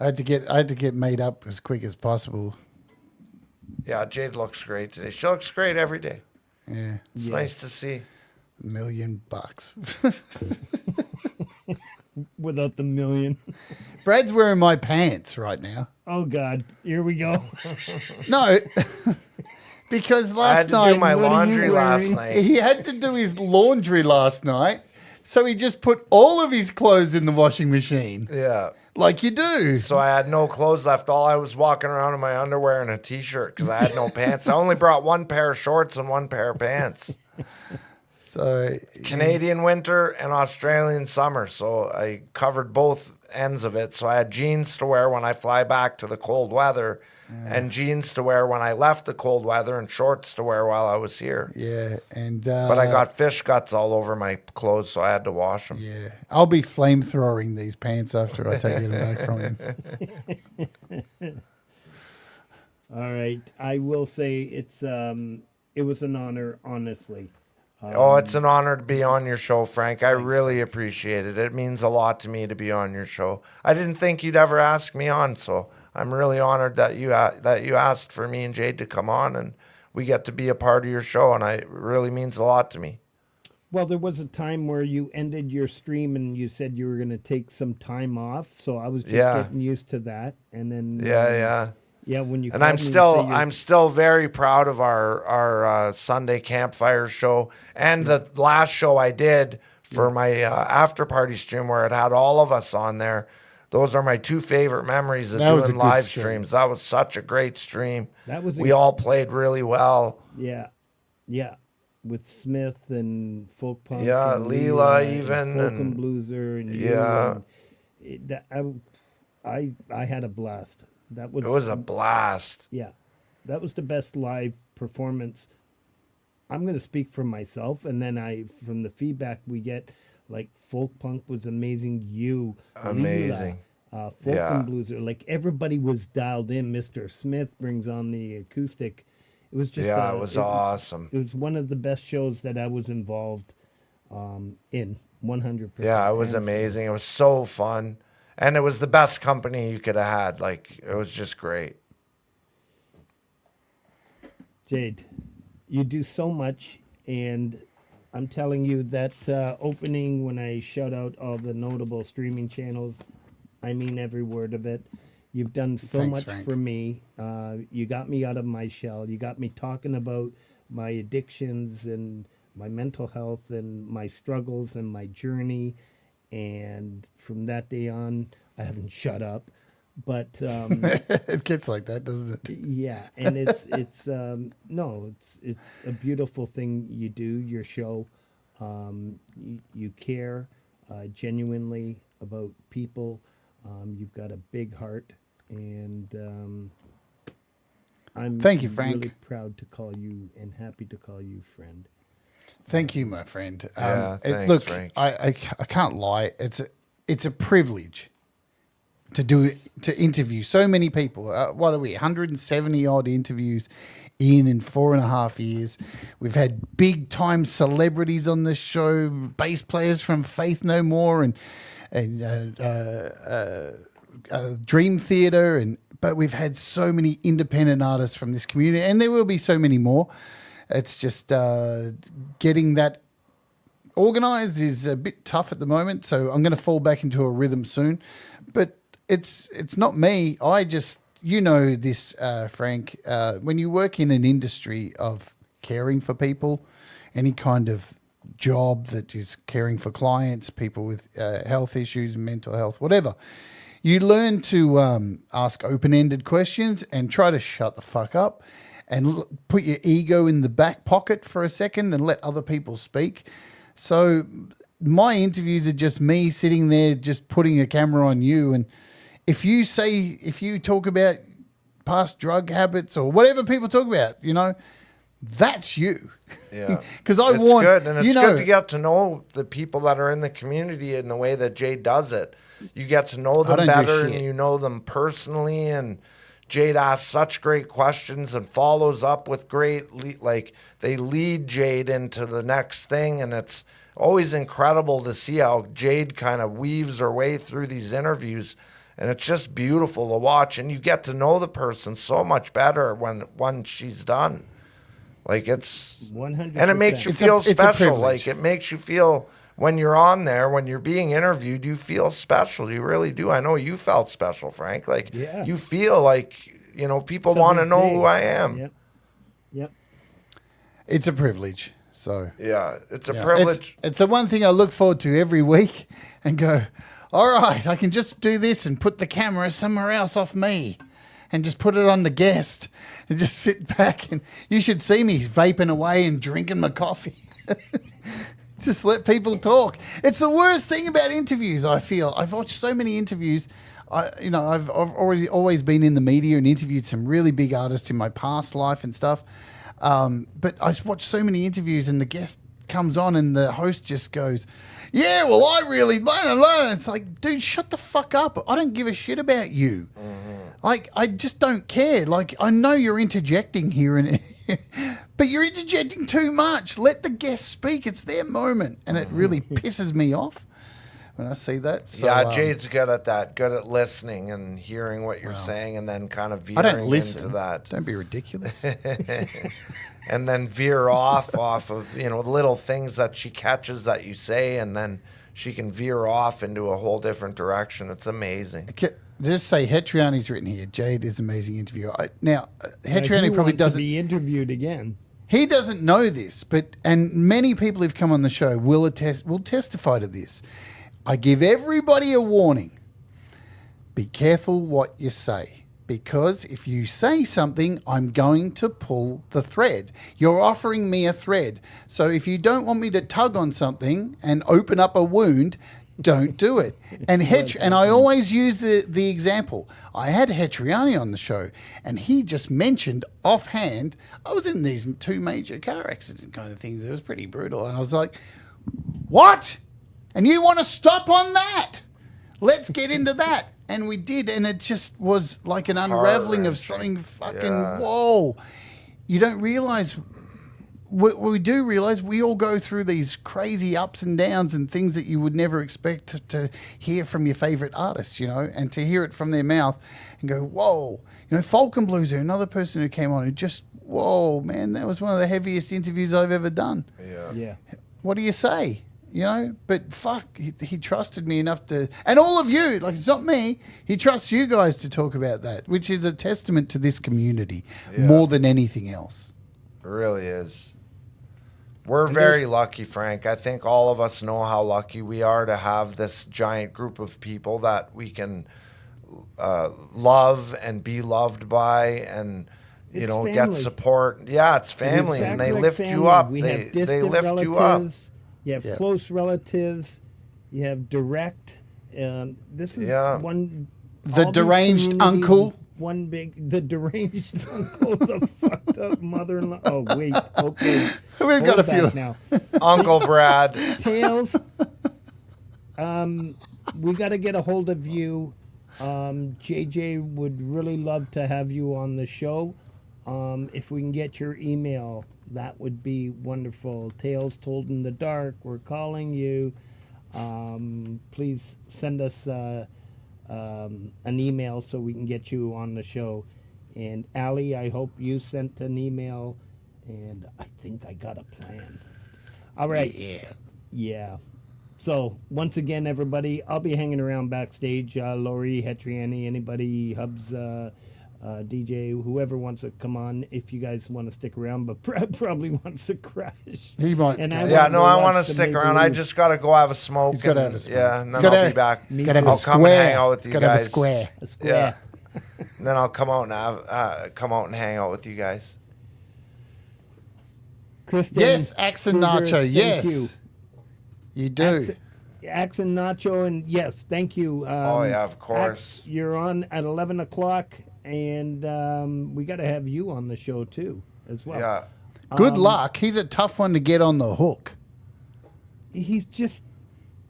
I had to get made up as quick as possible. Yeah, Jade looks great today. She looks great every day. Yeah. It's Yeah. nice to see. $1,000,000. Without the million. Brad's wearing my pants right now. Oh God, here we go. No, because I last had to night do my what are you laundry last wearing? night. he had to do his laundry last night, so he just put all of his clothes in the washing machine, Yeah. like you do. So I had no clothes left. All I was walking around in my underwear and a t-shirt because I had no pants. I only brought one pair of shorts and one pair of pants. So Canadian winter and Australian summer. So I covered both ends of it. So I had jeans to wear when I fly back to the cold weather and jeans to wear when I left the cold weather and shorts to wear while I was here. yeah, and But I got fish guts all over my clothes, so I had to wash them. yeah. I'll be flamethrowing these pants after I take them back from him. All right, I will say it was an honor, honestly. Oh, it's an honor to be on your show, Frank. I really appreciate it. It means a lot to me to be on your show. I didn't think you'd ever ask me on, so I'm really honored that you asked for me and Jade to come on, and we get to be a part of your show, and it really means a lot to me. Well, there was a time where you ended your stream and you said you were going to take some time off, so I was just Yeah. getting used to that. And then Yeah. when you And called I'm me, you still say you're- I'm still very proud of our Sunday campfire show and the last show I did for my after party stream where it had all of us on there. Those are my two favorite memories of That was a doing good live stream. streams. That was such a great stream. That was we all played really well. Yeah, with Smith and folk punk. Yeah, and Leela and even, folk and- and blueser and you, Yeah. and I had a blast. That was It was a blast. yeah, that was the best live performance. I'm going to speak for myself, and then from the feedback we get, like folk punk was amazing. You Amazing. Leela, folk Yeah. and blueser, like everybody was dialed in. Mr. Smith brings on the acoustic. It was just Yeah, it was awesome. It was one of the best shows that I was involved in. 100%. Yeah, it was hands down. amazing. It was so fun. And it was the best company you could have had. Like, it was just great. Jade, you do so much, and I'm telling you that opening when I shout out all the notable streaming channels, I mean every word of it. You've done so Thanks, much Frank. for me. You got me out of my shell. You got me talking about my addictions and my mental health and my struggles and my journey. And from that day on, I haven't shut up. But It gets like that, doesn't it? yeah, and it's no, it's a beautiful thing you do. Your show, you care genuinely about people. You've got a big heart, and I'm Thank you, Frank. really proud to call you and happy to call you friend. Thank you, my friend. Yeah, thanks, look, Frank. I can't lie. It's a privilege to interview so many people. What are we? 170 odd interviews in 4.5 years. We've had big time celebrities on this show, bass players from Faith No More and Dream Theater, but we've had so many independent artists from this community, and there will be so many more. It's just getting that organized is a bit tough at the moment, so I'm going to fall back into a rhythm soon. But it's not me. I just you know this, Frank, when you work in an industry of caring for people, any kind of job that is caring for clients, people with health issues, mental health, whatever, you learn to ask open-ended questions and try to shut the fuck up and put your ego in the back pocket for a second and let other people speak. So my interviews are just me sitting there just putting a camera on you, and if you talk about past drug habits or whatever people talk about, you know, that's you. Yeah. Because I It's want, good, and it's you know, good to get to know the people that are in the community in the way that Jade does it. You get to know them don't do better, shit. and you know them personally, and Jade asks such great questions and follows up with great, like, they lead Jade into the next thing, and it's always incredible to see how Jade kind of weaves her way through these interviews, and it's just beautiful to watch, and you get to know the person so much better when she's done. Like, it's 100%. and it makes you It's a- feel it's a special. privilege. Like, it makes you feel when you're on there, when you're being interviewed, you feel special. You really do. I know you felt special, Frank. Like, Yeah. you feel like, you know, people To want to this know day. who I am. Yep. Yep. it's a privilege. So Yeah, it's a yeah. privilege. It's the one thing I look forward to every week and go, all right, I can just do this and put the camera somewhere else off me and just put it on the guest and just sit back, and you should see me vaping away and drinking my coffee. Just let people talk. It's the worst thing about interviews, I feel. I've watched so many interviews. I've always been in the media and interviewed some really big artists in my past life and stuff. But I watched so many interviews, and the guest comes on and the host just goes, yeah, well, I really learn. It's like, dude, shut the fuck up. I don't give a shit about you. Like, I just don't care. Like, I know you're interjecting here, but you're interjecting too much. Let the guest speak. It's their moment. And it really pisses me off when I see that. So, Yeah, Jade's good at that. Good at listening and hearing what you're saying, and then kind of I veering don't listen. into that. Don't be ridiculous. And then veer off of, you know, little things that she catches that you say, and then she can veer off into a whole different direction. It's amazing. Just say Hetriani's written here. Jade is an amazing interviewer. Now, He Hetriani probably wants to doesn't. be interviewed again. He doesn't know this, and many people who've come on the show will testify to this. I give everybody a warning. Be careful what you say, because if you say something, I'm going to pull the thread. You're offering me a thread. So if you don't want me to tug on something and open up a wound, don't do it. And I always use the example. I had Hetriani on the show, and he just mentioned offhand, I was in these 2 major car accident kind of things. It was pretty brutal. And I was like, what? And you want to stop on that? Let's get into that. And we did, and it just was like an unraveling of something fucking, whoa. You don't realize, we do realize we all go through these crazy ups and downs and things that you would never expect to hear from your favorite artists, you know, and to hear it from their mouth and go, whoa. You know, Falcon Blues, another person who came on who just, whoa, man, that was one of the heaviest interviews I've ever done. Yeah. What do you say? You know, but fuck, he trusted me enough to, and all of you, like, it's not me, he trusts you guys to talk about that, which is a testament to this community more than anything else. It really is. We're very lucky, Frank. I think all of us know how lucky we are to have this giant group of people that we can love and be loved by, and you It's know, family. get support. Yeah, it's family, and they Exactly like lift you family. up. We They have distant lift relatives, you up. You have Yeah. close relatives. You have direct. This is one. The all these deranged communities, uncle. The deranged uncle, the fucked up mother-in-law. Oh wait, okay. We've got a Hold few. back now. Uncle Brad. Tails. We got to get a hold of you. JJ would really love to have you on the show. If we can get your email, that would be wonderful. Tales Told in the Dark, we're calling you. Please send us an email so we can get you on the show. And Ali, I hope you sent an email, and I think I got a plan. All right. Yeah. So once again, everybody, I'll be hanging around backstage. Lori, Hetriani, anybody, Hubs, DJ, whoever wants to come on, if you guys want to stick around, but probably wants to crash. He might. And Yeah, no, I want watch to the stick around. I Maple just got to go have a smoke. He's gotta have a smoke. Yeah, and then He's gotta I'll be back. He's got to have a I'll square. come and hang out with He's you got to have a guys. square. a square. Yeah. And then I'll come out and hang out with you guys. Kristen. Yes, Axe and Kruger, Nacho. thank Yes, you. you do. Axe and Nacho, and yes, thank you. Oh, yeah, of course. Axe, you're on at 11 o'clock, and we got to have you on the show, too, as well. Yeah. Good luck. He's a tough one to get on the hook. He's just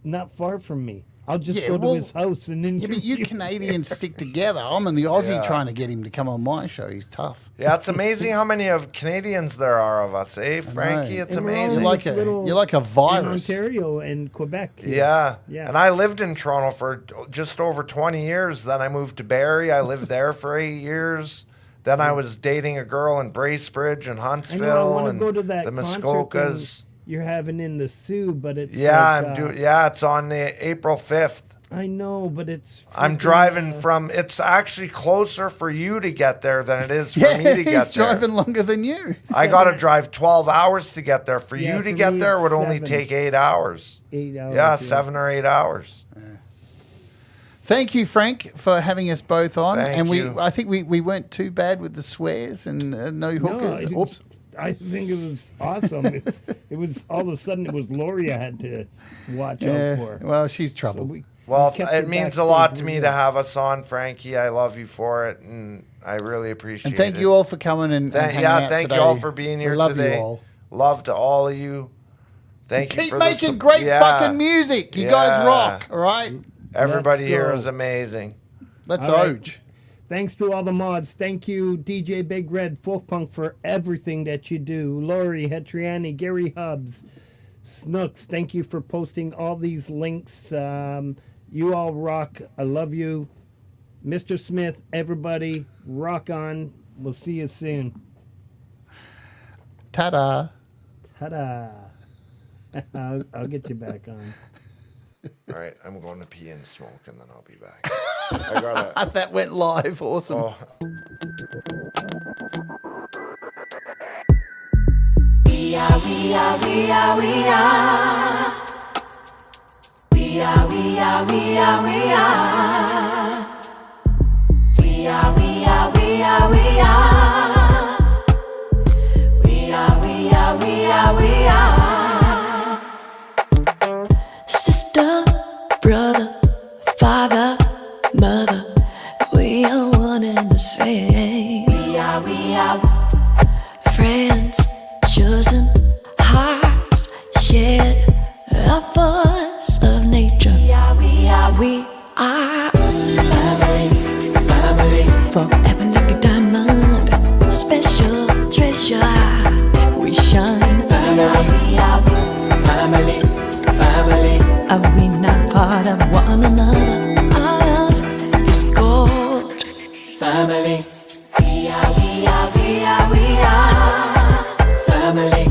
not far from me. I'll just Yeah, go well, to his house and then. Yeah, but you Canadians stick together. I'm in the Aussie Yeah. trying to get him to come on my show. He's tough. Yeah, it's amazing how many of Canadians there are of us, eh, Frankie? It's And we're all You're amazing. like a in virus. Ontario and Quebec. here. Yeah. Yeah. And I lived in Toronto for just over 20 years. Then I moved to Barrie. I lived there for 8 years. Then I was dating a girl in Bracebridge and I Huntsville know. I want to and go to that the concert Muskokas. thing you're having in the Sioux, but it's Yeah, like, it's on the April 5th. I know, but it's. I'm freaking, driving from. It's actually closer for you to get there than it is for Yeah, me to get he's there. driving longer than you. I got to drive 12 hours to get there. For Yeah, you to for get me, there it's would only 7. take 8 hours. 8 hours. Yeah, 7 or 8 hours. Thank you, Frank, for having us both on. Thank and you. I think we weren't too bad with the swears and no hookers. No, Oops. I think it was awesome. it was all of a sudden it was Lori I had to watch Yeah, out for. well, she's So trouble. Well, we kept her it means a backstage. lot to We're me good. to have us on, Frankie. I love you for it, and I really appreciate And thank it. you all for coming and hanging out Thank today. you all for being here we love today. you all. Love to all of you. Thank you Keep for making the, great yeah, fucking music. You guys Yeah. rock, all right? Everybody Let's here go. is amazing. Let's All right. oge. Thanks to all the mods. Thank you, DJ Big Red, Folk Punk, for everything that you do. Lori, Hetriani, Gary Hubbs, Snooks, thank you for posting all these links. You all rock. I love you. Mr. Smith, everybody, rock on. We'll see you soon. Ta-da. Ta-da. I'll get you back on. All right, I'm going to pee and smoke, and then I'll be back. I gotta. That went live. Awesome. Oh. We are, we are, we are, we are. We are, we are, we are, we are. We are, we are, we are, we are. We are, we are, we are, we are. Sister, brother, father, mother, we are one and the same. We are friends, chosen hearts, shared a force of nature. We are family, family, forever like a diamond, special treasure. We shine. Family, family, family. Are we not part of one another? Our love is gold. Family. We are, we are, we are, we are. Family.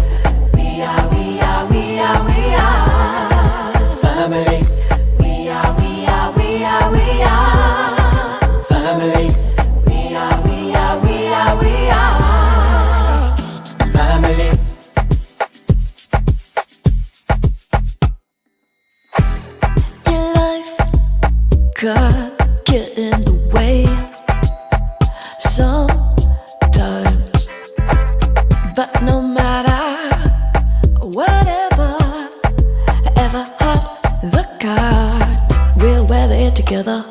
We are, we are, we are, we are. Family. We are, we are, we are, we are. Family. We are, we are, we are, we are. Family. Your life could get in the way sometimes, but no matter whatever, ever hot the cards, we'll weather it together.